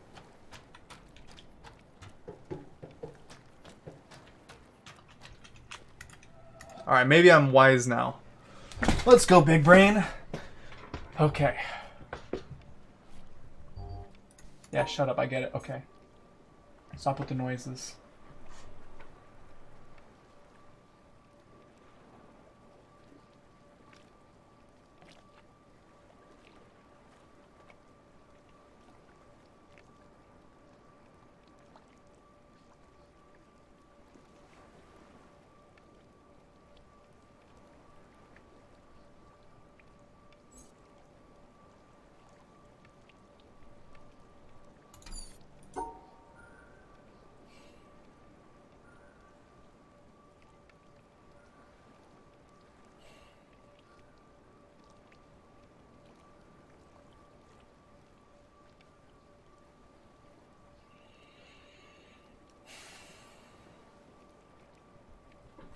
Alright, maybe I'm wise now. Let's go, big brain. Okay. Yeah, shut up, I get it. Okay. Stop with the noises.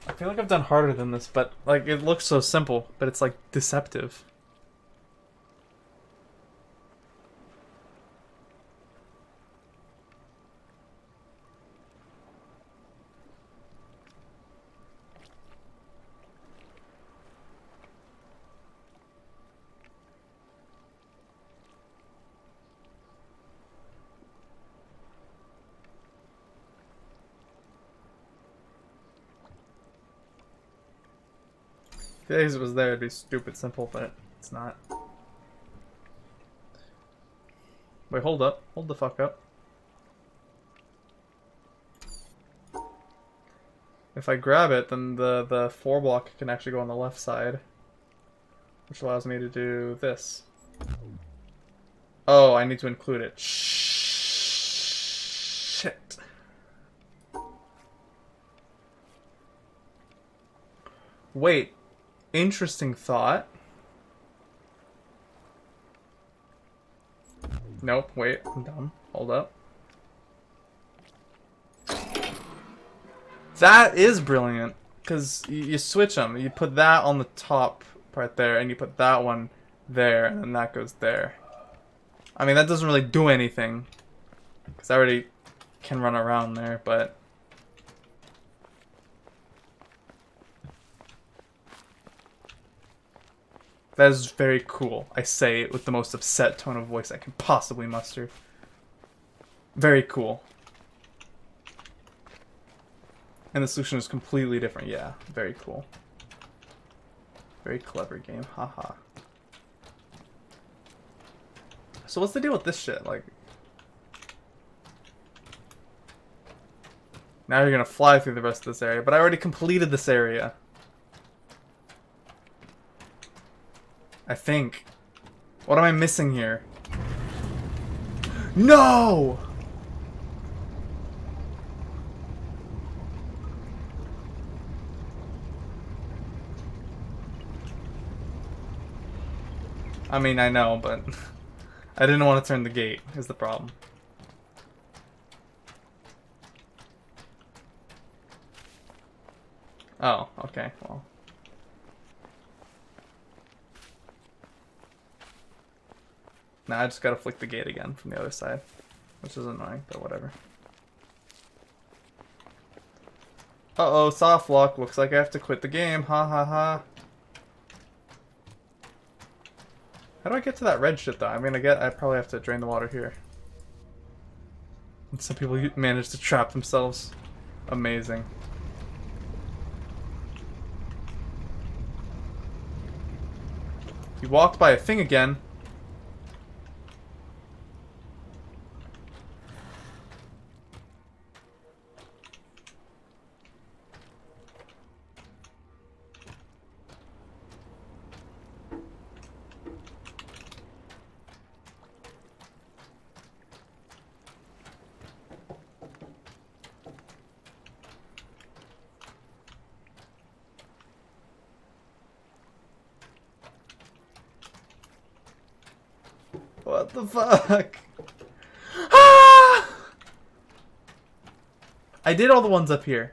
I feel like I've done harder than this, but like it looks so simple, but it's like deceptive. If it was there, it'd be stupid simple, but it's not. Wait, hold up. Hold the fuck up. If I grab it, then the 4 block can actually go on the left side. Which allows me to do this. Oh, I need to include it. Shit. Wait. Interesting thought. Nope, wait, I'm dumb. Hold up. That is brilliant. Because you switch them. You put that on the top part there, and you put that one there, and then that goes there. I mean, that doesn't really do anything. Because I already can run around there, but... That is very cool. I say it with the most upset tone of voice I can possibly muster. Very cool. And the solution is completely different. Yeah, very cool. Very clever game. Haha. So what's the deal with this shit? Like... Now you're gonna fly through the rest of this area, but I already completed this area. I think. What am I missing here? No! I mean, I know, but I didn't want to turn the gate, is the problem. Oh, okay, well. Now I just gotta flick the gate again from the other side, which is annoying, but whatever. Uh-oh, soft lock. Looks like I have to quit the game. Ha ha ha. How do I get to that red shit, though? I mean, I probably have to drain the water here. And some people manage to trap themselves. Amazing. You walked by a thing again. What the fuck? Ah! I did all the ones up here.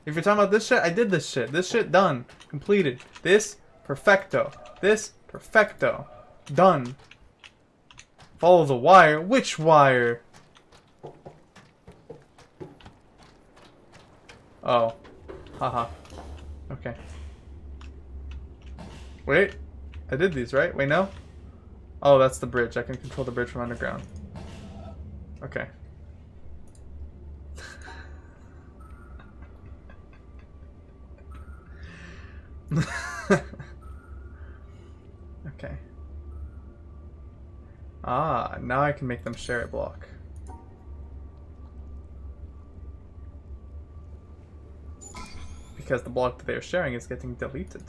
If you're talking about this shit, I did this shit. This shit done. Completed. This, perfecto. This, perfecto. Done. Follow the wire. Which wire? Oh. Haha. Okay. Wait. I did these, right? Wait, no? Oh, that's the bridge. I can control the bridge from underground. Okay. Okay. Ah, now I can make them share a block. Because the block that they are sharing is getting deleted.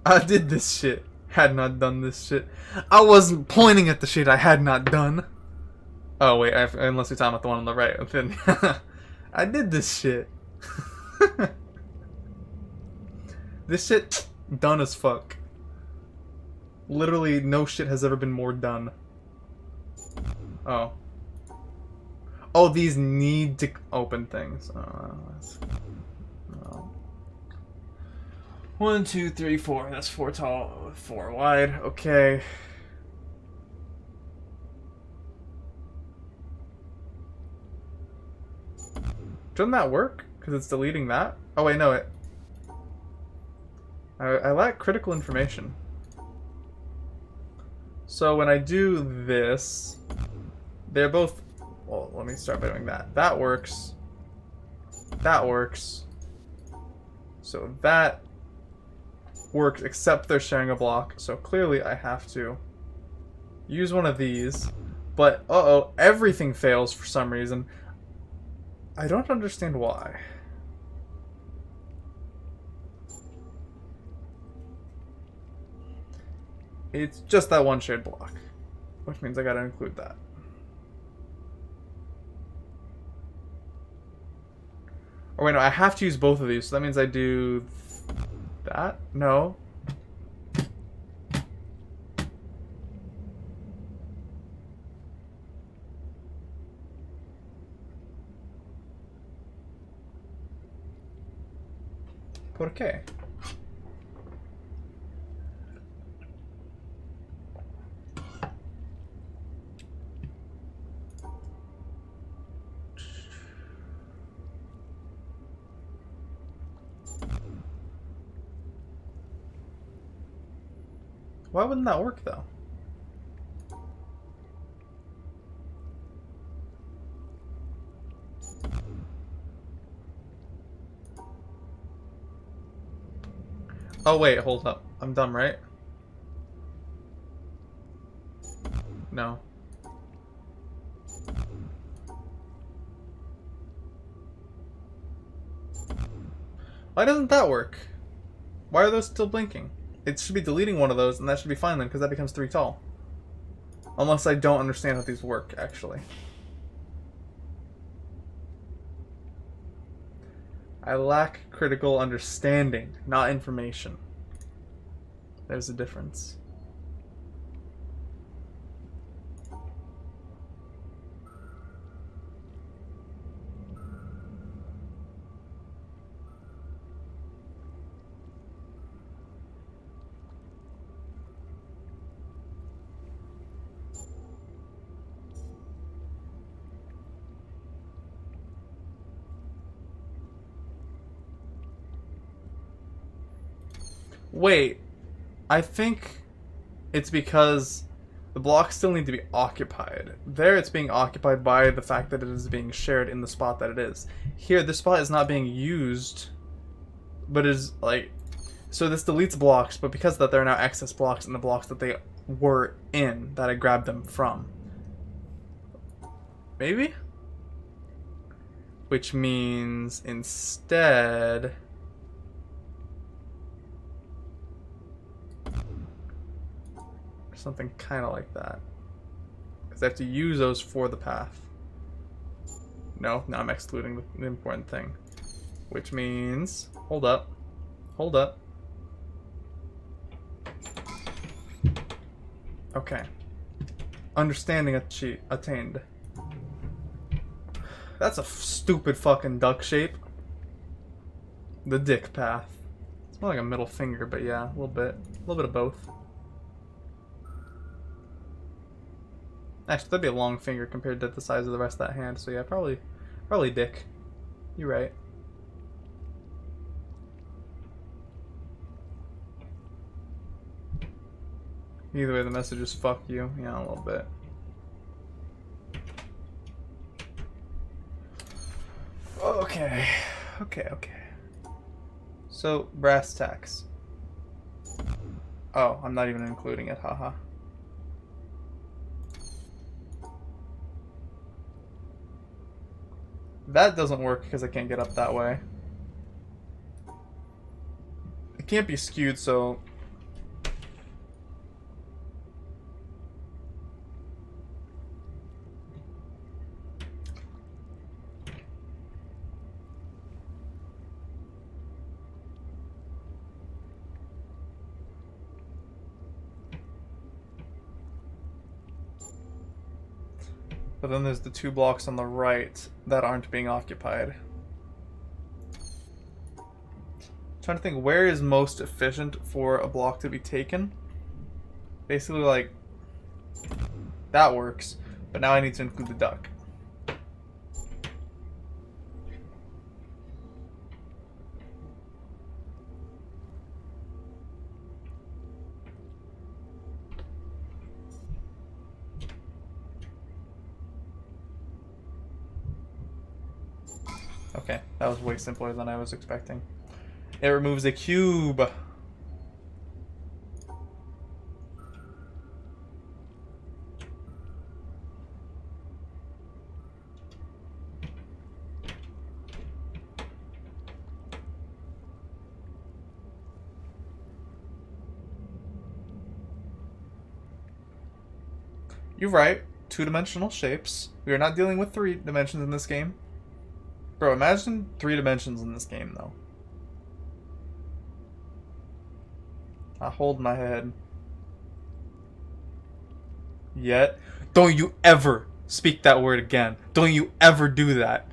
I did this shit. Had not done this shit. I wasn't pointing at the shit I had not done. Oh wait, unless you're talking about the one on the right. Then I did this shit. This shit done as fuck. Literally no shit has ever been more done. Oh. Oh, these need to open things. Oh, oh. 1, 2, 3, 4. That's 4 tall, 4 wide. Okay. Doesn't that work? Because it's deleting that? Oh wait, no, I lack critical information. So when I do this, they're both... Well, let me start by doing that. That works. That works. So that works, except they're sharing a block. So clearly I have to use one of these. But, uh-oh, everything fails for some reason. I don't understand why. It's just that one shared block, which means I gotta include that. Or wait, no, I have to use both of these, so that means I do that? No. ¿Por qué? Why wouldn't that work, though? Oh, wait, hold up. I'm dumb, right? No. Why doesn't that work? Why are those still blinking? It should be deleting one of those, and that should be fine then, because that becomes 3 tall. Unless I don't understand how these work, actually. I lack critical understanding, not information. There's a difference. Wait, I think it's because the blocks still need to be occupied. There it's being occupied by the fact that it is being shared in the spot that it is. Here, this spot is not being used, but is like... So this deletes blocks, but because of that, there are now excess blocks in the blocks that they were in, that I grabbed them from. Maybe? Which means instead... something kind of like that. Because I have to use those for the path. No, now I'm excluding the important thing. Which means... Hold up. Hold up. Okay. Understanding attained. That's a stupid fucking duck shape. The dick path. It's more like a middle finger, but yeah, a little bit. A little bit of both. Actually, that'd be a long finger compared to the size of the rest of that hand. So yeah, probably dick. You're right. Either way, the message is fuck you. Yeah, a little bit. Okay. Okay. So, brass tacks. Oh, I'm not even including it, haha. That doesn't work because I can't get up that way. It can't be skewed, so... But then there's the 2 blocks on the right that aren't being occupied. I'm trying to think where is most efficient for a block to be taken. Basically, like, that works, but now I need to include the duck. Okay, that was way simpler than I was expecting. It removes a cube. You're right. 2-dimensional shapes. We are not dealing with 3 dimensions in this game. Bro, imagine 3 dimensions in this game, though. I hold my head. Yet. Don't you ever speak that word again. Don't you ever do that.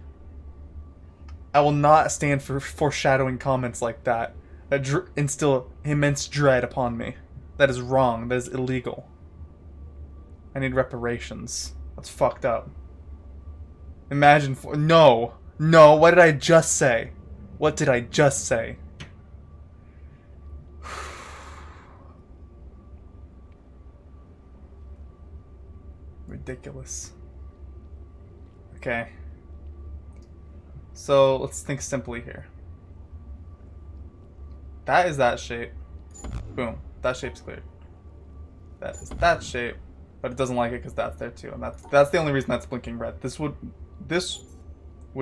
I will not stand for foreshadowing comments like that. That instill immense dread upon me. That is wrong. That is illegal. I need reparations. That's fucked up. Imagine no. No, what did I just say? What did I just say? Ridiculous. Okay. So, let's think simply here. That is that shape. Boom. That shape's cleared. That is that shape. But it doesn't like it because that's there too. And that's the only reason that's blinking red. This would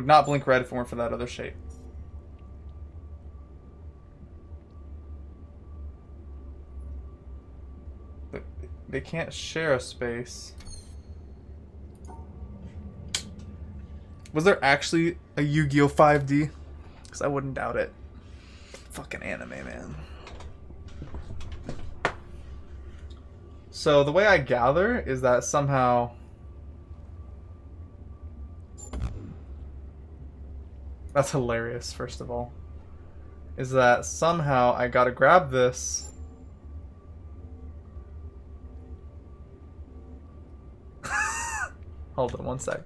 not blink red if it weren't for that other shape. they can't share a space. Was there actually a Yu-Gi-Oh 5D? Because I wouldn't doubt it. Fucking anime, man. So the way I gather is that somehow... That's hilarious, first of all. Is that somehow I gotta grab this... Hold on one sec.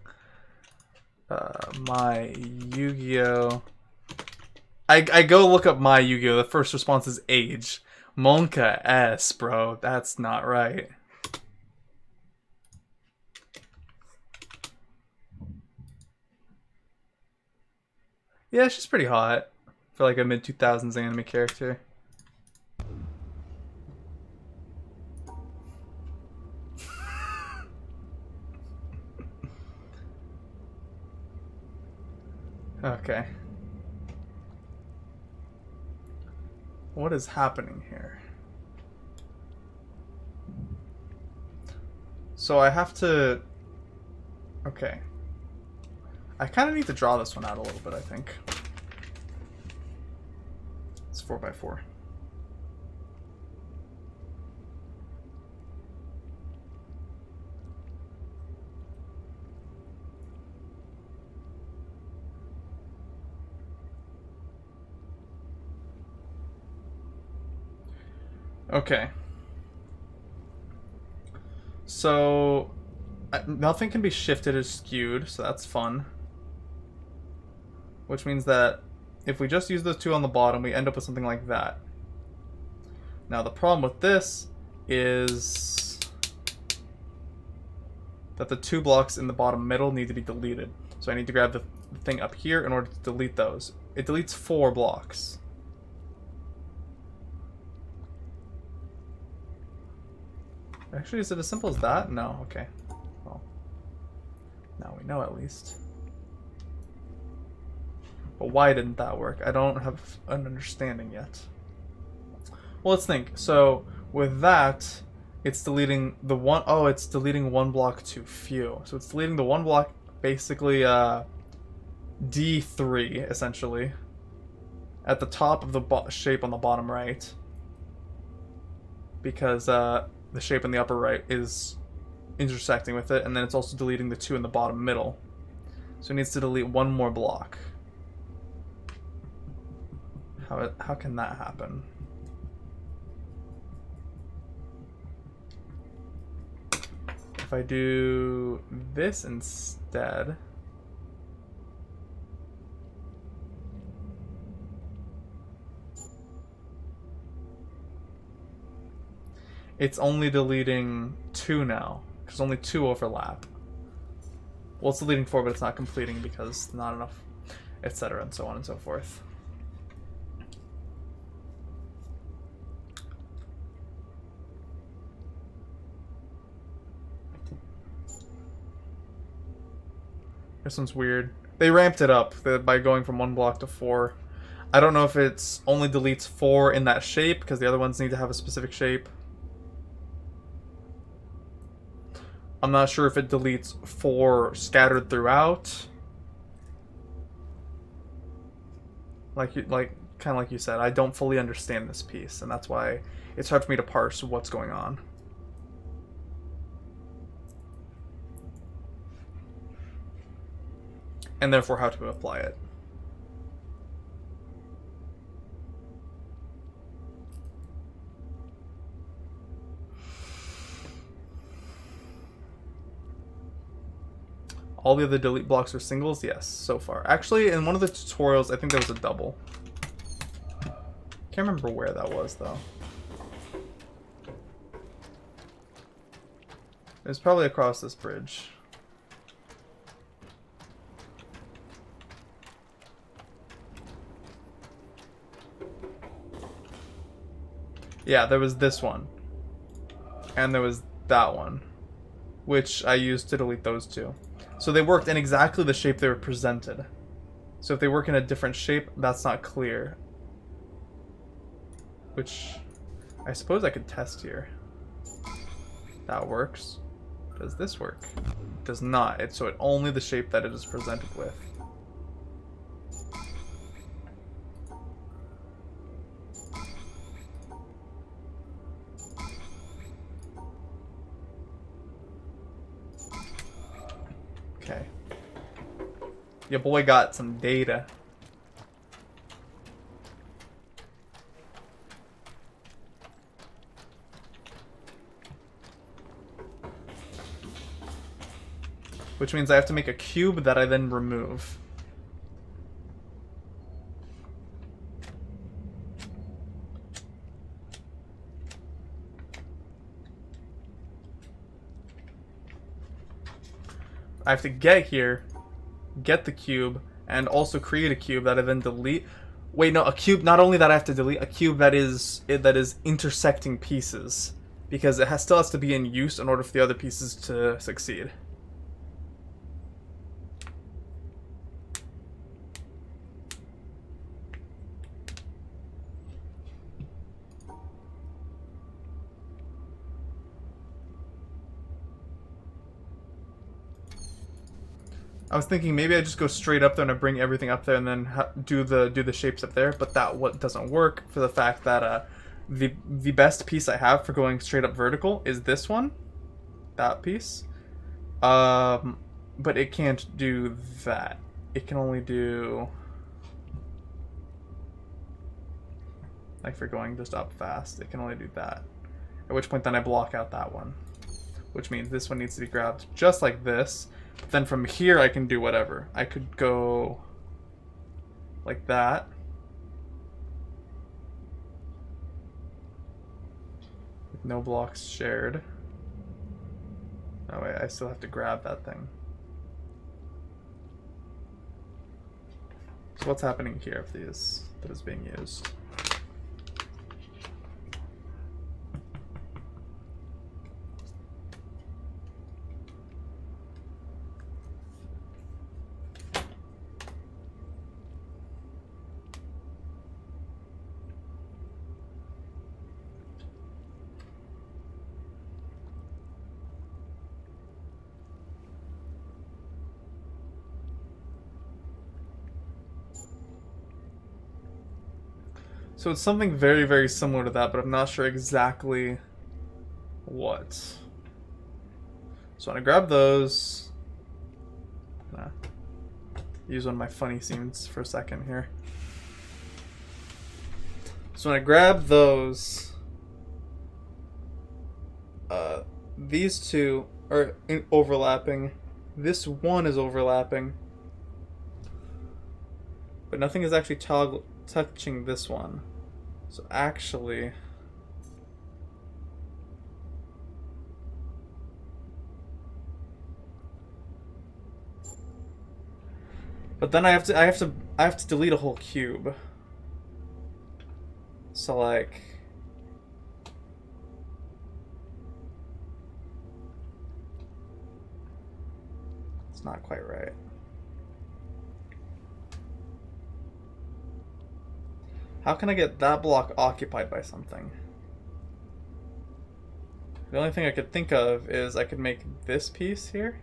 My Yu-Gi-Oh... I go look up my Yu-Gi-Oh! The first response is age. Monka S, bro. That's not right. Yeah, she's pretty hot for like a mid-2000s anime character. Okay. What is happening here? So I have to... Okay. I kind of need to draw this one out a little bit, I think. It's 4x4. Okay. So nothing can be shifted or skewed, so that's fun. Which means that if we just use those two on the bottom, we end up with something like that. Now the problem with this is that the two blocks in the bottom middle need to be deleted. So I need to grab the thing up here in order to delete those. It deletes 4 blocks. Actually, is it as simple as that? No, okay. Well, now we know at least. But why didn't that work? I don't have an understanding yet. Well, let's think. So, with that, it's deleting the one... Oh, it's deleting one block too few. So it's deleting the one block, basically, D3, essentially. At the top of the shape on the bottom right. Because, the shape in the upper right is intersecting with it, and then it's also deleting the 2 in the bottom middle. So it needs to delete one more block. How can that happen? If I do this instead... It's only deleting 2 now, because only 2 overlap. Well, it's deleting 4, but it's not completing because not enough, etc., and so on and so forth. This one's weird. They ramped it up by going from 1 block to 4. I don't know if it's only deletes 4 in that shape, because the other ones need to have a specific shape. I'm not sure if it deletes 4 scattered throughout. Kind of like you said, I don't fully understand this piece, and that's why it's hard for me to parse what's going on. And therefore how to apply it. All the other delete blocks are singles? Yes, so far. Actually, in one of the tutorials, I think there was a double. Can't remember where that was, though. It was probably across this bridge. Yeah, there was this one. And there was that one. Which I used to delete those two. So they worked in exactly the shape they were presented. So if they work in a different shape, that's not clear. Which I suppose I could test here. That works. Does this work? Does not. So it only the shape that it is presented with. Okay. Your boy got some data. Which means I have to make a cube that I then remove. I have to get here, get the cube, and also create a cube that I then delete. Wait, no, a cube. Not only that I have to delete a cube that is intersecting pieces, because it still has to be in use in order for the other pieces to succeed. I was thinking maybe I just go straight up there and I bring everything up there and then do the shapes up there, but that doesn't work for the fact that the best piece I have for going straight up vertical is this one, that piece. But it can't do that. It can only do, like, for going just up fast, it can only do that. At which point then I block out that one, which means this one needs to be grabbed just like this. Then from here I can do whatever. I could go like that. With no blocks shared. Oh wait, I still have to grab that thing. So what's happening here if these that is being used? So it's something very, very similar to that, but I'm not sure exactly what. So I'm gonna grab those. Use one of my funny scenes for a second here. So when I grab those, these two are overlapping. This one is overlapping, but nothing is actually touching this one. So actually, but then I have to delete a whole cube. So like, it's not quite right. How can I get that block occupied by something? The only thing I could think of is I could make this piece here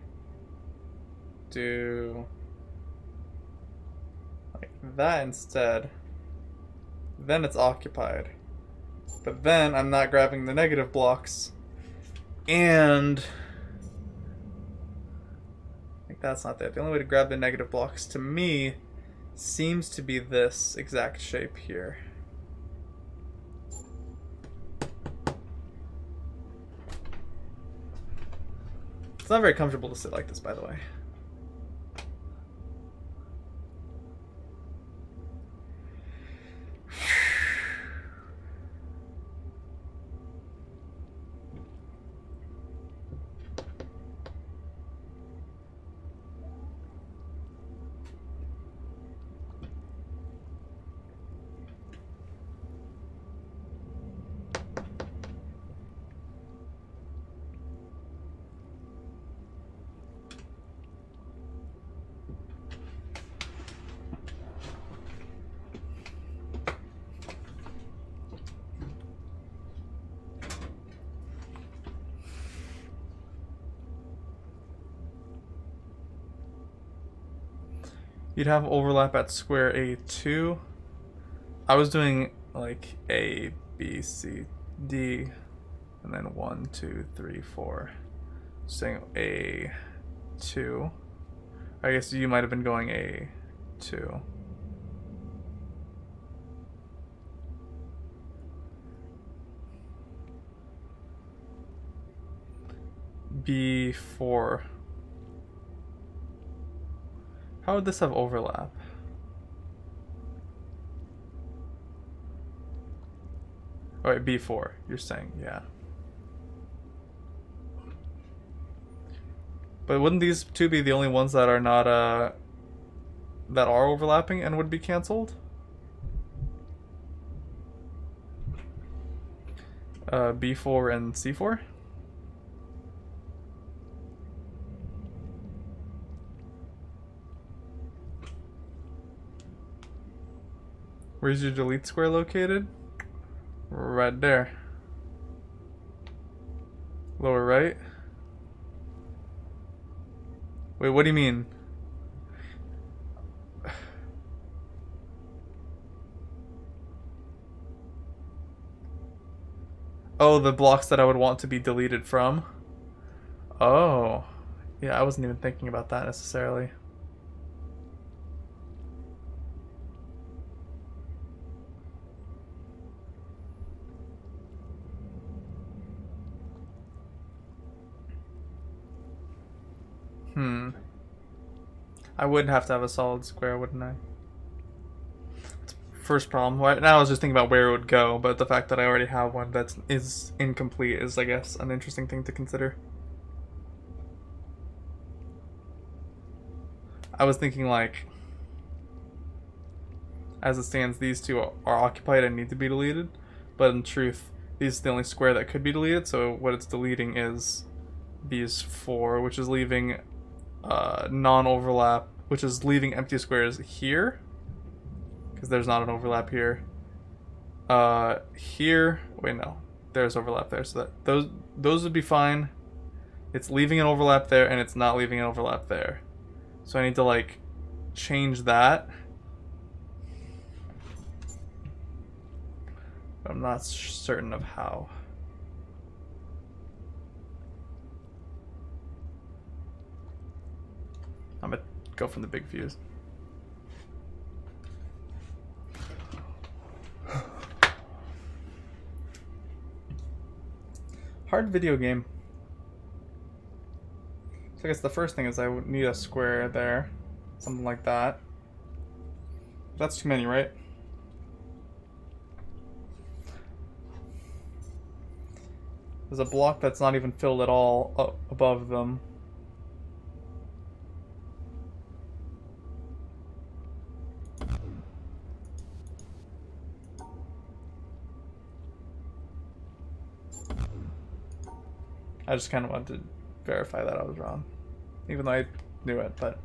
do like that instead. Then it's occupied. But then I'm not grabbing the negative blocks. And like that's not that. The only way to grab the negative blocks to me seems to be this exact shape here. It's not very comfortable to sit like this, by the way. You'd have overlap at square A2. I was doing like A, B, C, D, and then 1, 2, 3, 4. Saying A2. I guess you might have been going A2. B4. How would this have overlap? Oh wait, B4, you're saying, yeah. But wouldn't these two be the only ones that are not, that are overlapping and would be cancelled? B4 and C4? Where's your delete square located? Right there. Lower right. Wait, what do you mean? Oh, the blocks that I would want to be deleted from? Oh. Yeah, I wasn't even thinking about that necessarily. I would have to have a solid square, wouldn't I? First problem. Right now I was just thinking about where it would go, but the fact that I already have one that is incomplete is, I guess, an interesting thing to consider. I was thinking, like, as it stands, these two are occupied and need to be deleted, but in truth, these are the only square that could be deleted, so what it's deleting is these four, which is leaving non-overlap, which is leaving empty squares here, because there's not an overlap here. Here, wait, no, there's overlap there, so that those would be fine. It's leaving an overlap there, and it's not leaving an overlap there. So I need to, like, change that. But I'm not certain of how. I'm gonna go from the big views. Hard video game. So I guess the first thing is I would need a square there. Something like that. That's too many, right? There's a block that's not even filled at all up above them. I just kind of wanted to verify that I was wrong. Even though I knew it, but...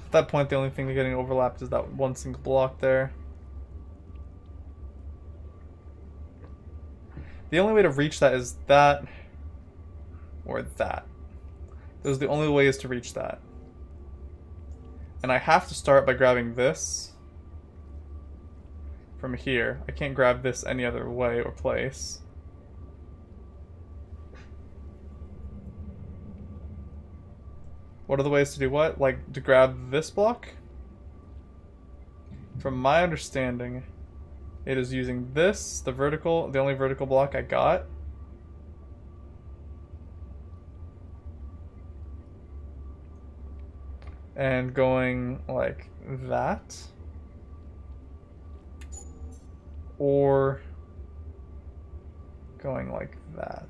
At that point, the only thing getting overlapped is that one single block there. The only way to reach that is that or that. Those are the only ways to reach that. And I have to start by grabbing this from here. I can't grab this any other way or place. What are the ways to do what? Like, to grab this block? From my understanding, it is using this, the only vertical block I got. And going like that. Or going like that.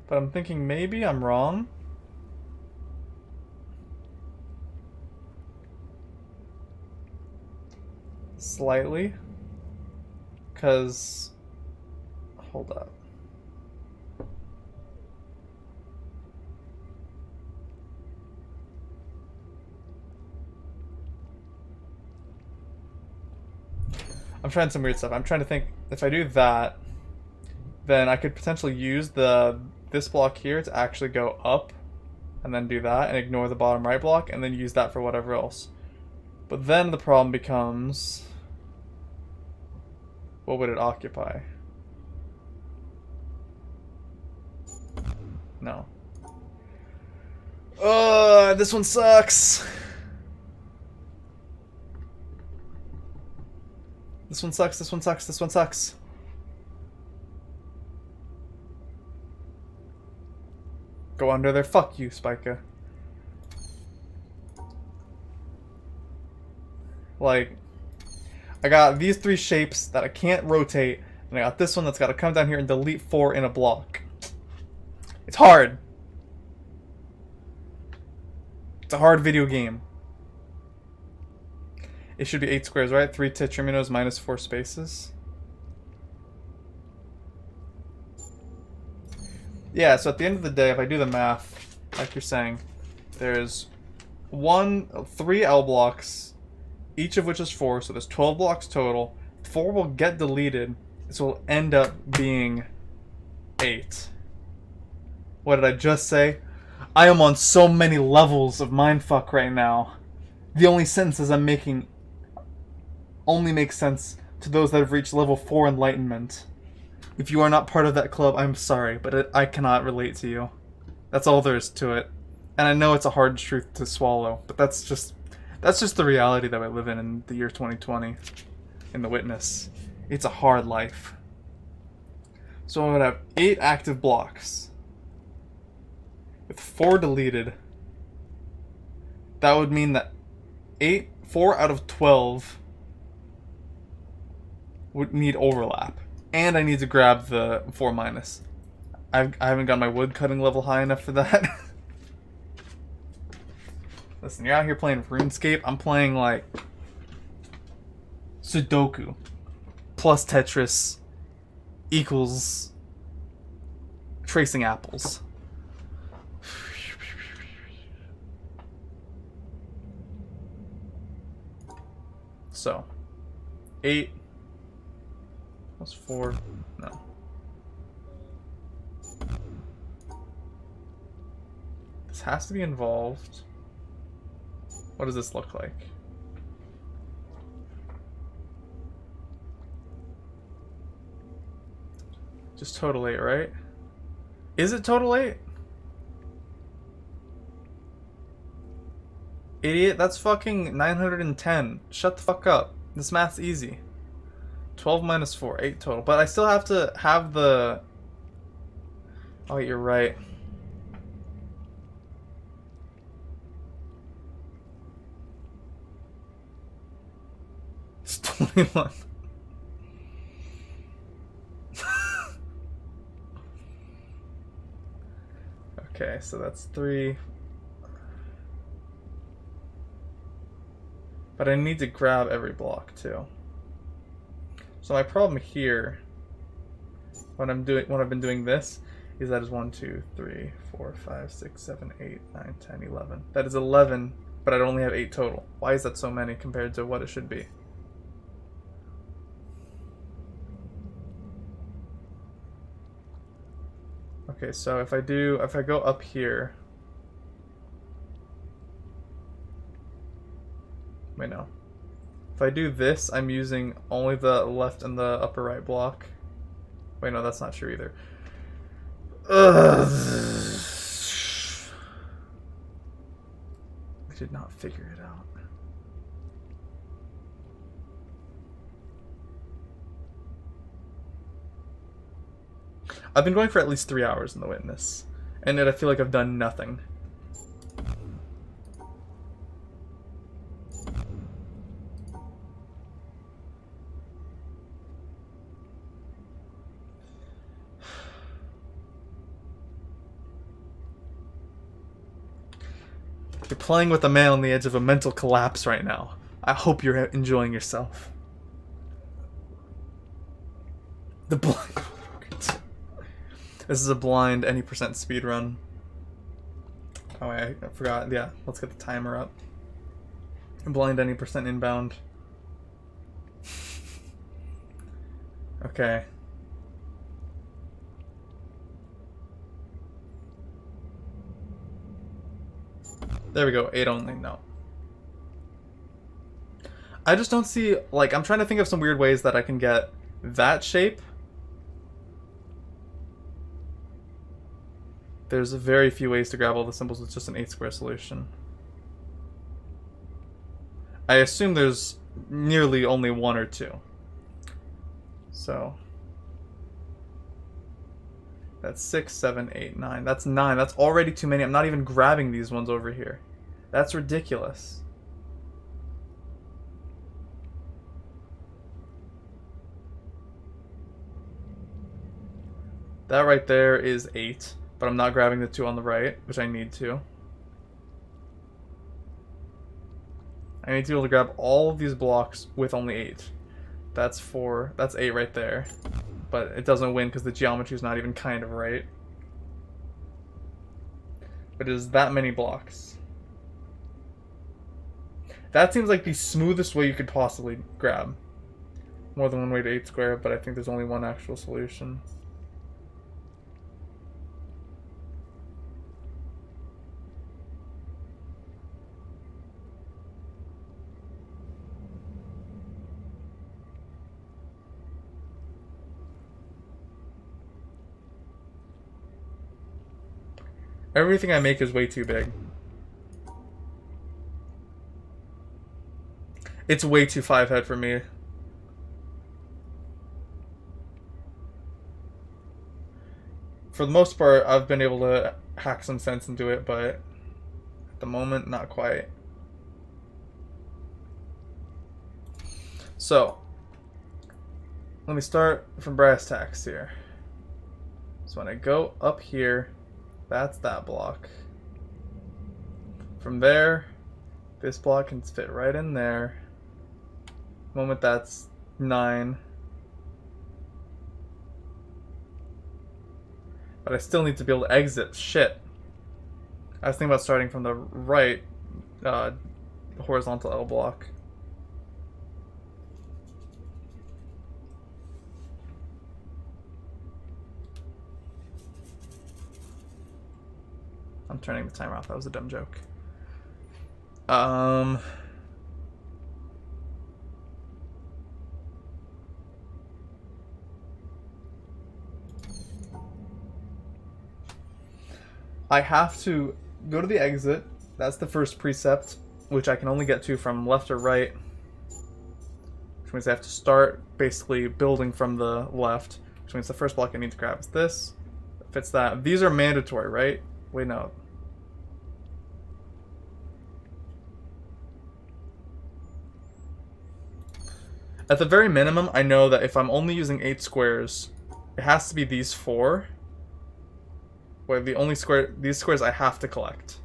But I'm thinking maybe I'm wrong. Slightly. Because... Hold up. I'm trying some weird stuff. I'm trying to think, if I do that, then I could potentially use this block here to actually go up, and then do that, and ignore the bottom right block, and then use that for whatever else. But then the problem becomes, what would it occupy? No. This one sucks. This one sucks, this one sucks, this one sucks. Go under there. Fuck you, Spica. Like, I got these 3 shapes that I can't rotate, and I got this one that's got to come down here and delete 4 in a block. It's hard. It's a hard video game. It should be 8 squares, right? 3 tetrominoes minus 4 spaces. Yeah, so at the end of the day, if I do the math, like you're saying, there's 3 L blocks, each of which is 4, so there's 12 blocks total. 4 will get deleted, so it'll end up being 8. What did I just say? I am on so many levels of mindfuck right now. The only sentences I'm making only make sense to those that have reached level 4 enlightenment. If you are not part of that club, I'm sorry, but I cannot relate to you. That's all there is to it. And I know it's a hard truth to swallow, but that's just the reality that I live in the year 2020. In the Witness. It's a hard life. So I'm going to have 8 active blocks. With 4 deleted. That would mean that 4 out of 12 would need overlap. And I need to grab the 4 minus. I haven't got my wood cutting level high enough for that. Listen, you're out here playing RuneScape. I'm playing like Sudoku plus Tetris equals tracing apples. So, 8 plus 4, no. This has to be involved. What does this look like? Just total 8, right? Is it total 8? Idiot, that's fucking 910. Shut the fuck up. This math's easy. 12 minus 4, 8 total. But I still have to have the... Oh, you're right. It's 21. Okay, so that's 3. But I need to grab every block too. So my problem here, when I've been doing this, is that is 1, 2, 3, 4, 5, 6, 7, 8, 9, 10, 11. That is 11, but I only have 8 total. Why is that so many compared to what it should be? Okay, so if I go up here. Wait, no. If I do this, I'm using only the left and the upper right block. Wait, no, that's not true either. Ugh. I did not figure it out. I've been going for at least 3 hours in the Witness, and yet I feel like I've done nothing. You're playing with a man on the edge of a mental collapse right now. I hope you're enjoying yourself. The blind. This is a blind any percent speed run. Oh wait, I forgot. Yeah, let's get the timer up. Blind any percent inbound. Okay. There we go. 8 only. No. I just don't see, like, I'm trying to think of some weird ways that I can get that shape. There's very few ways to grab all the symbols with just an 8 square solution. I assume there's nearly only 1 or 2. So that's 6, 7, 8, 9. That's 9. That's already too many. I'm not even grabbing these ones over here. That's ridiculous. That right there is 8, but I'm not grabbing the 2 on the right, which I need to. I need to be able to grab all of these blocks with only 8. That's 4. That's 8 right there. But it doesn't win because the geometry is not even kind of right. But it is that many blocks. That seems like the smoothest way you could possibly grab. More than one way to 8 square, but I think there's only one actual solution. Everything I make is way too big. It's way too 5-head for me. For the most part, I've been able to hack some sense into it, but at the moment, not quite. So, let me start from brass tacks here. So when I go up here, that's that block. From there, this block can fit right in there. Moment that's 9. But I still need to be able to exit. Shit. I was thinking about starting from the right horizontal L block. I'm turning the timer off. That was a dumb joke. I have to go to the exit. That's the first precept, which I can only get to from left or right. Which means I have to start basically building from the left. Which means the first block I need to grab is this. It fits that. These are mandatory, right? Wait, no. At the very minimum, I know that if I'm only using 8 squares, it has to be these 4. Where the only these squares I have to collect.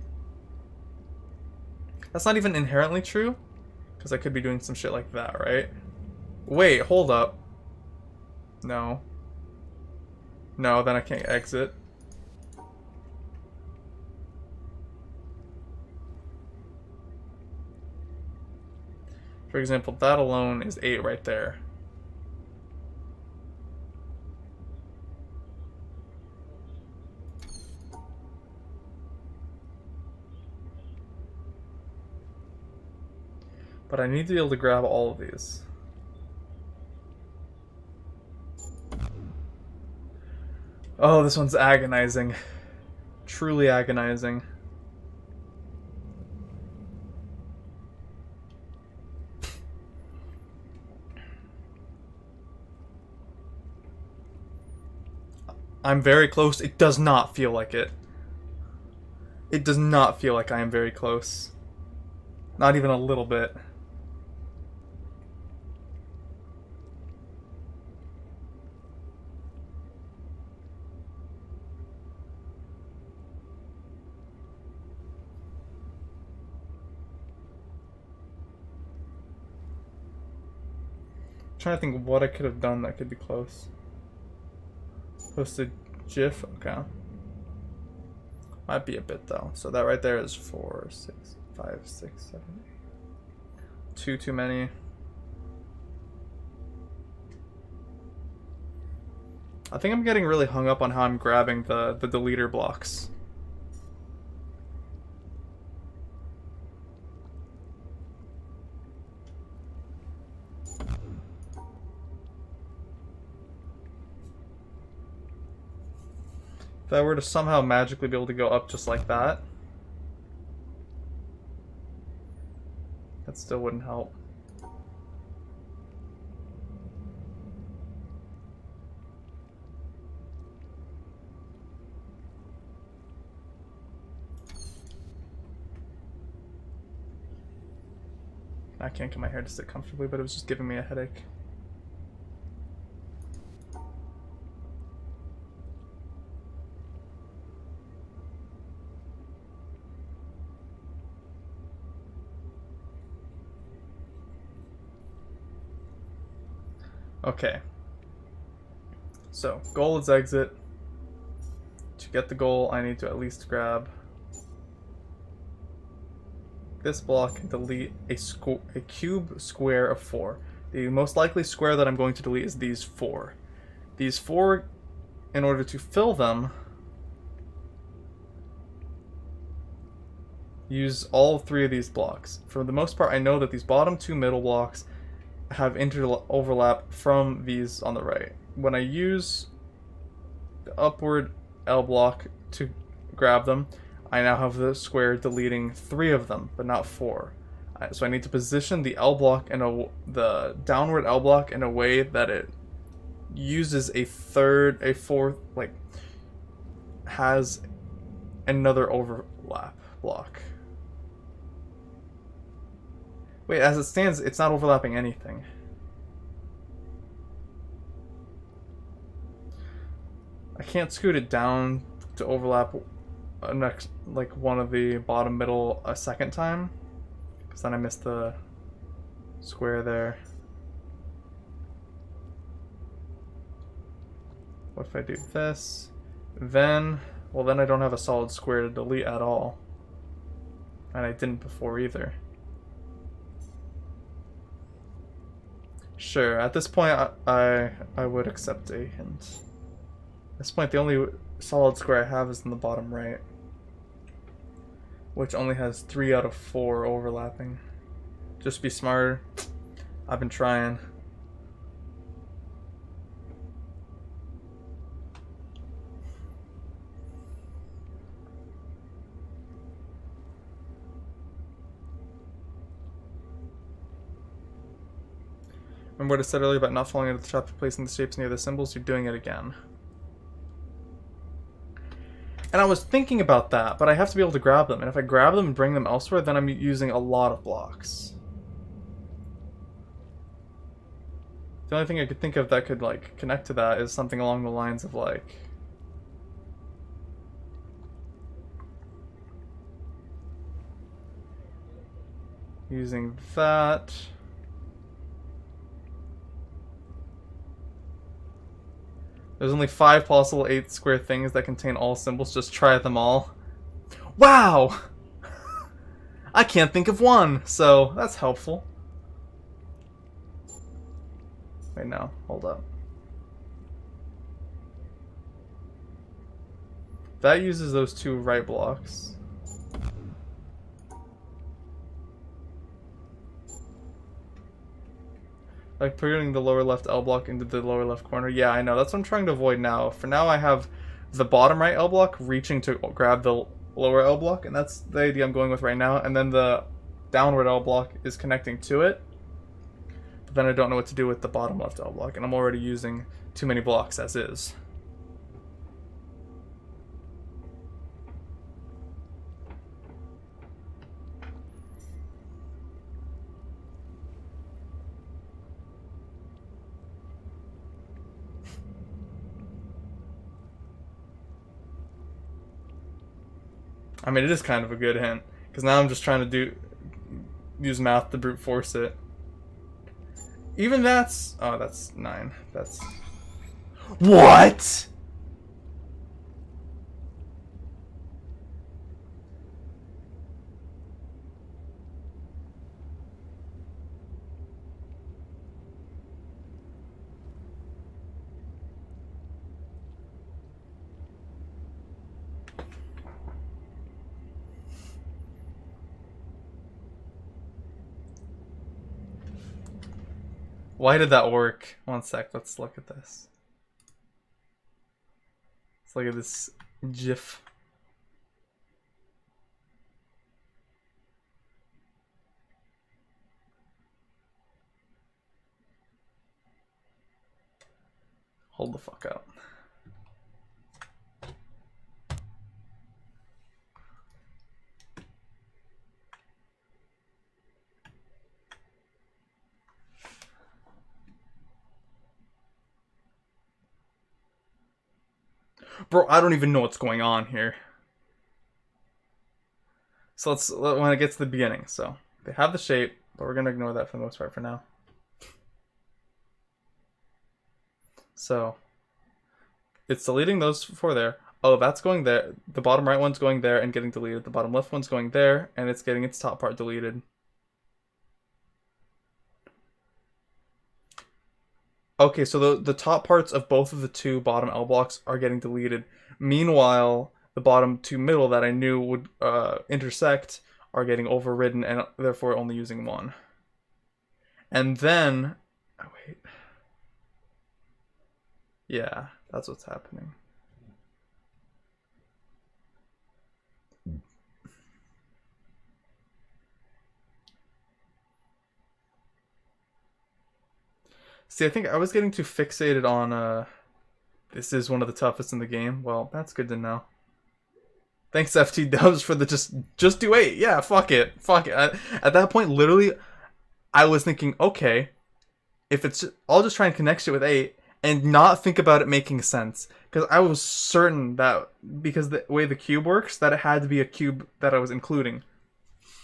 That's not even inherently true, because I could be doing some shit like that, right? Wait, hold up. No. No, then I can't exit. For example, that alone is 8 right there. But I need to be able to grab all of these. Oh, this one's agonizing. Truly agonizing. I'm very close. It does not feel like it. It does not feel like I am very close. Not even a little bit. I'm trying to think what I could have done that could be close. Posted GIF. Okay. Might be a bit though. So that right there is 4, 6, 5, 6, 7, 8. Too many. I think I'm getting really hung up on how I'm grabbing the deleter blocks. If I were to somehow magically be able to go up just like that, that still wouldn't help. I can't get my hair to sit comfortably, but it was just giving me a headache. Okay. So, goal is exit. To get the goal, I need to at least grab this block and delete a cube square of 4. The most likely square that I'm going to delete is these 4. These 4, in order to fill them, use all 3 of these blocks. For the most part, I know that these bottom 2 middle blocks have overlap from these on the right. When I use the upward L block to grab them, I now have the square deleting 3 of them, but not 4. So I need to position the L block and the downward L block in a way that it uses a fourth, like, has another overlap block. Wait, as it stands, it's not overlapping anything. I can't scoot it down to overlap next, like, one of the bottom middle a second time, because then I missed the square there. What if I do this? Then, well, then I don't have a solid square to delete at all, and I didn't before either. Sure, at this point I would accept a hint. At this point, the only solid square I have is in the bottom right, which only has 3 out of 4 overlapping. Just be smarter. I've been trying. Remember what I said earlier about not falling into the trap of placing the shapes near the symbols? You're doing it again. And I was thinking about that, but I have to be able to grab them. And if I grab them and bring them elsewhere, then I'm using a lot of blocks. The only thing I could think of that could, like, connect to that is something along the lines of, like, using that. There's only 5 possible 8 square things that contain all symbols. Just try them all. Wow! I can't think of one, so that's helpful. Wait, no. Hold up. That uses those 2 right blocks. Like putting the lower left L block into the lower left corner. Yeah, I know. That's what I'm trying to avoid now. For now, I have the bottom right L block reaching to grab the lower L block, and that's the idea I'm going with right now. And then the downward L block is connecting to it. But then I don't know what to do with the bottom left L block, and I'm already using too many blocks as is. I mean, it is kind of a good hint, because now I'm just trying to use math to brute force it. Even that's... Oh, that's 9. That's... What?! Why did that work? One sec, let's look at this. Let's look at this GIF. Hold the fuck up. Bro, I don't even know what's going on here. So when it gets to the beginning. So they have the shape, but we're gonna ignore that for the most part for now. So it's deleting those four there. Oh, that's going there. The bottom right one's going there and getting deleted. The bottom left one's going there, and it's getting its top part deleted. Okay, so the top parts of both of the two bottom L blocks are getting deleted. Meanwhile, the bottom two middle that I knew would intersect are getting overridden and therefore only using one. And then... Oh, wait. Yeah, that's what's happening. See, I think I was getting too fixated on, this is one of the toughest in the game. Well, that's good to know. Thanks, FT Dubs, for the just do 8. Yeah, fuck it. Fuck it. At that point, literally, I was thinking, okay, if it's... I'll just try and connect it with 8 and not think about it making sense. Because I was certain that, because the way the cube works, that it had to be a cube that I was including.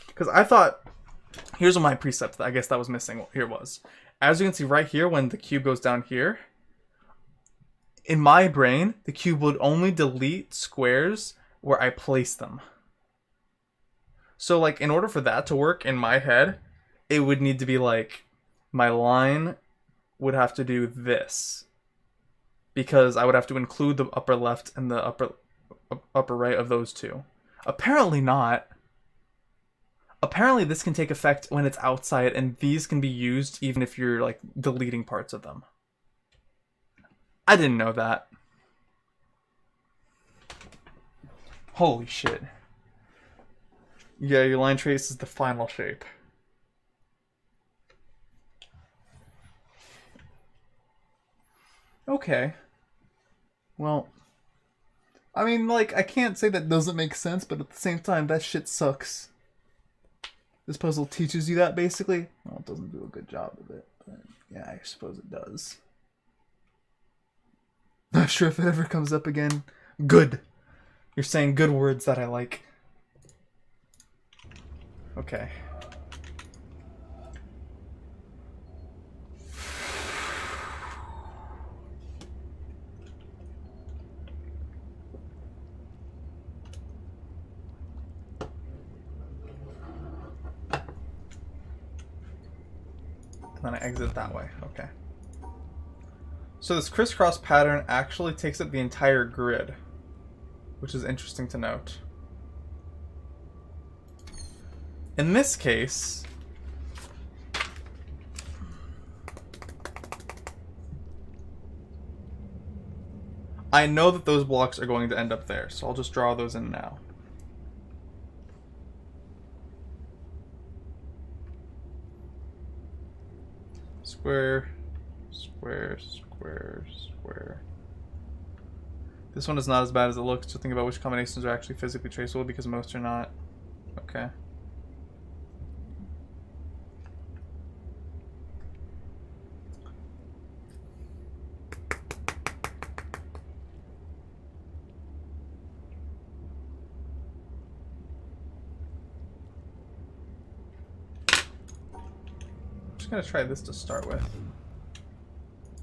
Because I thought... Here's what my precept, I guess that was missing. Here was. As you can see right here, when the cube goes down here, in my brain, the cube would only delete squares where I place them. So, like, in order for that to work in my head, it would need to be like, my line would have to do this. Because I would have to include the upper left and the upper right of those two. Apparently not. Apparently this can take effect when it's outside, and these can be used even if you're, like, deleting parts of them. I didn't know that. Holy shit. Yeah, your line trace is the final shape. Okay. Well, I mean, like, I can't say that doesn't make sense, but at the same time, that shit sucks. This puzzle teaches you that, basically. Well, it doesn't do a good job of it, but yeah, I suppose it does. Not sure if it ever comes up again. Good. You're saying good words that I like. Okay. And then I exit that way. Okay. So this crisscross pattern actually takes up the entire grid, which is interesting to note. In this case, I know that those blocks are going to end up there, so I'll just draw those in now. Square, square, square, square. This one is not as bad as it looks, so think about which combinations are actually physically traceable, because most are not. Okay. I'm just gonna try this to start with.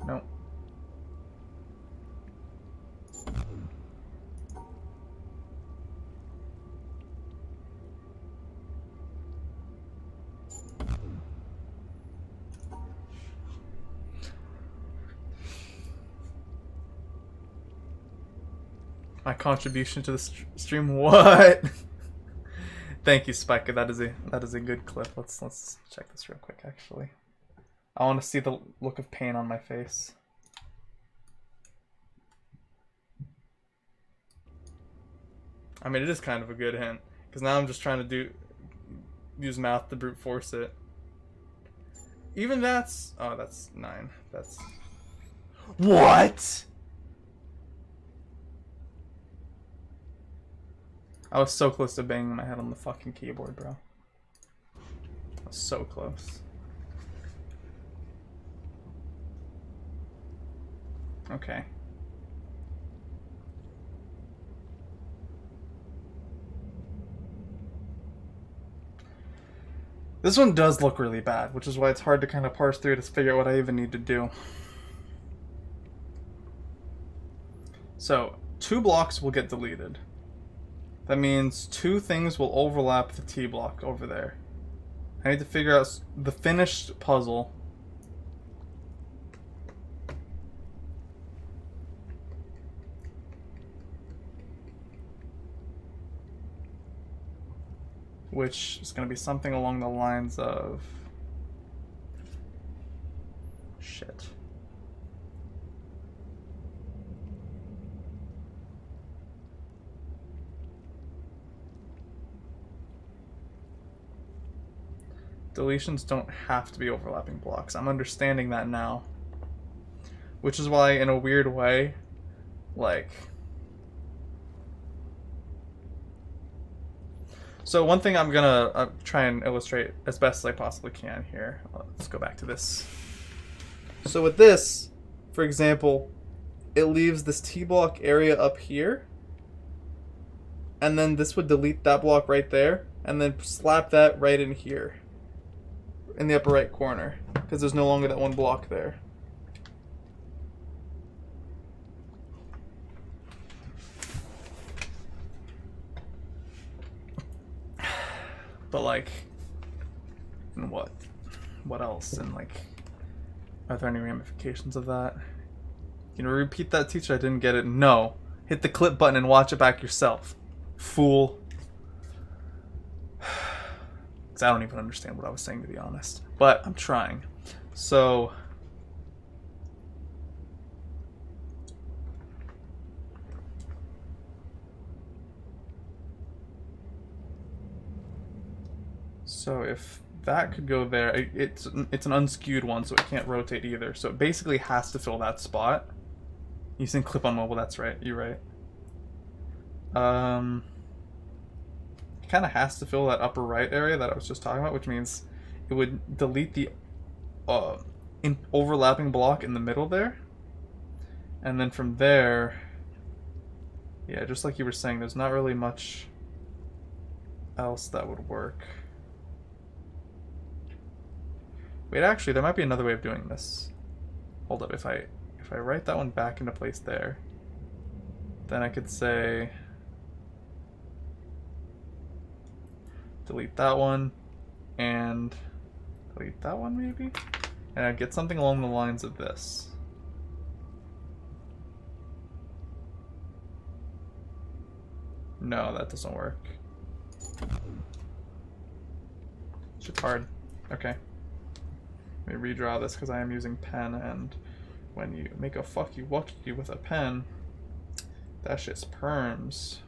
Nope. My contribution to the stream. What? Thank you, Spike. That is a good clip. Let's check this real quick, actually. I want to see the look of pain on my face. I mean, it is kind of a good hint, because now I'm just trying to use math to brute force it. Even that's... Oh, that's 9. That's... What?! I was so close to banging my head on the fucking keyboard, bro. I was so close. Okay. This one does look really bad, which is why it's hard to kind of parse through to figure out what I even need to do. So, 2 blocks will get deleted. That means 2 things will overlap the T block over there. I need to figure out the finished puzzle. Which is going to be something along the lines of... Shit. Deletions don't have to be overlapping blocks. I'm understanding that now. Which is why, in a weird way, like... So one thing I'm gonna try and illustrate as best as I possibly can here. Let's go back to this. So with this, for example, it leaves this T-block area up here. And then this would delete that block right there. And then slap that right in here. In the upper right corner. Because there's no longer that one block there. But like, and what else? And like, are there any ramifications of that? You know, repeat that, teacher. I didn't get it. No, hit the clip button and watch it back yourself, fool. Because I don't even understand what I was saying, to be honest. But I'm trying. So. So if that could go there, it's an unskewed one, so it can't rotate either. So it basically has to fill that spot. Using clip on mobile, that's right. You're right. It kind of has to fill that upper right area that I was just talking about, which means it would delete the overlapping block in the middle there. And then from there, yeah, just like you were saying, there's not really much else that would work. Wait, actually, there might be another way of doing this. Hold up, if I write that one back into place there, then I could say delete that one and delete that one maybe, and I'd get something along the lines of this. No, that doesn't work. Shit's hard. Okay. Let me redraw this because I am using pen, and when you make a fuck you wucky with a pen, that shit's perms.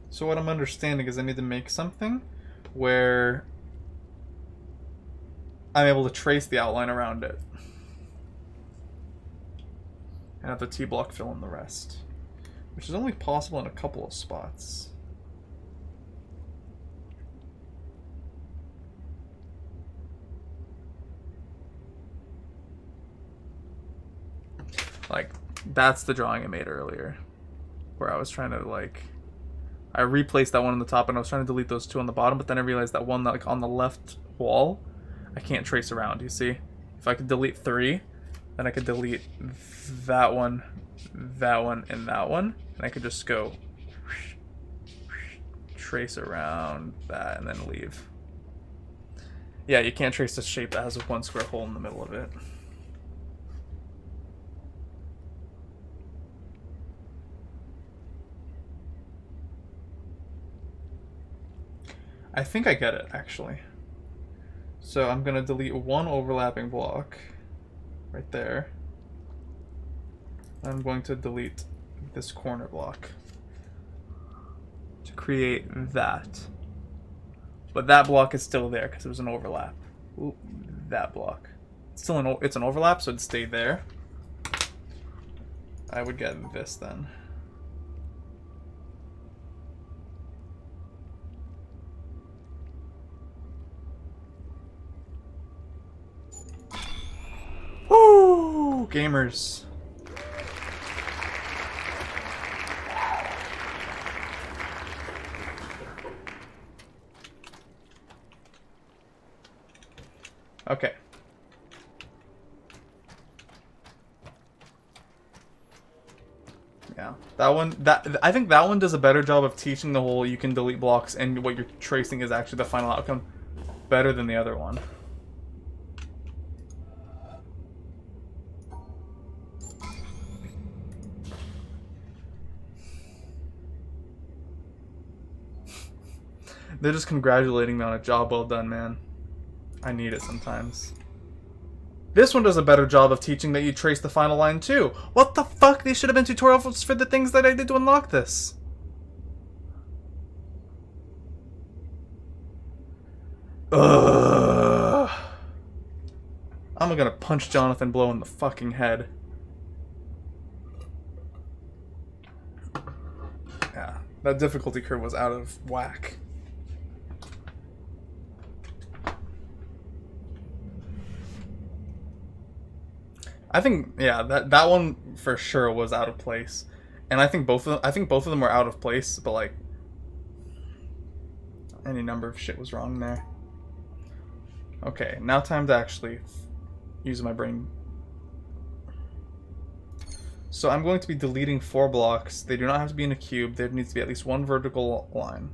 So what I'm understanding is I need to make something where I'm able to trace the outline around it. And have the T-block fill in the rest. Which is only possible in a couple of spots. Like, that's the drawing I made earlier. Where I was trying to, like... I replaced that one on the top and I was trying to delete those 2 on the bottom, but then I realized that one, like, on the left wall, I can't trace around, you see? If I could delete 3, then I could delete that one, and that one. And I could just go trace around that and then leave. Yeah, you can't trace a shape that has a 1 square hole in the middle of it. I think I get it, actually. So I'm going to delete one overlapping block right there. I'm going to delete this corner block to create that. But that block is still there because it was an overlap. Ooh, that block. It's an overlap, so it'd stay there. I would get this then. Woo! Gamers. Okay. Yeah, I think that one does a better job of teaching the whole you can delete blocks and what you're tracing is actually the final outcome better than the other one. They're just congratulating me on a job well done, man. I need it sometimes. This one does a better job of teaching that you trace the final line too. What the fuck? These should have been tutorials for the things that I did to unlock this. Ugh. I'm gonna punch Jonathan Blow in the fucking head. Yeah, that difficulty curve was out of whack. I think, yeah, that one for sure was out of place, and I think both of them were out of place. But like, any number of shit was wrong there. Okay, now time to actually use my brain. So I'm going to be deleting 4 blocks. They do not have to be in a cube. There needs to be at least one vertical line,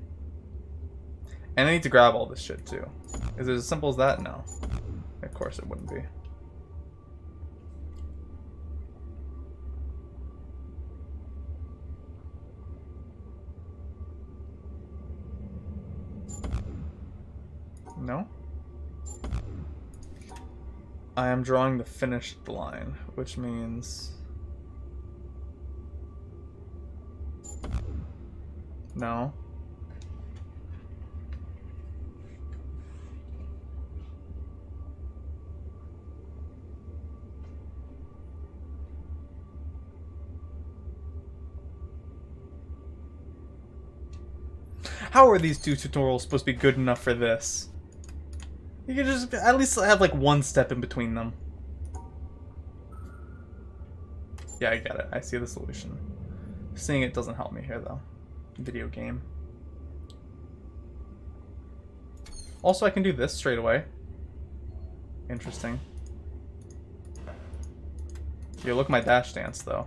and I need to grab all this shit too. Is it as simple as that? No, of course it wouldn't be. No? I am drawing the finished line, which means... No. How are these 2 tutorials supposed to be good enough for this? You could just at least have like one step in between them. Yeah, I get it. I see the solution. Seeing it doesn't help me here though. Video game. Also, I can do this straight away. Interesting. Yo, look at my dash dance though.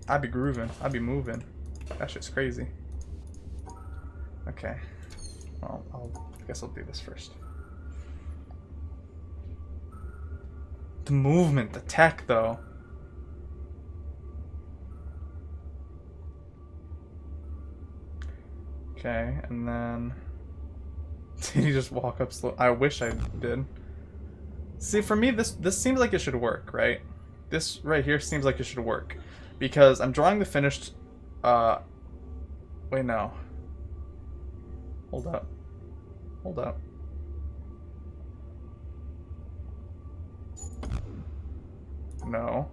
I'd be grooving. I'd be moving. That shit's crazy. Okay. Well, I guess I'll do this first. The movement, the tech, though. Okay, and then... Did he just walk up slow? I wish I did. See, for me, this seems like it should work, right? This right here seems like it should work. Because I'm drawing the finished... Wait, no. Hold up. Hold up. No.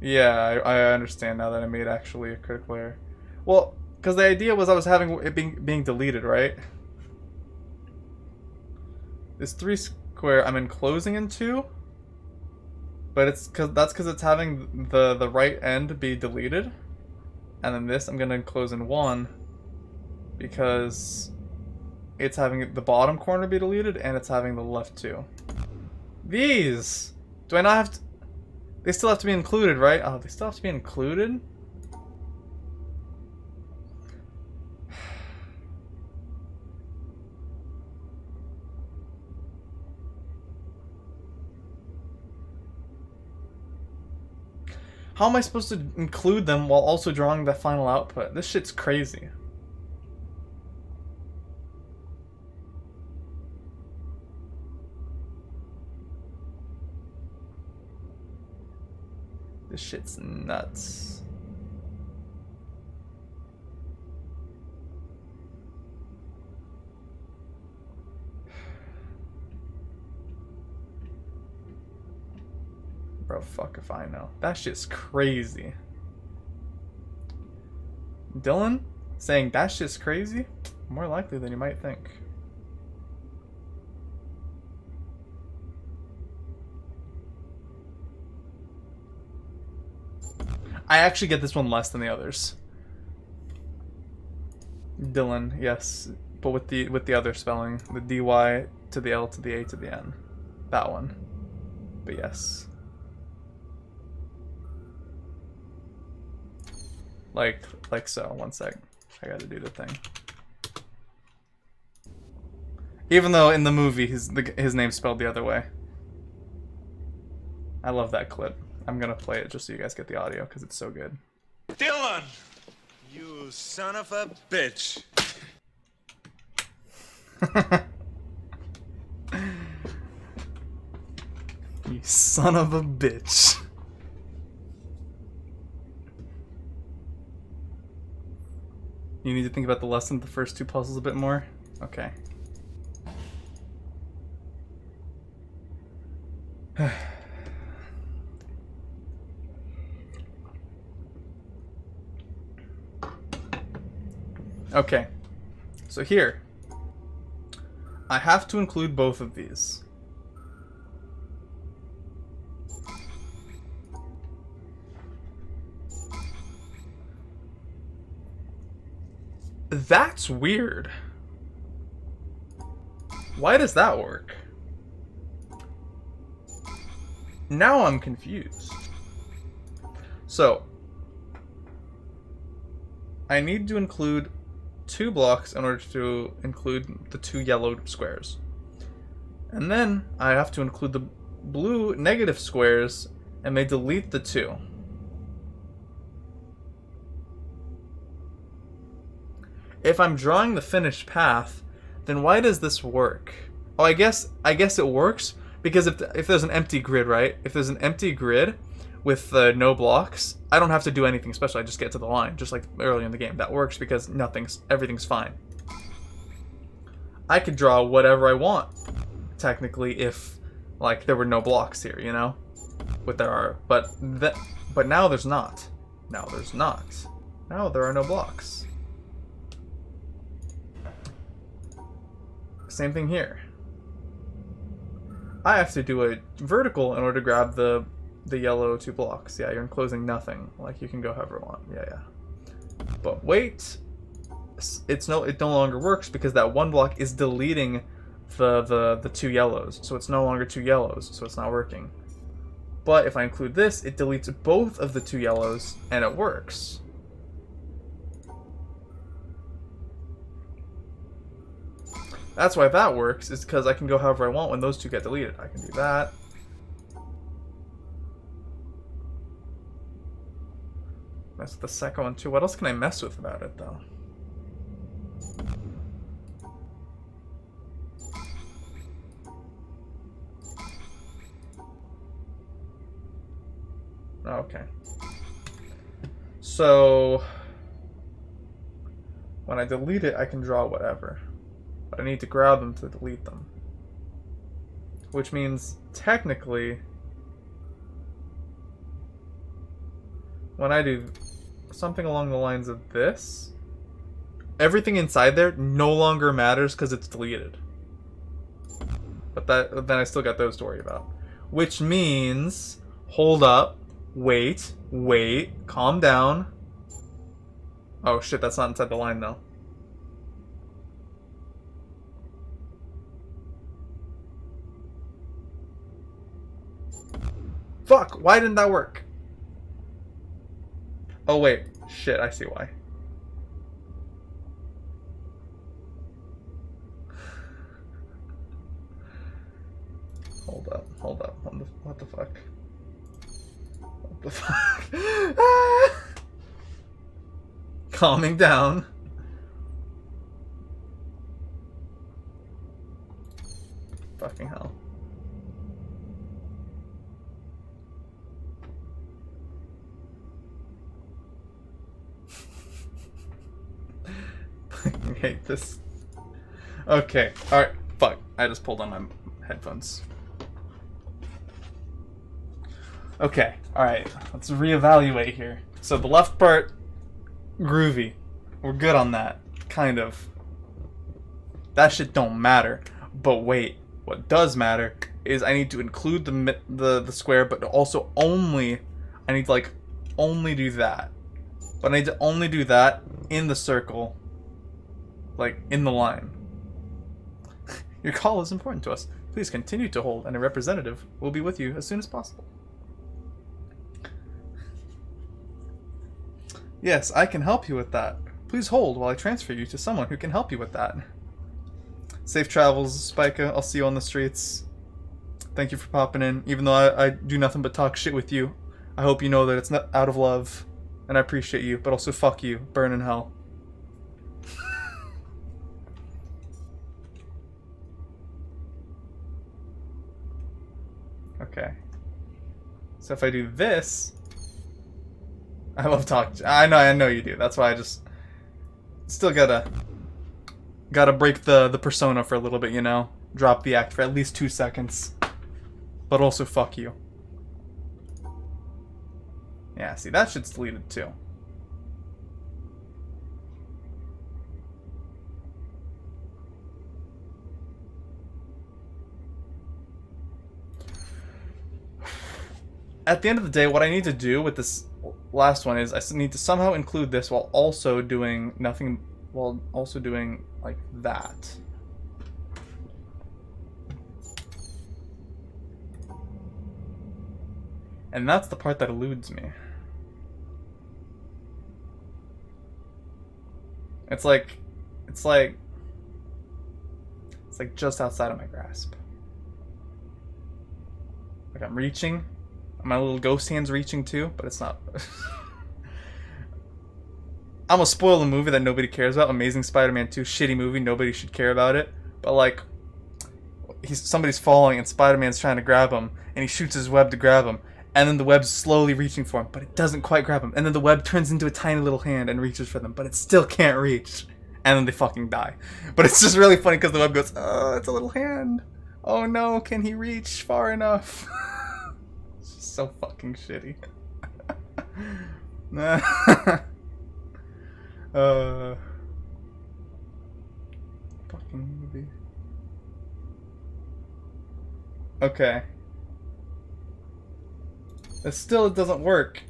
Yeah, I understand now that I made actually a critical error. Well, because the idea was I was having it being deleted, right? This 3 square I'm enclosing in 2, but it's because it's having the right end be deleted, and then this I'm gonna enclose in 1 because it's having the bottom corner be deleted and it's having the left 2. These. Do I not have to... They still have to be included, right? Oh, they still have to be included? How am I supposed to include them while also drawing the final output? This shit's crazy. This shit's nuts. Bro, fuck if I know. That shit's crazy. Dylan saying that shit's crazy? More likely than you might think. I actually get this one less than the others. Dylan, yes, but with the other spelling, the dy to the l to the a to the n, that one. But yes, like so. One sec, I gotta do the thing. Even though in the movie his name's spelled the other way. I love that clip. I'm gonna play it just so you guys get the audio because it's so good. Dylan! You son of a bitch. You son of a bitch. You need to think about the lesson, the first two puzzles a bit more? Okay. Okay. So here, I have to include both of these. That's weird. Why does that work? Now I'm confused. So, I need to include 2 blocks in order to include the 2 yellow squares. And then I have to include the blue negative squares and they delete the 2. If I'm drawing the finished path, then why does this work? Oh, I guess it works because if there's an empty grid, right? If there's an empty grid with no blocks, I don't have to do anything special. I just get to the line, just like early in the game. That works because everything's fine. I could draw whatever I want, technically, if like there were no blocks here, you know? But there are. But now there's not. Now there's not. Now there are no blocks. Same thing here. I have to do a vertical in order to grab the yellow 2 blocks. Yeah, you're enclosing nothing. Like, you can go however you want. Yeah. But wait, it no longer works because that 1 block is deleting the 2 yellows. So it's no longer 2 yellows, so it's not working. But if I include this, it deletes both of the 2 yellows, and it works. That's why that works, is because I can go however I want when those 2 get deleted. I can do that. Mess with the second one too. What else can I mess with about it, though? Okay. So, when I delete it, I can draw whatever. But I need to grab them to delete them. Which means, technically, when I do something along the lines of this, everything inside there no longer matters because it's deleted. But then I still got those to worry about. Which means, hold up, wait, calm down. Oh shit, that's not inside the line though. Fuck, why didn't that work? Oh wait, shit, I see why. Hold up. What the fuck? What the fuck? Ah! Calming down. Fucking hell. hate this. Okay, alright, fuck. I just pulled on my headphones. Okay, alright, let's reevaluate here. So the left part, groovy. We're good on that, kind of. That shit don't matter. But wait, what does matter is I need to include the square, but also only, I need to like, only do that. But I need to only do that in the circle. Like, in the line. Your call is important to us. Please continue to hold, and a representative will be with you as soon as possible. Yes, I can help you with that. Please hold while I transfer you to someone who can help you with that. Safe travels, Spica. I'll see you on the streets. Thank you for popping in. Even though I do nothing but talk shit with you, I hope you know that it's not out of love. And I appreciate you, but also fuck you. Burn in hell. Okay. So if I do this... I love talking. I know you do. That's why I just... Still gotta break the persona for a little bit, you know? Drop the act for at least 2 seconds. But also fuck you. Yeah, see, that shit's deleted too. At the end of the day, what I need to do with this last one is I need to somehow include this while also doing nothing, while also doing like that. And that's the part that eludes me. It's like just outside of my grasp. Like I'm reaching. My little ghost hand's reaching too, but it's not. I'm gonna spoil a movie that nobody cares about. Amazing Spider-Man 2, shitty movie, nobody should care about it. But like, somebody's falling and Spider-Man's trying to grab him, and he shoots his web to grab him, and then the web's slowly reaching for him, but it doesn't quite grab him. And then the web turns into a tiny little hand and reaches for them, but it still can't reach. And then they fucking die. But it's just really funny because the web goes, oh, it's a little hand. Oh no, can he reach far enough? It's just so fucking shitty. Fucking movie. Okay. It still doesn't work.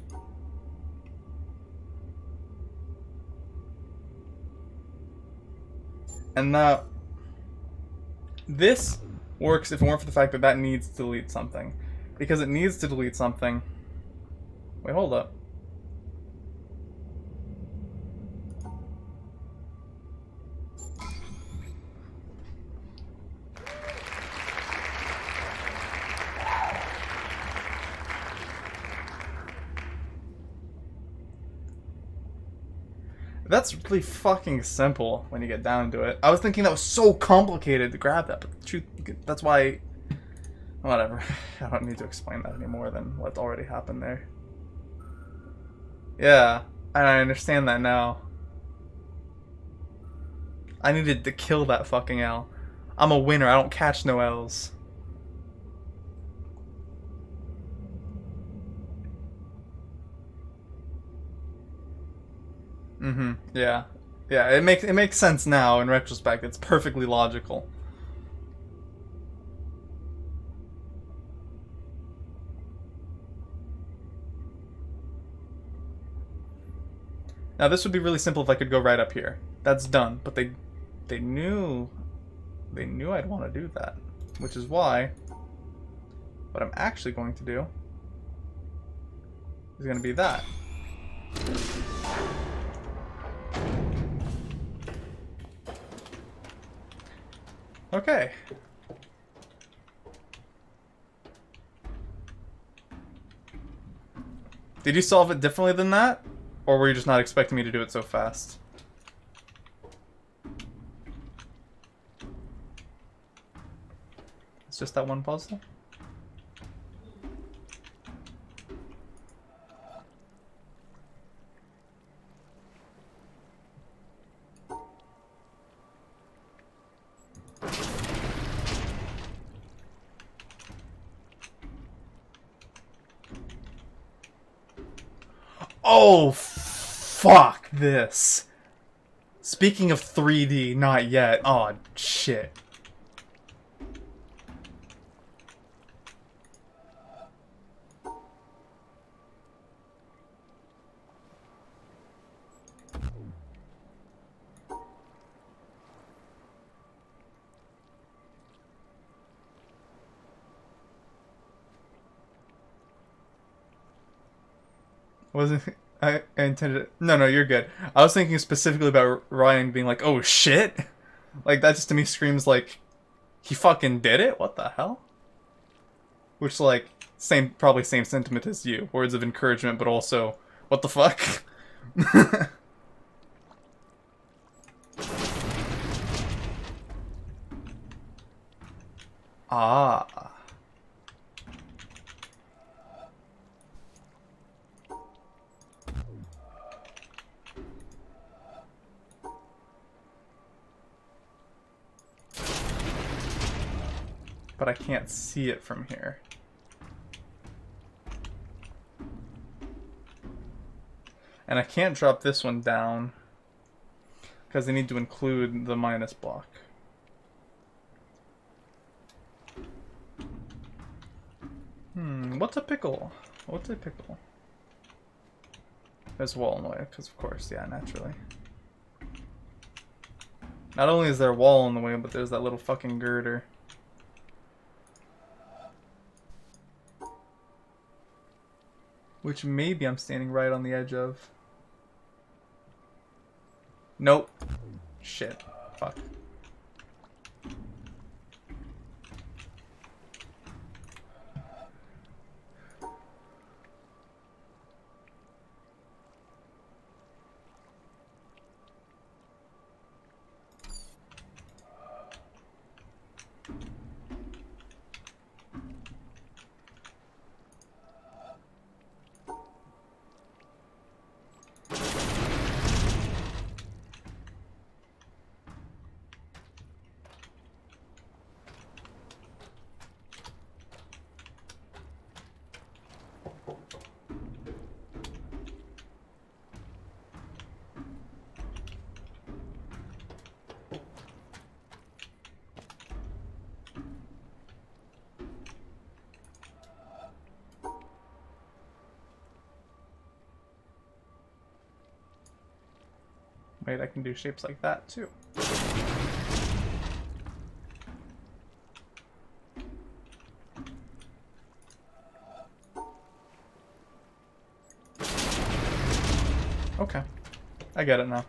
And now, this works if it weren't for the fact that that needs to delete something. Because it needs to delete something. Wait, hold up. That's really fucking simple when you get down to it. I was thinking that was so complicated to grab that, but the truth, that's why... Whatever. I don't need to explain that any more than what already happened there. Yeah, I understand that now. I needed to kill that fucking L. I'm a winner, I don't catch no L's. Mm-hmm. Yeah. Yeah, it makes sense now in retrospect. It's perfectly logical. Now this would be really simple if I could go right up here. That's done, but they knew I'd want to do that, which is why what I'm actually going to do is going to be that. Okay. Did you solve it differently than that? Or were you just not expecting me to do it so fast? It's just that one puzzle? Oh, fuck this. Speaking of 3D, not yet. Oh, shit. Wasn't I intended no, you're good. I was thinking specifically about Ryan being like, "Oh shit." Like that just to me screams like he fucking did it. What the hell? Which like probably same sentiment as you. Words of encouragement but also what the fuck? Ah. But I can't see it from here. And I can't drop this one down because I need to include the minus block. What's a pickle? What's a pickle? There's a wall in the way, because of course, yeah, naturally. Not only is there a wall in the way, but there's that little fucking girder. Which maybe I'm standing right on the edge of. Nope. Shit. Fuck. Wait, I can do shapes like that too. Okay. I get it now.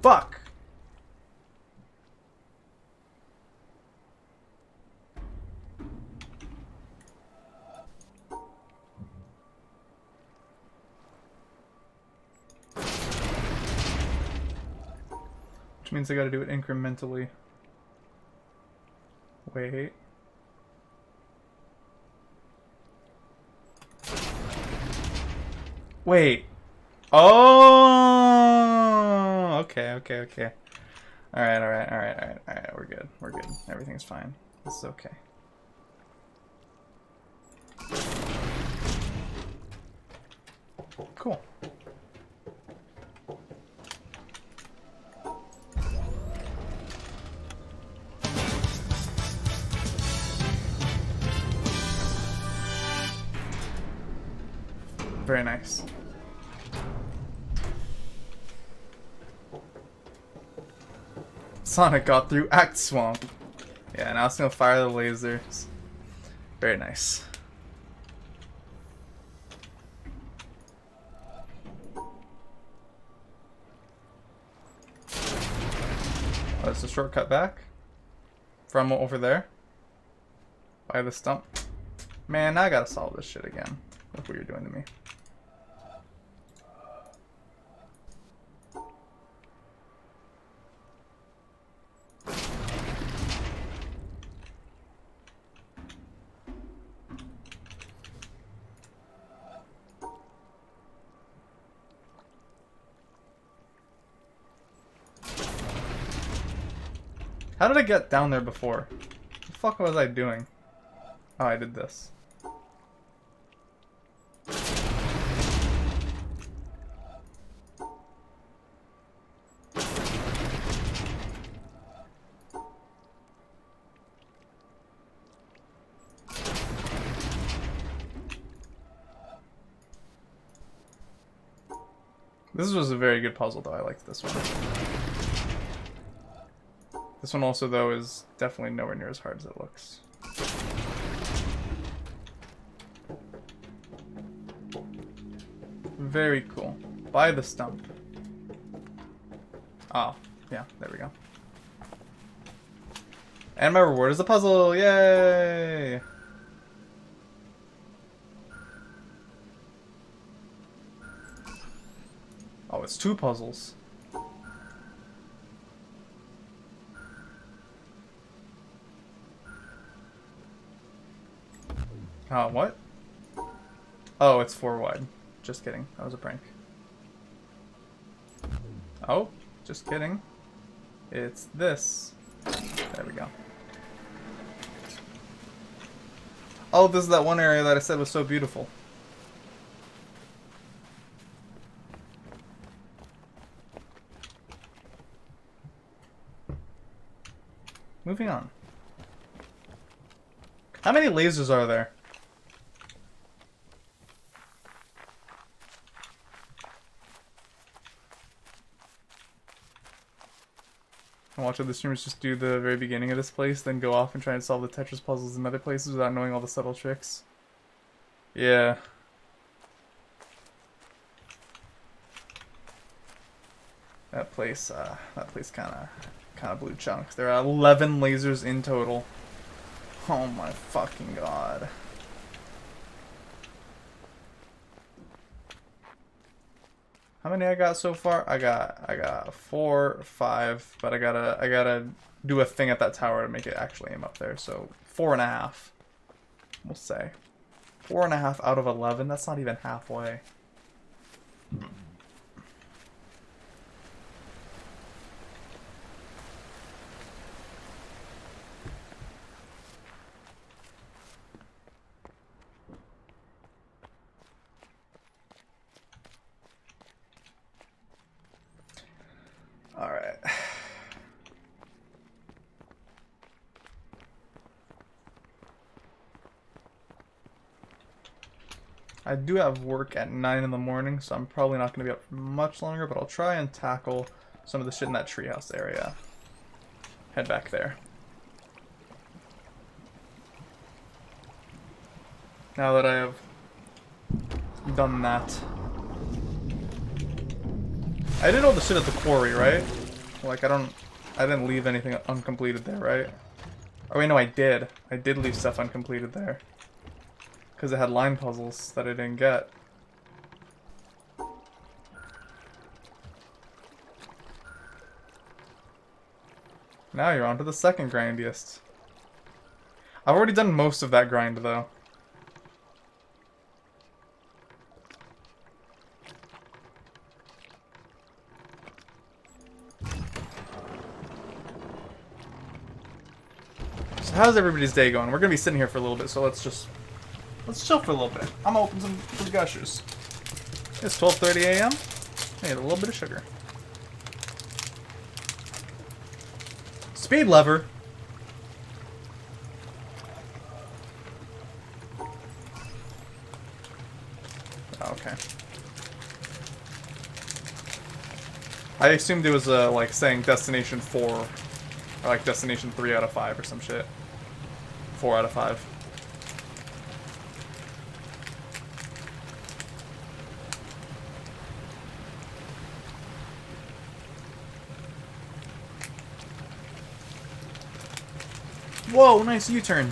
Fuck! Which means I gotta do it incrementally. Wait. Wait. Oh! Okay. Alright. We're good. Everything's fine. This is okay. Cool. Very nice. Sonic got through Act Swamp. Yeah, now it's gonna fire the lasers. Very nice. Oh, it's a shortcut back? From over there? By the stump? Man, I gotta solve this shit again. Look what you're doing to me. How did I get down there before? What the fuck was I doing? Oh, I did this. This was a very good puzzle, though. I liked this one. This one also, though, is definitely nowhere near as hard as it looks. Very cool. Buy the stump. Oh, yeah, there we go. And my reward is a puzzle! Yay! Oh, it's 2 puzzles. What? Oh, it's 4 wide. Just kidding. That was a prank. Oh, just kidding. It's this. There we go. Oh, this is that one area that I said was so beautiful. Moving on. How many lasers are there? I'm watching the streamers just do the very beginning of this place, then go off and try and solve the Tetris puzzles in other places without knowing all the subtle tricks. Yeah. That place kind of blew chunks. There are 11 lasers in total. Oh my fucking god. How many I got so far? I got 4, 5, but I gotta do a thing at that tower to make it actually aim up there. So 4.5, we'll say. 4.5 out of 11. That's not even halfway. Alright. I do have work at 9 in the morning, so I'm probably not going to be up for much longer, but I'll try and tackle some of the shit in that treehouse area. Head back there. Now that I have done that. I did all the shit at the quarry, right? Like, I didn't leave anything uncompleted there, right? Oh wait, no, I did. I did leave stuff uncompleted there. Because it had line puzzles that I didn't get. Now you're on to the second grindiest. I've already done most of that grind, though. So how's everybody's day going? We're gonna be sitting here for a little bit, so let's chill for a little bit. I'm gonna open some gushers. It's 12:30 a.m. I need a little bit of sugar. Speed lever. Okay. I assumed it was like saying destination 4 or like destination 3 out of 5 or some shit. 4 out of 5. Whoa, nice U-turn.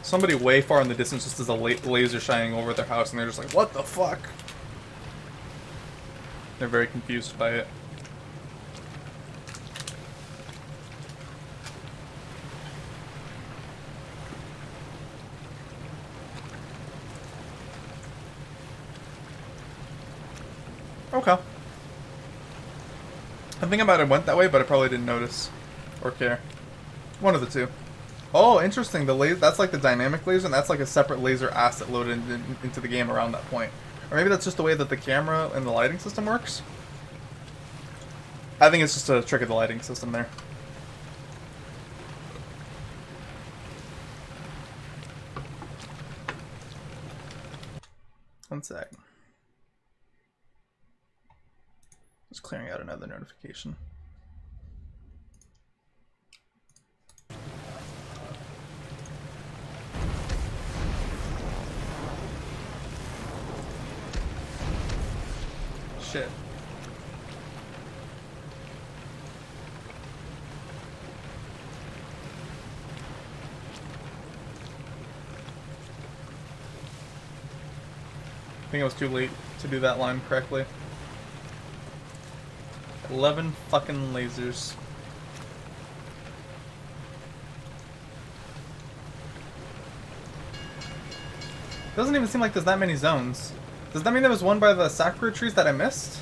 Somebody way far in the distance just has a laser shining over their house and they're just like, what the fuck? They're very confused by it. Okay. I think I might have went that way, but I probably didn't notice or care. One of the two. Oh, interesting. The laser, that's like the dynamic laser, and that's like a separate laser asset loaded into the game around that point. Or maybe that's just the way that the camera and the lighting system works. I think it's just a trick of the lighting system there. One sec. Just clearing out another notification. Shit. I think it was too late to do that line correctly. 11 fucking lasers. Doesn't even seem like there's that many zones. Does that mean there was one by the sakura trees that I missed?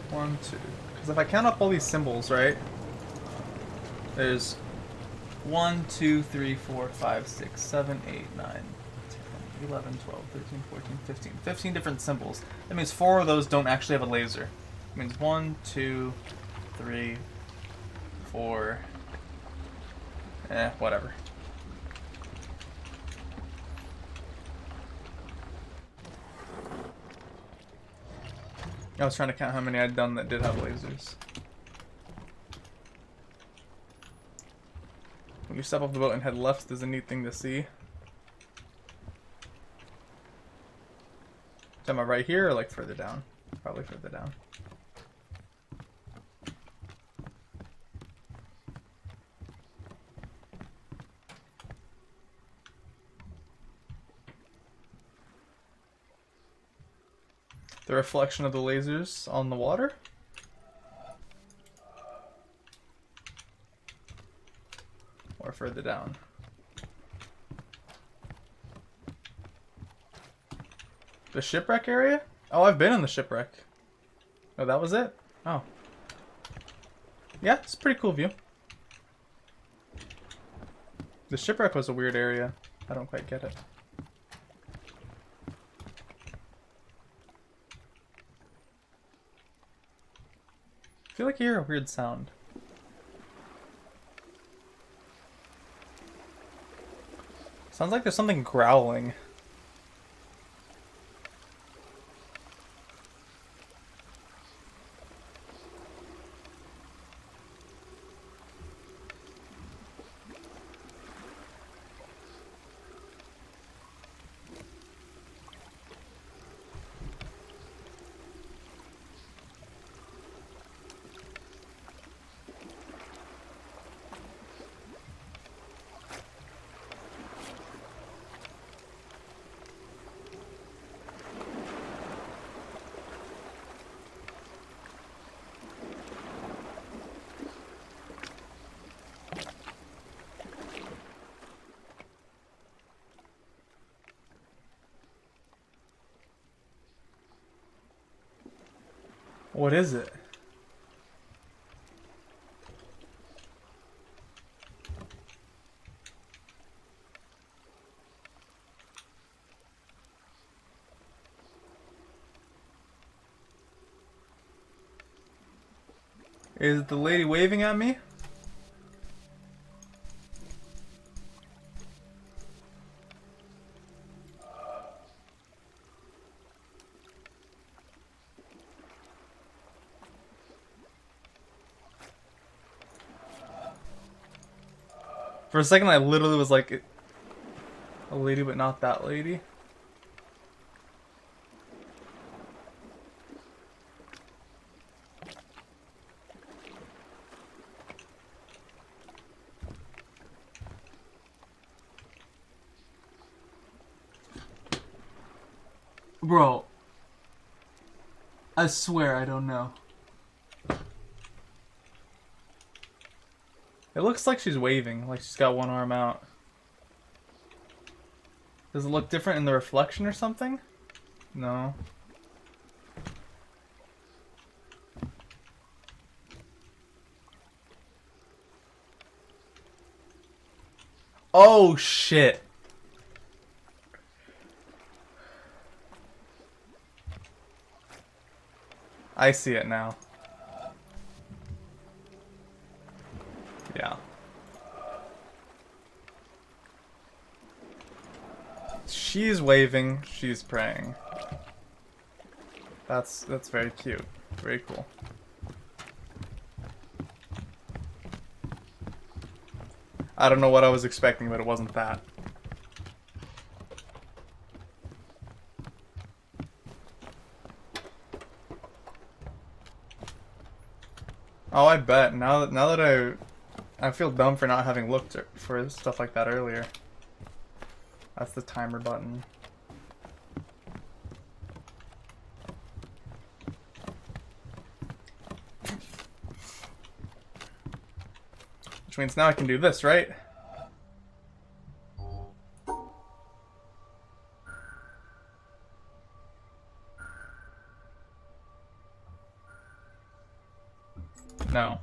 1, 2. Because if I count up all these symbols, right? There's 1, 2, 3, 4, 5, 6, 7, 8, 9, 10, 11, 12, 13, 14, 15. 15 different symbols. That means 4 of those don't actually have a laser. It means 1, 2, 3, 4. Whatever. I was trying to count how many I'd done that did have lasers. When you step off the boat and head left, there's a neat thing to see. Am I right here or like further down? Probably further down. The reflection of the lasers on the water. Or further down. The shipwreck area? Oh, I've been in the shipwreck. Oh, that was it? Oh. Yeah, it's a pretty cool view. The shipwreck was a weird area. I don't quite get it. I feel like you hear a weird sound. Sounds like there's something growling. What is it? Is the lady waving at me? For a second, I literally was like, a lady, but not that lady. Bro, I swear I don't know. It looks like she's waving, like she's got one arm out. Does it look different in the reflection or something? No. Oh, shit. I see it now. Yeah. She's waving, she's praying. That's very cute. Very cool. I don't know what I was expecting, but it wasn't that. Oh, I bet. Now that I feel dumb for not having looked for stuff like that earlier. That's the timer button. Which means now I can do this, right? No.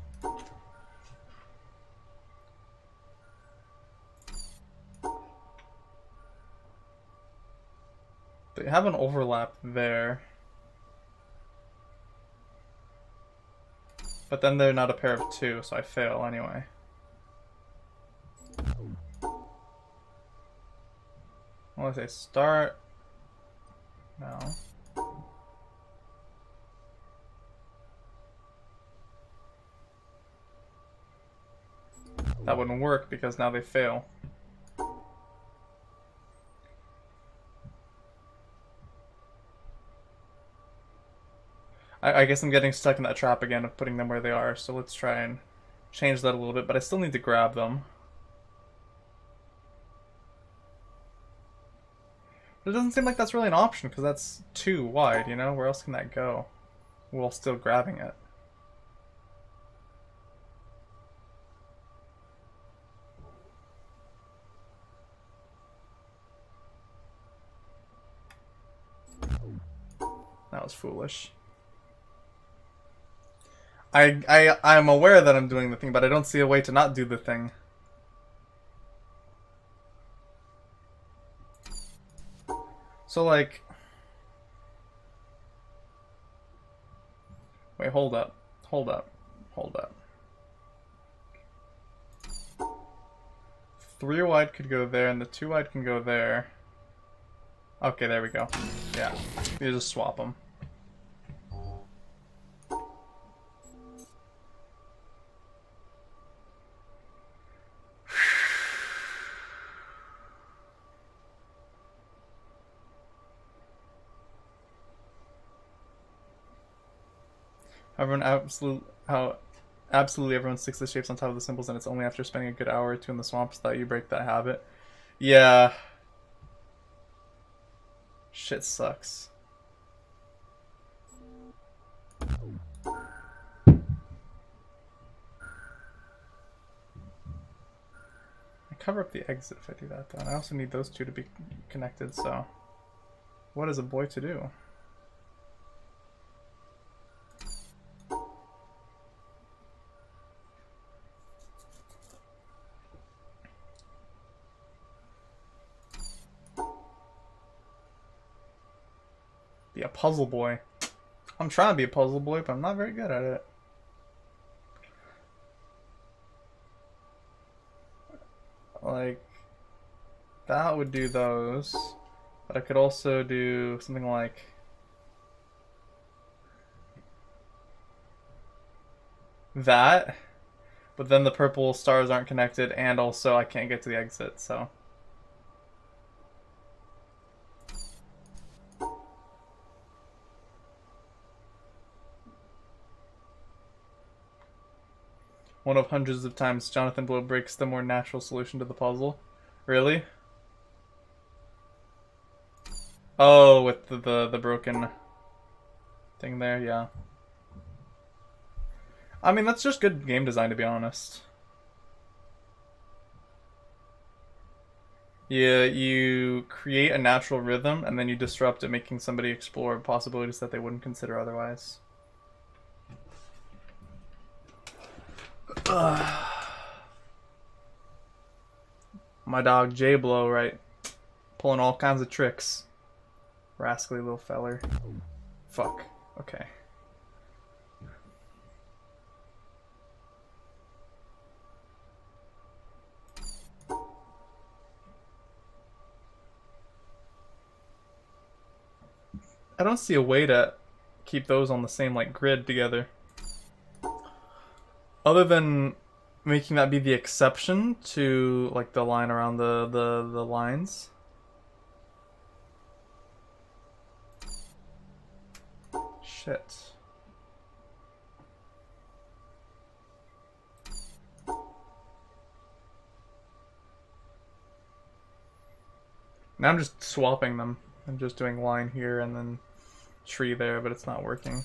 They have an overlap there. But then they're not a pair of two, so I fail anyway. Well, I say start. No. That wouldn't work because now they fail. I guess I'm getting stuck in that trap again of putting them where they are, so let's try and change that a little bit, but I still need to grab them. But it doesn't seem like that's really an option, because that's too wide, you know? Where else can that go? While still grabbing it. That was foolish. I'm aware that I'm doing the thing, but I don't see a way to not do the thing. So like, wait, hold up, hold up, hold up. 3 wide could go there, and the 2 wide can go there. Okay, there we go. Yeah, you just swap them. Absolutely everyone sticks the shapes on top of the symbols, and it's only after spending a good hour or two in the swamps that you break that habit. Yeah. Shit sucks. I cover up the exit if I do that, though. And I also need those two to be connected, so... What is a boy to do? Be a puzzle boy. I'm trying to be a puzzle boy, but I'm not very good at it. Like, that would do those. But I could also do something like... that. But then the purple stars aren't connected, and also I can't get to the exit, so... One of hundreds of times Jonathan Blow breaks the more natural solution to the puzzle. Really? Oh, with the broken thing there, yeah. I mean, that's just good game design, to be honest. Yeah, you create a natural rhythm, and then you disrupt it, making somebody explore possibilities that they wouldn't consider otherwise. My dog J-Blow, right? Pulling all kinds of tricks. Rascally little feller. Fuck. Okay. I don't see a way to keep those on the same like grid together. Other than making that be the exception to like the line around the lines. Shit. Now I'm just swapping them. I'm just doing line here and then tree there, but it's not working.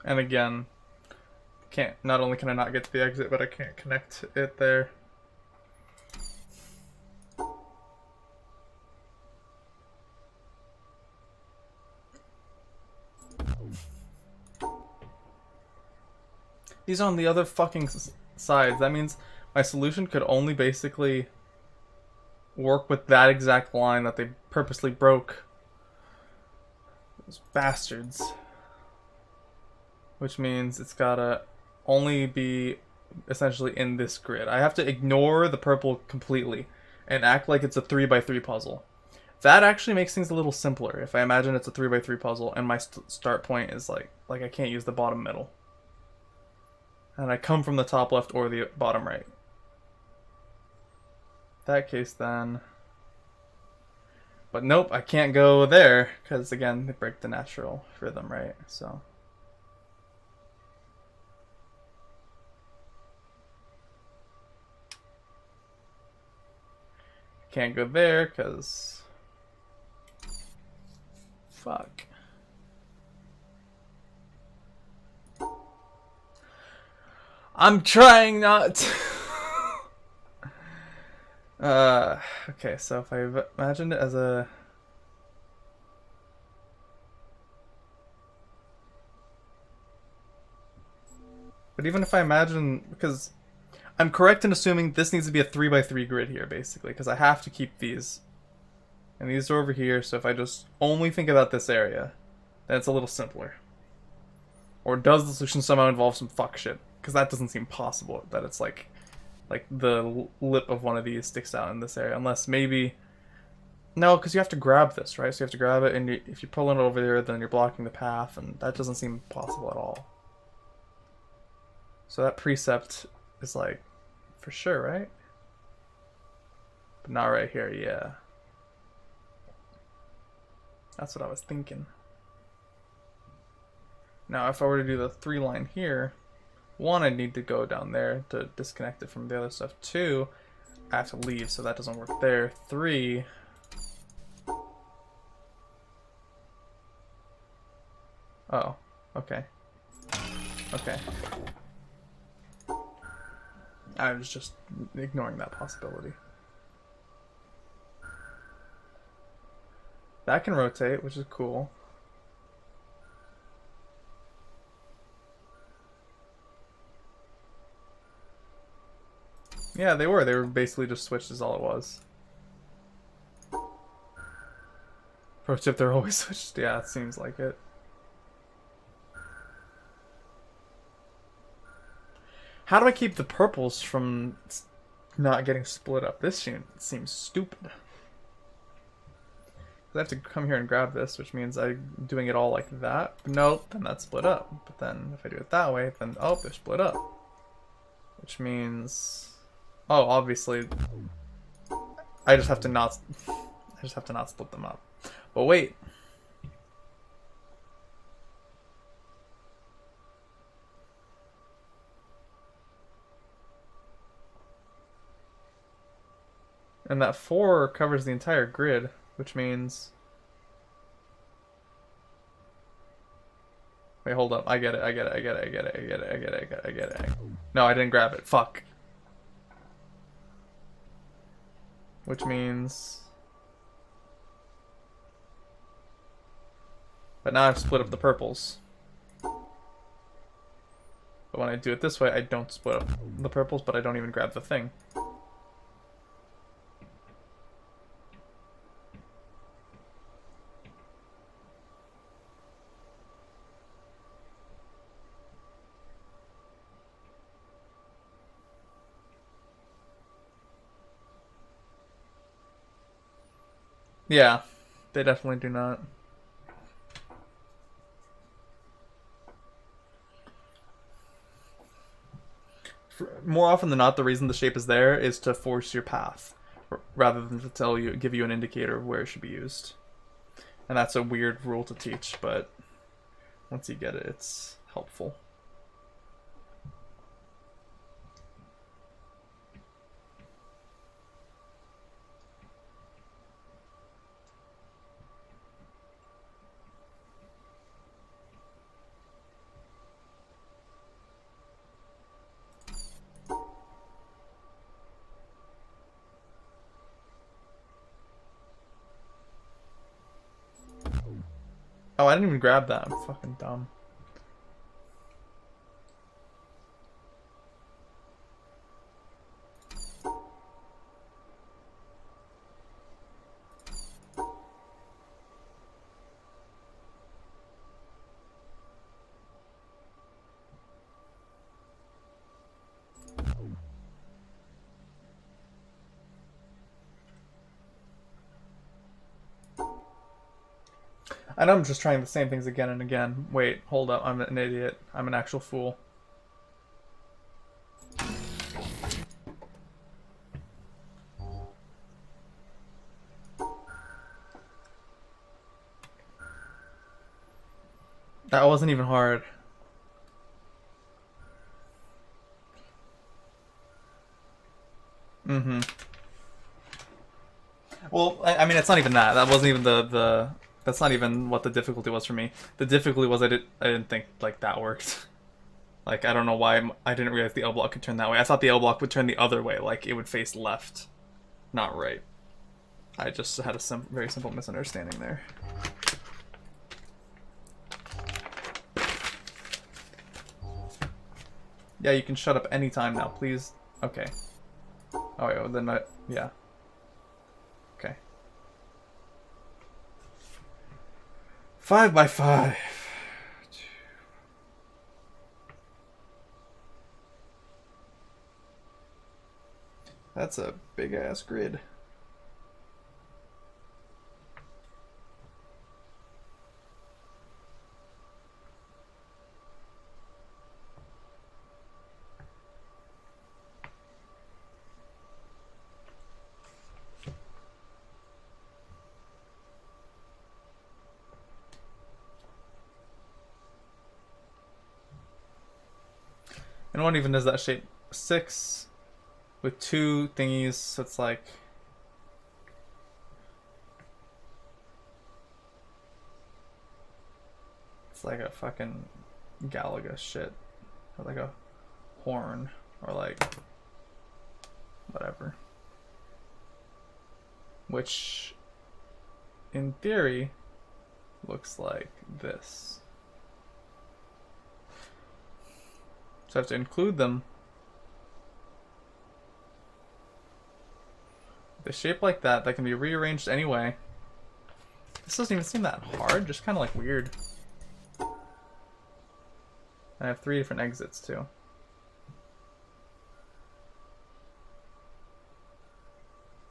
And again, can't. Not only can I not get to the exit, but I can't connect it there. These are on the other fucking sides. That means my solution could only basically work with that exact line that they purposely broke. Those bastards. Which means it's gotta only be essentially in this grid. I have to ignore the purple completely and act like it's a 3x3 puzzle. That actually makes things a little simpler. If I imagine it's a 3x3 puzzle and my start point is like I can't use the bottom middle. And I come from the top left or the bottom right. In that case then... But nope, I can't go there because again, they break the natural rhythm, right? So... Can't go there because... Fuck. I'm trying not to... okay, so if I imagined it as a... But even if I imagine... Because I'm correct in assuming this needs to be a 3x3 grid here, basically, because I have to keep these. And these are over here, so if I just only think about this area, then it's a little simpler. Or does the solution somehow involve some fuck shit? Because that doesn't seem possible, that it's like the lip of one of these sticks out in this area, unless maybe... No, because you have to grab this, right? So you have to grab it, and if you pull it over there, then you're blocking the path, and that doesn't seem possible at all. So that precept is like... For sure, right? But not right here, yeah. That's what I was thinking. Now, if I were to do the 3 line here, 1, I'd need to go down there to disconnect it from the other stuff. 2, I have to leave, so that doesn't work there. 3... Oh, okay. Okay. I was just ignoring that possibility. That can rotate, which is cool. Yeah, they were. They were basically just switched is all it was. Pro tip, they're always switched. Yeah, it seems like it. How do I keep the purples from not getting split up? This seems stupid. I have to come here and grab this, which means I'm doing it all like that. Nope, then that's split up. But then if I do it that way, then oh, they're split up. Which means... Oh, obviously... I just have to not split them up. But wait. And that 4 covers the entire grid, which means... Wait, hold up. I get it. I get it. I get it. I get it. I get it. I get it. I get it. I get it. No, I didn't grab it. Fuck. Which means... But now I've split up the purples. But when I do it this way, I don't split up the purples, but I don't even grab the thing. Yeah, they definitely do not. More often than not, the reason the shape is there is to force your path, rather than to tell you, give you an indicator of where it should be used. And that's a weird rule to teach, but once you get it, it's helpful. Oh, I didn't even grab that. I'm fucking dumb. I know I'm just trying the same things again and again. Wait, hold up. I'm an idiot. I'm an actual fool. That wasn't even hard. Mm-hmm. Well, I mean, it's not even that. That wasn't even the that's not even what the difficulty was for me. The difficulty was I didn't think like that worked. Like, I don't know why I didn't realize the L block could turn that way. I thought the L block would turn the other way, like it would face left, not right. I just had a very simple misunderstanding there. Yeah, you can shut up anytime now, please. Okay. Oh, wait, well, then yeah. Okay. 5 by 5. That's a big ass grid. And what even is that shape? 6 with 2 thingies, so it's like... It's like a fucking Galaga shit. Or like a horn. Or like... whatever. Which, in theory, looks like this. So I have to include them. The shape like that can be rearranged anyway. This doesn't even seem that hard, just kind of like weird. I have 3 different exits too.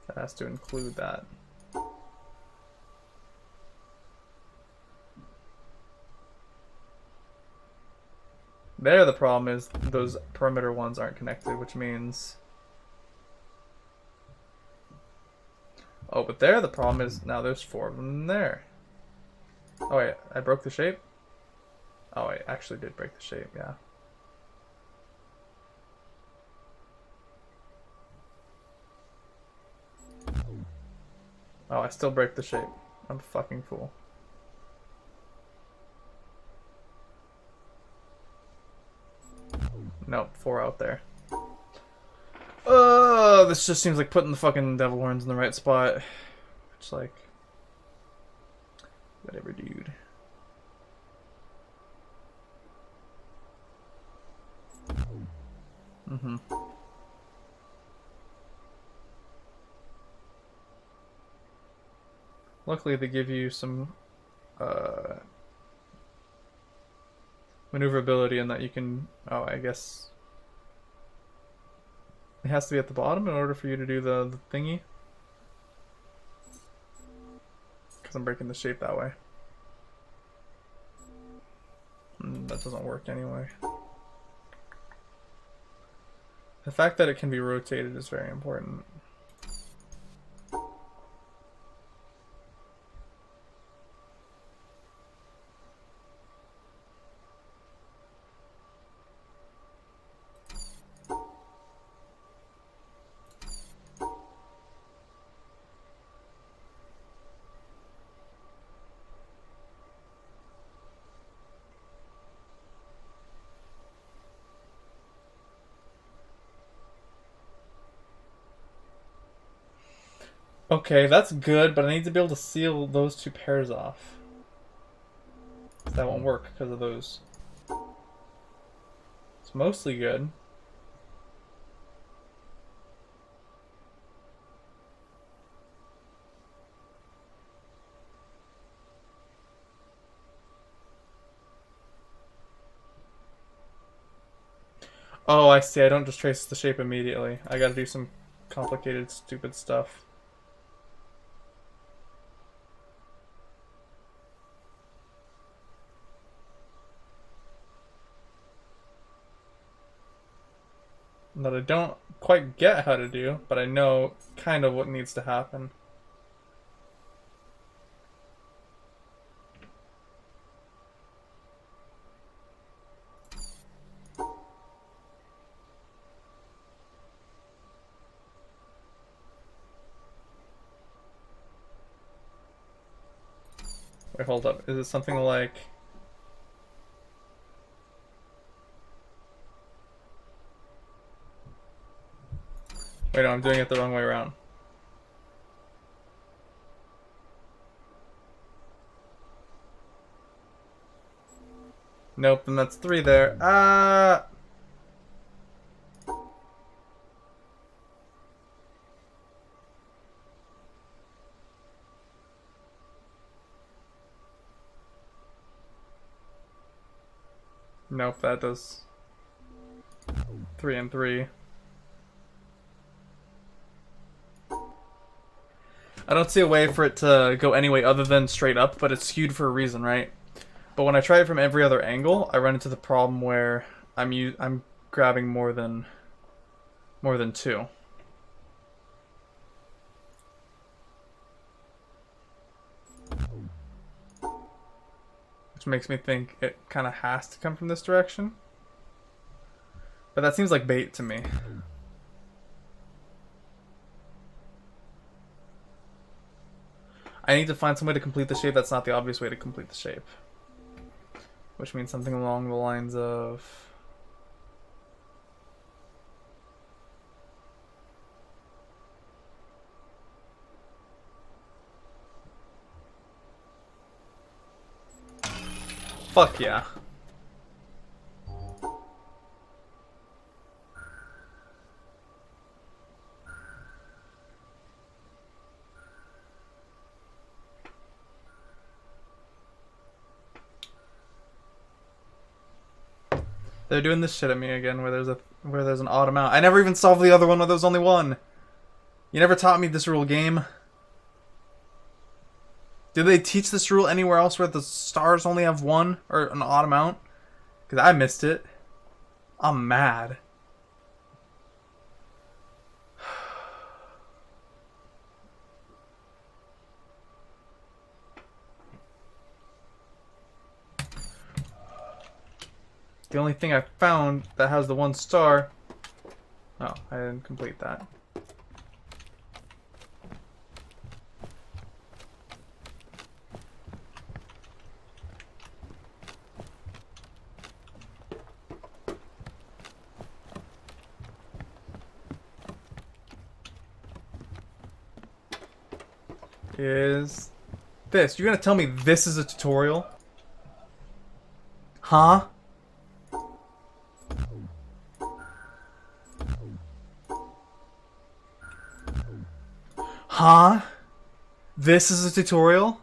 That has to include that. There, the problem is those perimeter ones aren't connected, which means... Oh, but there, the problem is now there's 4 of them there. Oh, wait, I broke the shape? Oh, I actually did break the shape, yeah. Oh, I still break the shape. I'm a fucking fool. Nope, 4 out there. This just seems like putting the fucking devil horns in the right spot. It's like, whatever, dude. Mm-hmm. Luckily, they give you some maneuverability in that you can. Oh, I guess it has to be at the bottom in order for you to do the thingy. Because I'm breaking the shape that way. That doesn't work anyway. The fact that it can be rotated is very important. Okay, that's good, but I need to be able to seal those 2 pairs off. That won't work because of those. It's mostly good. Oh, I see. I don't just trace the shape immediately. I gotta do some complicated, stupid stuff. That I don't quite get how to do, but I know kind of what needs to happen. Wait, hold up. Is it something like... Wait, no, I'm doing it the wrong way around. Nope, and that's 3 there. Nope, that does 3 and 3. I don't see a way for it to go any way other than straight up, but it's skewed for a reason, right? But when I try it from every other angle, I run into the problem where I'm grabbing more than 2. Which makes me think it kind of has to come from this direction. But that seems like bait to me. I need to find some way to complete the shape that's not the obvious way to complete the shape. Which means something along the lines of... Fuck yeah. They're doing this shit at me again where there's an odd amount. I never even solved the other one where there was only 1. You never taught me this rule, game. Did they teach this rule anywhere else where the stars only have 1 or an odd amount? Because I missed it. I'm mad. The only thing I found that has the 1 star... Oh, I didn't complete that. is this. You're gonna tell me this is a tutorial? Huh? Huh? This is a tutorial?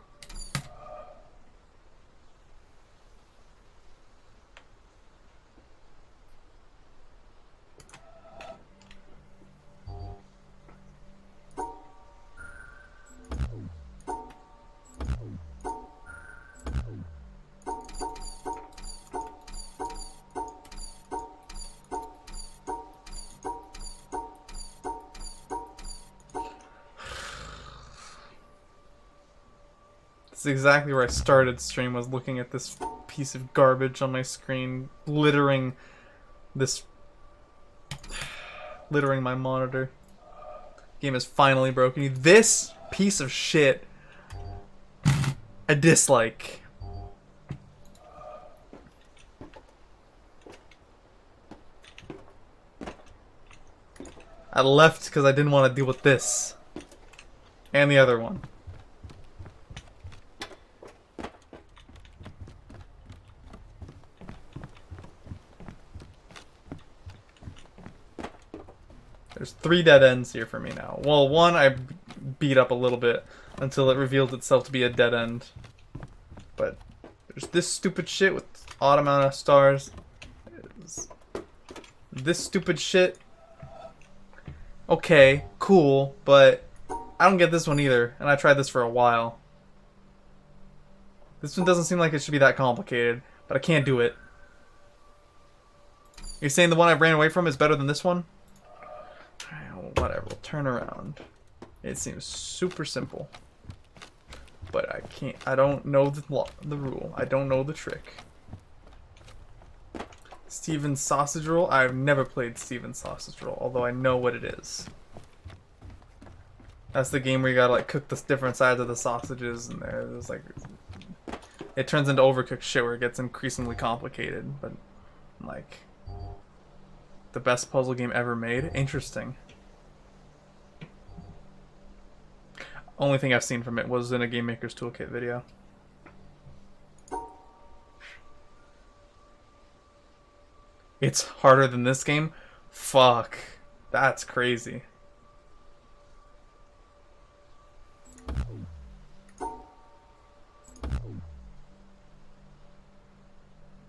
That's exactly where I started stream, was looking at this piece of garbage on my screen, littering my monitor. Game is finally broken. This piece of shit, a dislike. I left because I didn't want to deal with this. And the other one. There's 3 dead ends here for me now. Well, one I beat up a little bit until it revealed itself to be a dead end. But there's this stupid shit with odd amount of stars. There's this stupid shit. Okay, cool, but I don't get this one either, and I tried this for a while. This one doesn't seem like it should be that complicated, but I can't do it. You're saying the one I ran away from is better than this one? Whatever, we'll turn around. It seems super simple. But I don't know the rule. I don't know the trick. Steven's Sausage Roll? I've never played Steven's Sausage Roll, although I know what it is. That's the game where you gotta like cook the different sides of the sausages, and there's like... It turns into overcooked shit where it gets increasingly complicated, but like... The best puzzle game ever made? Interesting. Only thing I've seen from it was in a Game Maker's Toolkit video. It's harder than this game? Fuck. That's crazy.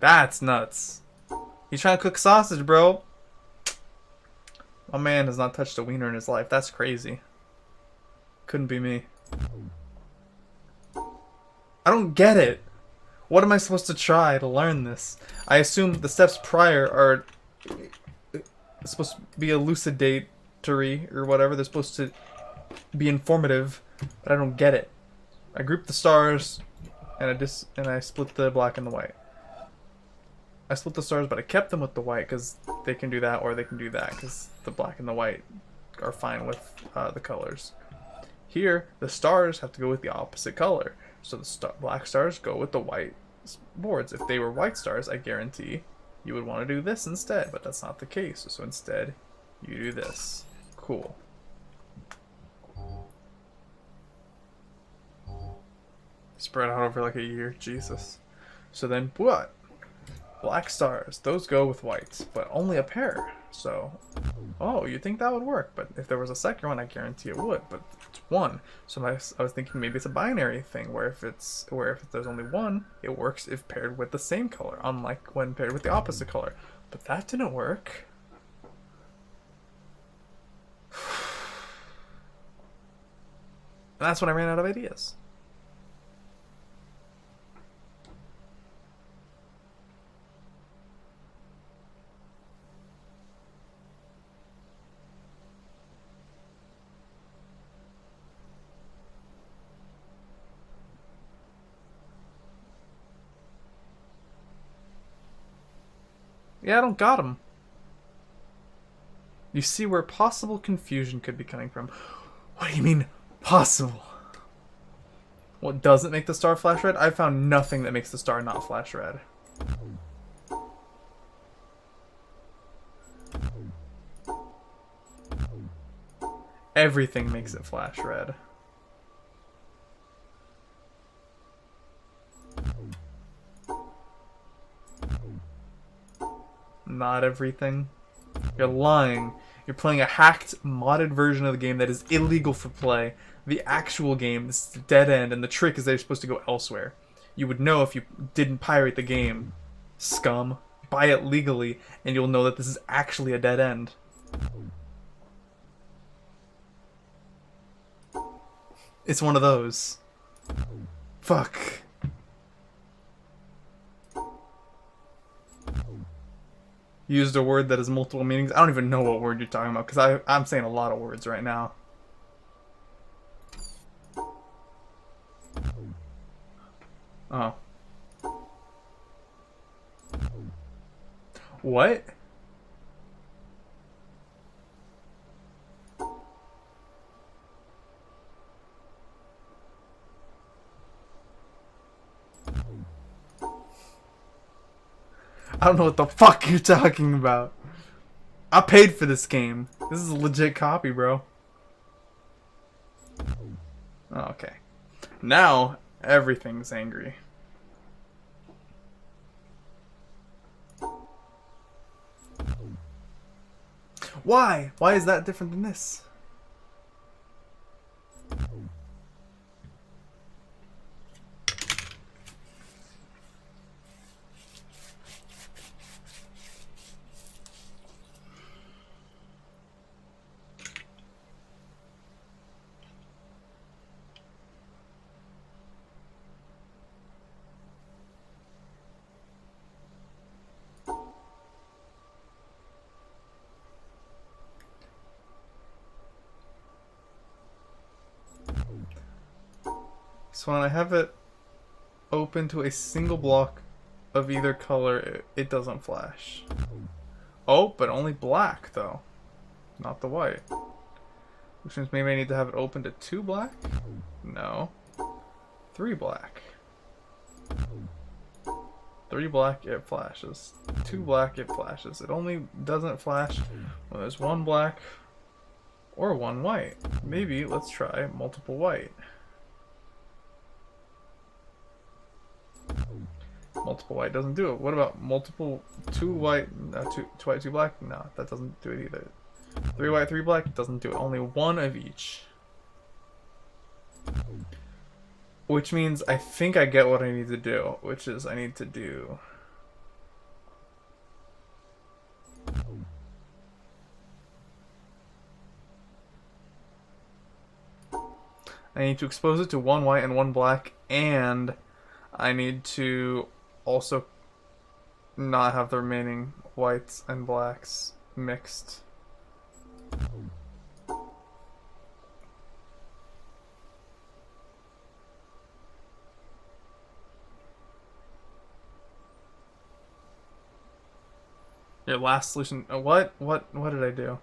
That's nuts. He's trying to cook sausage, bro. My man has not touched a wiener in his life. That's crazy. Couldn't be me. I don't get it. What am I supposed to try to learn this? I assume the steps prior are supposed to be elucidatory or whatever. They're supposed to be informative, but I don't get it. I grouped the stars and I split the black and the white. I split the stars, but I kept them with the white because they can do that or they can do that because the black and the white are fine with the colors. Here, the stars have to go with the opposite color. So the black stars go with the white boards. If they were white stars, I guarantee you would want to do this instead, but that's not the case. So instead, you do this. Cool. Spread out over like a year. Jesus. So then what? Black stars. Those go with whites, but only a pair. So, oh, you'd think that would work, but if there was a second one, I guarantee it would. But it's one. So I was thinking maybe it's a binary thing, where if there's only one, it works if paired with the same color, unlike when paired with the opposite color. But that didn't work. And that's when I ran out of ideas. Yeah, I don't got him. You see where possible confusion could be coming from. What do you mean, possible? What doesn't make the star flash red? I found nothing that makes the star not flash red. Everything makes it flash red. not everything. You're lying. You're playing a hacked, modded version of the game that is illegal for play. The actual game, this is the dead end, and the trick is they're supposed to go elsewhere. You would know if you didn't pirate the game. Scum. Buy it legally, and you'll know that this is actually a dead end. It's one of those. Fuck. Used a word that has multiple meanings. I don't even know what word you're talking about, because I'm saying a lot of words right now. Oh. What? I don't know what the fuck you're talking about. I paid for this game. This is a legit copy, bro. Oh, okay. Now, everything's angry. Why? Why is that different than this? So when I have it open to a single block of either color, it doesn't flash. Oh, but only black though, not the white. Which means maybe I need to have it open to 2 black? No. 3 black. 3 black, it flashes. 2 black, it flashes. It only doesn't flash when there's 1 black or 1 white. Maybe let's try multiple white. Multiple white doesn't do it. What about multiple 2 white, 2 white, 2 black? No, that doesn't do it either. 3 white, 3 black doesn't do it. Only 1 of each. Which means I think I get what I need to do, which is I need to do I need to expose it to 1 white and 1 black, and I need to also not have the remaining whites and blacks mixed. Your last solution. What did I do?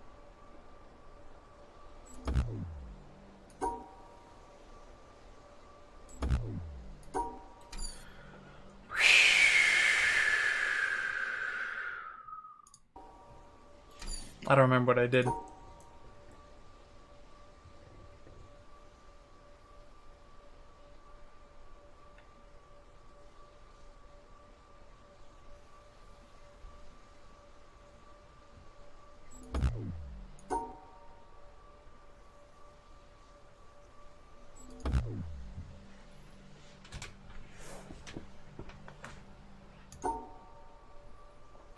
I don't remember what I did.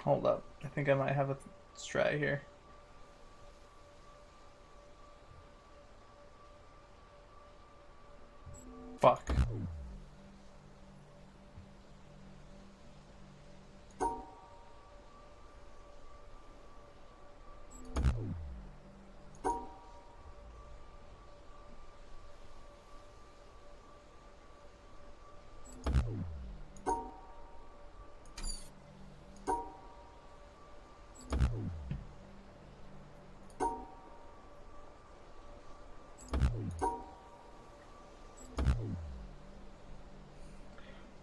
Hold up. I think I might have a strat here. Fuck.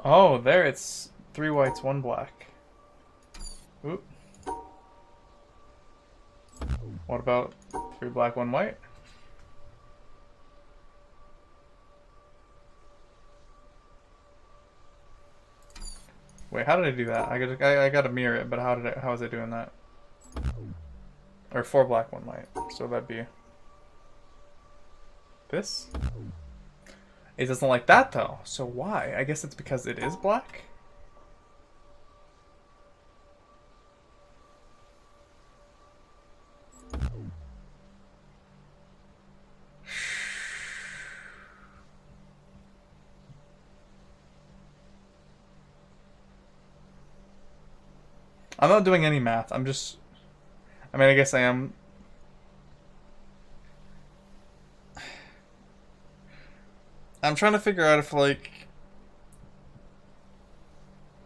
Oh, there it's 3 whites, 1 black. Oop. What about 3 black, 1 white? Wait, how did I do that? I gotta mirror it, but how was I doing that? Or 4 black, 1 white. So that'd be this. It doesn't like that though. So why? I guess it's because it is black. I'm not doing any math. I mean, I guess I am. I'm trying to figure out if, like,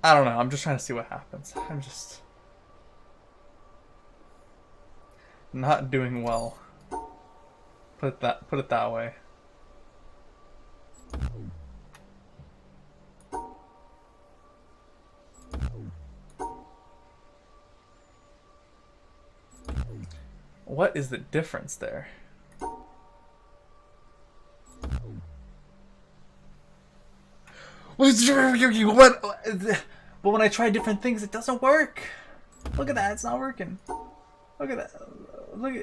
I don't know. I'm just trying to see what happens. I'm just not doing well. Put it that way. What is the difference there? What? But when I try different things, it doesn't work. Look at that, it's not working. Look at that. Look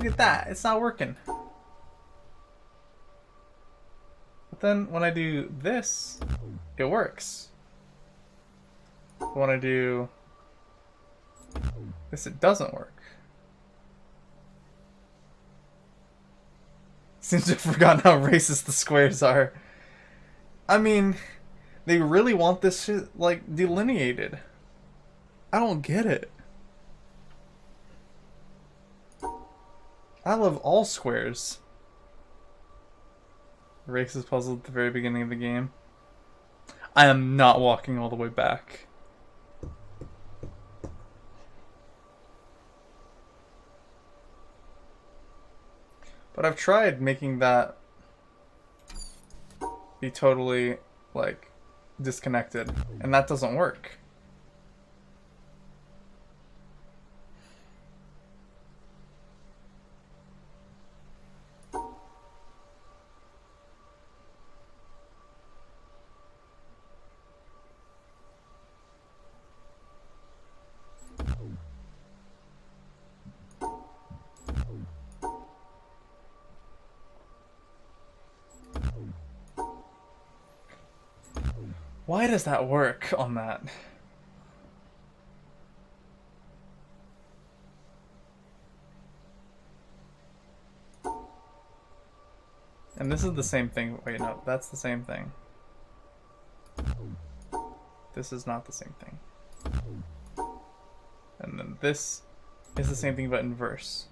at that. It's not working. But then when I do this, it works. But when I do this, it doesn't work. Seems to have forgotten how racist the squares are. I mean, they really want this shit, like, delineated. I don't get it. I love all squares. Racist puzzle at the very beginning of the game. I am not walking all the way back. But I've tried making that be totally, like, disconnected, and that doesn't work. Why does that work on that? And this is the same thing. Wait, no, that's the same thing. This is not the same thing. And then this is the same thing but in verse.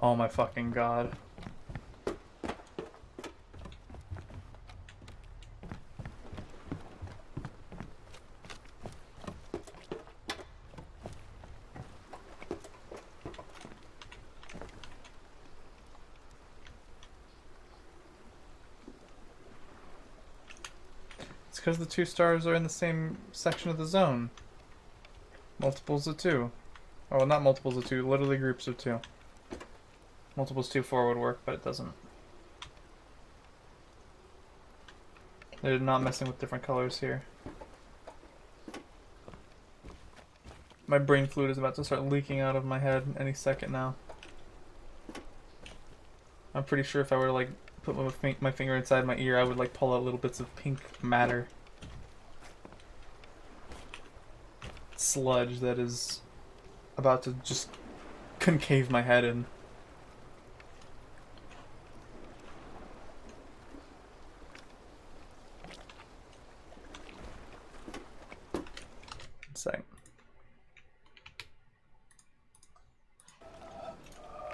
Oh my fucking god. It's because the 2 stars are in the same section of the zone. Multiples of 2. Oh, not multiples of 2, literally groups of 2. Multiples 2, 4 would work, but it doesn't. They're not messing with different colors here. My brain fluid is about to start leaking out of my head any second now. I'm pretty sure if I were to, like, put my finger inside my ear, I would, like, pull out little bits of pink matter. Sludge that is about to just concave my head in. Same.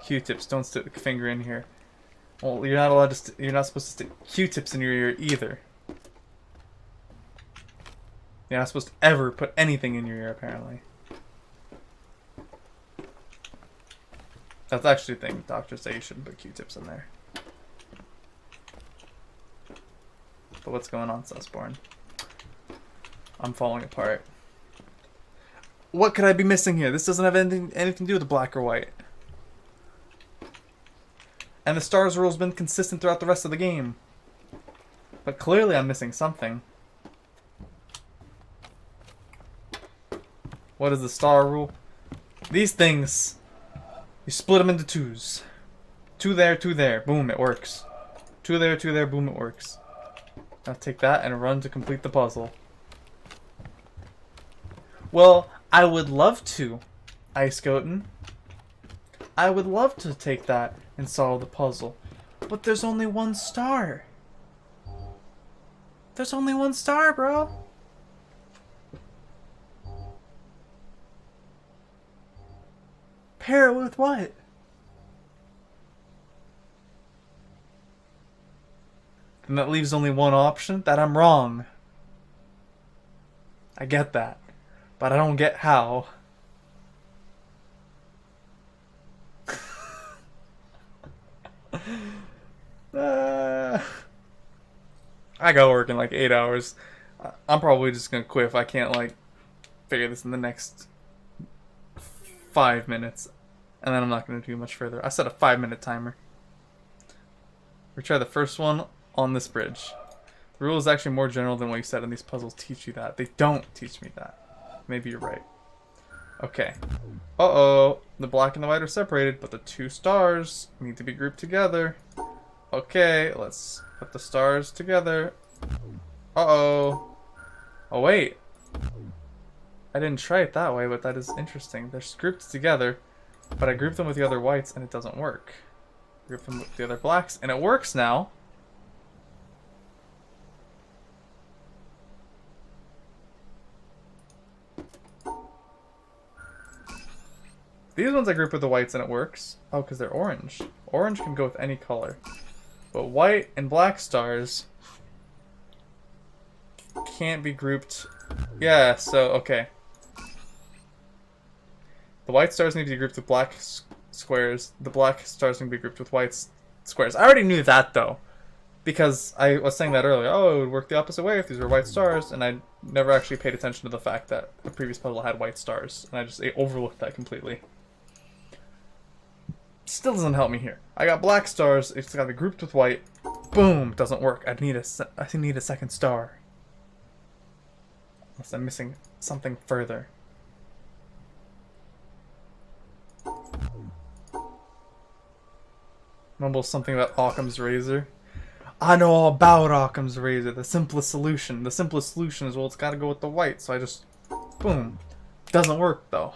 Q-tips, don't stick a finger in here. Well, you're not allowed to. You're not supposed to stick Q-tips in your ear either. You're not supposed to ever put anything in your ear, apparently. That's actually a thing. Doctors say you shouldn't put Q-tips in there. But what's going on, Susborn? I'm falling apart. What could I be missing here? This doesn't have anything to do with the black or white. And the stars rule's been consistent throughout the rest of the game. But clearly I'm missing something. What is the star rule? These things, you split them into twos. Two there, boom, it works. Two there, boom, it works. Now take that and run to complete the puzzle. Well, I would love to, Ice Goten. I would love to take that and solve the puzzle. But there's only one star. There's only one star, bro. Pair it with what? And that leaves only one option? That I'm wrong. I get that. But I don't get how. I got work in like 8 hours. I'm probably just gonna quit if I can't like figure this in the next 5 minutes. And then I'm not gonna do much further. I set a 5-minute timer. We try the first one on this bridge. The rule is actually more general than what you said, and these puzzles teach you that. They don't teach me that. Maybe you're right. Okay. Uh-oh. The black and the white are separated, but the two stars need to be grouped together. Okay, let's put the stars together. Uh-oh. Oh, wait. I didn't try it that way, but that is interesting. They're grouped together, but I grouped them with the other whites, and it doesn't work. Group them with the other blacks, and it works now. These ones I group with the whites and it works. Oh, because they're orange. Orange can go with any color. But white and black stars can't be grouped. Yeah, so, okay. The white stars need to be grouped with black squares. The black stars need to be grouped with white squares. I already knew that, though. Because I was saying that earlier. Oh, it would work the opposite way if these were white stars. And I never actually paid attention to the fact that the previous puzzle had white stars. And I just overlooked that completely. Still doesn't help me here. I got black stars. It's got to be grouped with white. Boom! Doesn't work. I need a second star. Unless I'm missing something further. Mumbles something about Occam's razor. I know all about Occam's razor. The simplest solution. The simplest solution is, well, it's got to go with the white. So I just... boom. Doesn't work, though.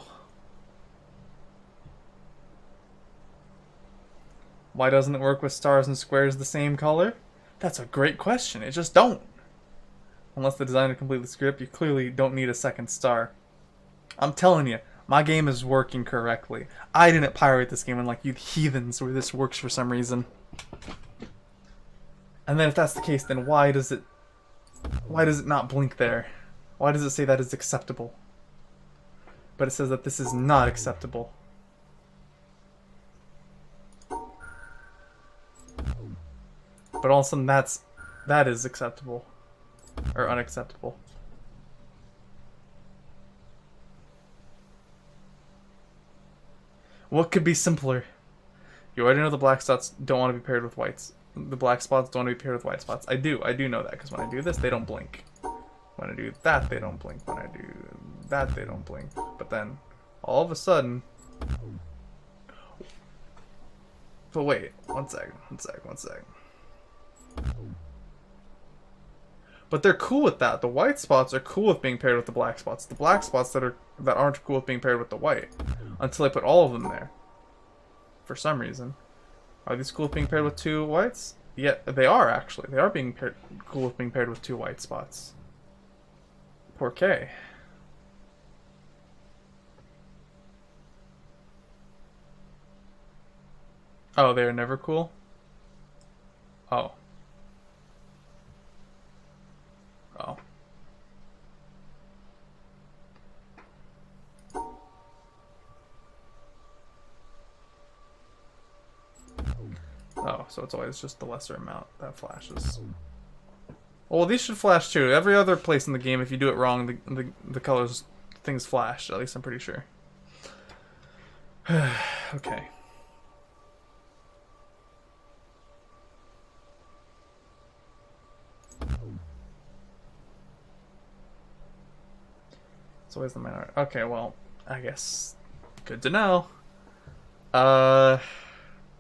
Why doesn't it work with stars and squares the same color? That's a great question. It just don't. Unless the designer completely screwed up, you clearly don't need a second star. I'm telling you, my game is working correctly. I didn't pirate this game unlike you heathens where this works for some reason. And then if that's the case, then why does it not blink there? Why does it say that is acceptable? But it says that this is not acceptable. But all of a sudden that is acceptable. Or unacceptable. What could be simpler? You already know the black spots don't want to be paired with whites. The black spots don't want to be paired with white spots. I do know that, because when I do this, they don't blink. When I do that, they don't blink. When I do that, they don't blink. But then, all of a sudden... But wait, one second. But they're cool with that. The white spots are cool with being paired with the black spots. The black spots that aren't cool with being paired with the white. Until I put all of them there. For some reason. Are these cool with being paired with two whites? Yeah, they are actually. They are being cool with being paired with two white spots. Poor K. Oh, they are never cool? Oh. Oh. Oh, so it's always just the lesser amount that flashes. Well, these should flash too. Every other place in the game, if you do it wrong, the colors, things flash. At least I'm pretty sure. Okay. It's always the minority. Okay, well, I guess good to know.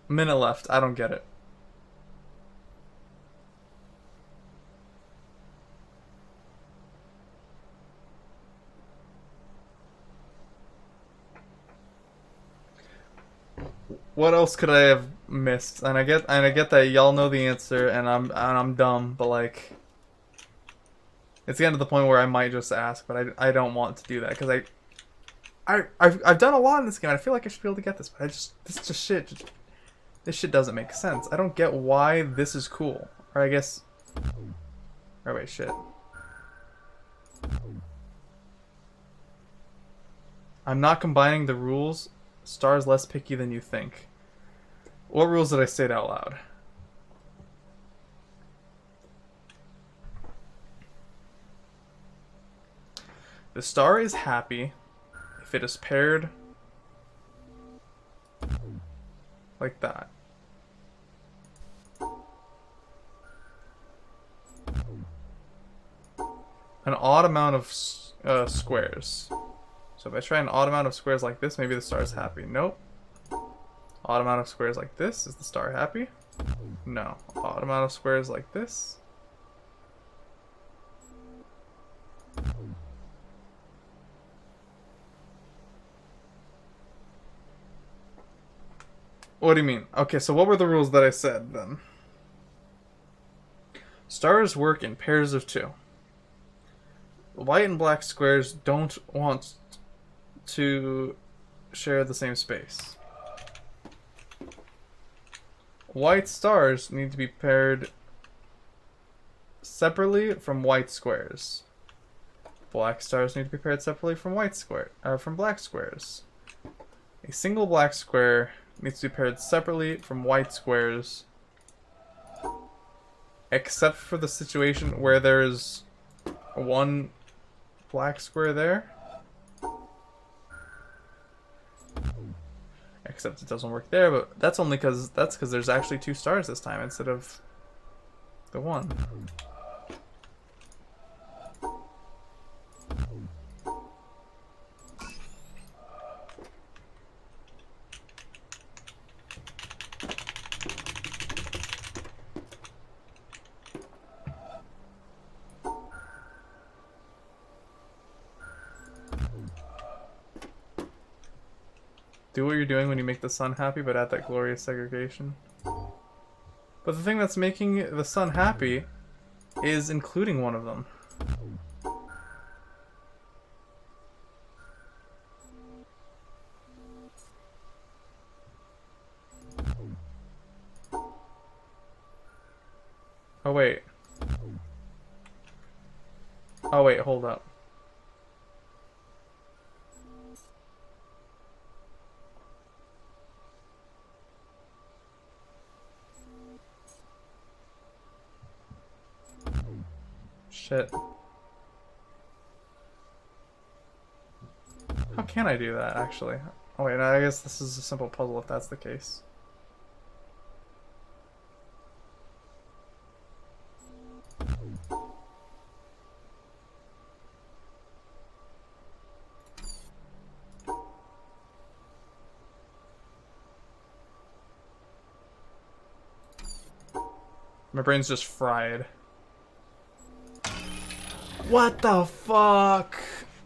Minute left. I don't get it. What else could I have missed? And I get that y'all know the answer, and I'm dumb, but like, it's getting to the point where I might just ask, but I don't want to do that because I've done a lot in this game. I feel like I should be able to get this, but this shit doesn't make sense. I don't get why this is cool. Or I guess, oh wait, shit. I'm not combining the rules. Star's less picky than you think. What rules did I state out loud? The star is happy if it is paired like that. An odd amount of squares. So if I try an odd amount of squares like this, maybe the star is happy. Nope. Odd amount of squares like this, is the star happy? No. Odd amount of squares like this. What do you mean? Okay, so what were the rules that I said then? Stars work in pairs of 2. White and black squares don't want to share the same space. White stars need to be paired separately from white squares. Black stars need to be paired separately from from black squares. A single black square needs to be paired separately from white squares, except for the situation where there is one black square there. Except it doesn't work there, but that's only because there's actually 2 stars this time instead of the 1. Do what you're doing when you make the sun happy, but add that glorious segregation. But the thing that's making the sun happy is including one of them. Oh wait. Oh wait, hold up. Shit. How can I do that, actually? Oh wait, no, I guess this is a simple puzzle if that's the case. My brain's just fried. What the fuck?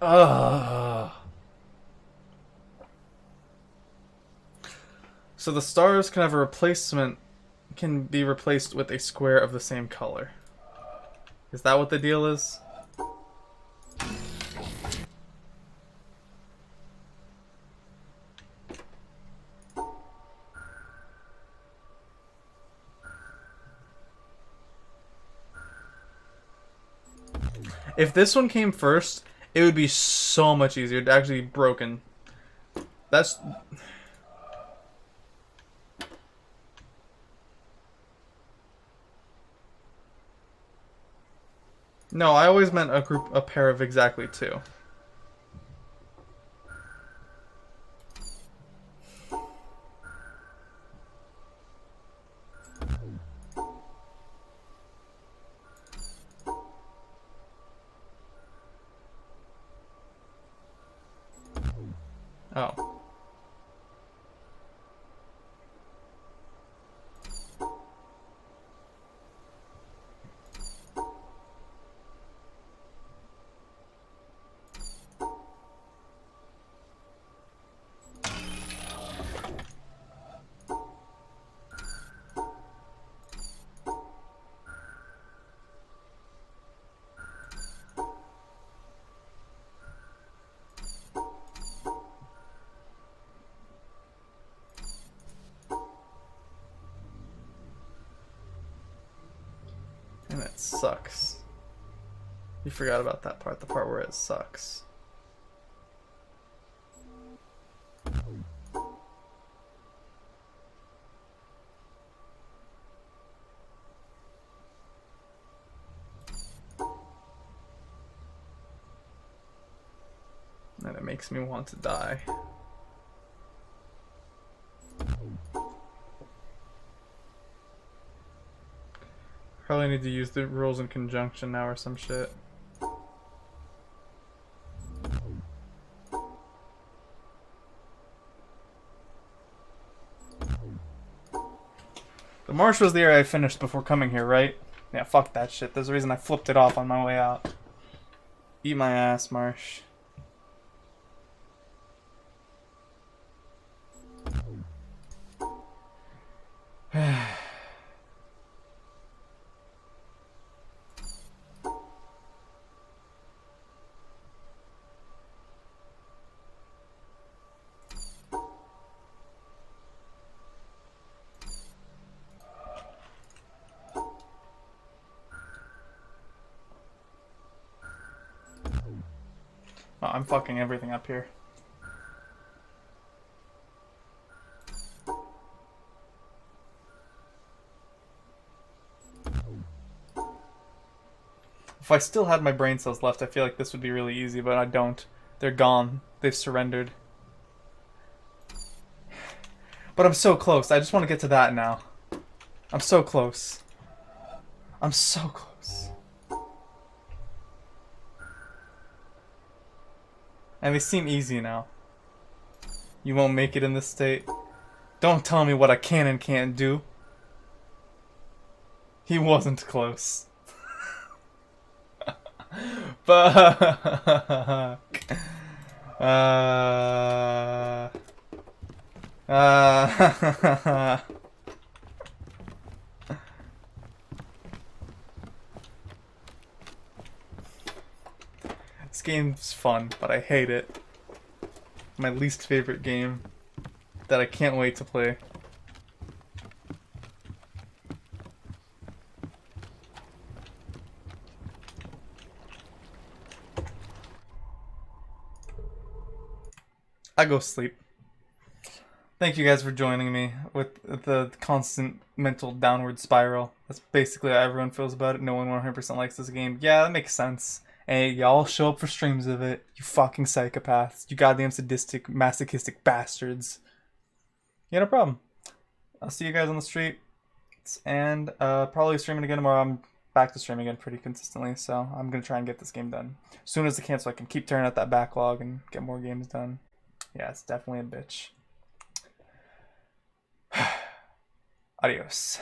Ugh. So the stars can have a replacement, can be replaced with a square of the same color. Is that what the deal is? If this one came first, it would be so much easier. It'd actually be broken. That's... No, I always meant a pair of exactly two. Oh. And it sucks. You forgot about that part, the part where it sucks. And it makes me want to die. Probably need to use the rules in conjunction now or some shit. The marsh was the area I finished before coming here, right? Yeah, fuck that shit. There's a reason I flipped it off on my way out. Eat my ass, Marsh. Oh, I'm fucking everything up here. If I still had my brain cells left, I feel like this would be really easy, but I don't. They're gone. They've surrendered. But I'm so close. I just want to get to that now. I'm so close. I'm so close. And they seem easy now. You won't make it in this state. Don't tell me what I can and can't do. He wasn't close. Fuck. This game's fun, but I hate it. My least favorite game that I can't wait to play. I go sleep. Thank you guys for joining me with the constant mental downward spiral. That's basically how everyone feels about it. No one 100% likes this game. Yeah, that makes sense. Hey, y'all show up for streams of it. You fucking psychopaths. You goddamn sadistic, masochistic bastards. Yeah, no problem. I'll see you guys on the street. And probably streaming again tomorrow. I'm back to streaming again pretty consistently, so I'm going to try and get this game done as soon as I can so I can keep turning out that backlog and get more games done. Yeah, it's definitely a bitch. Adios.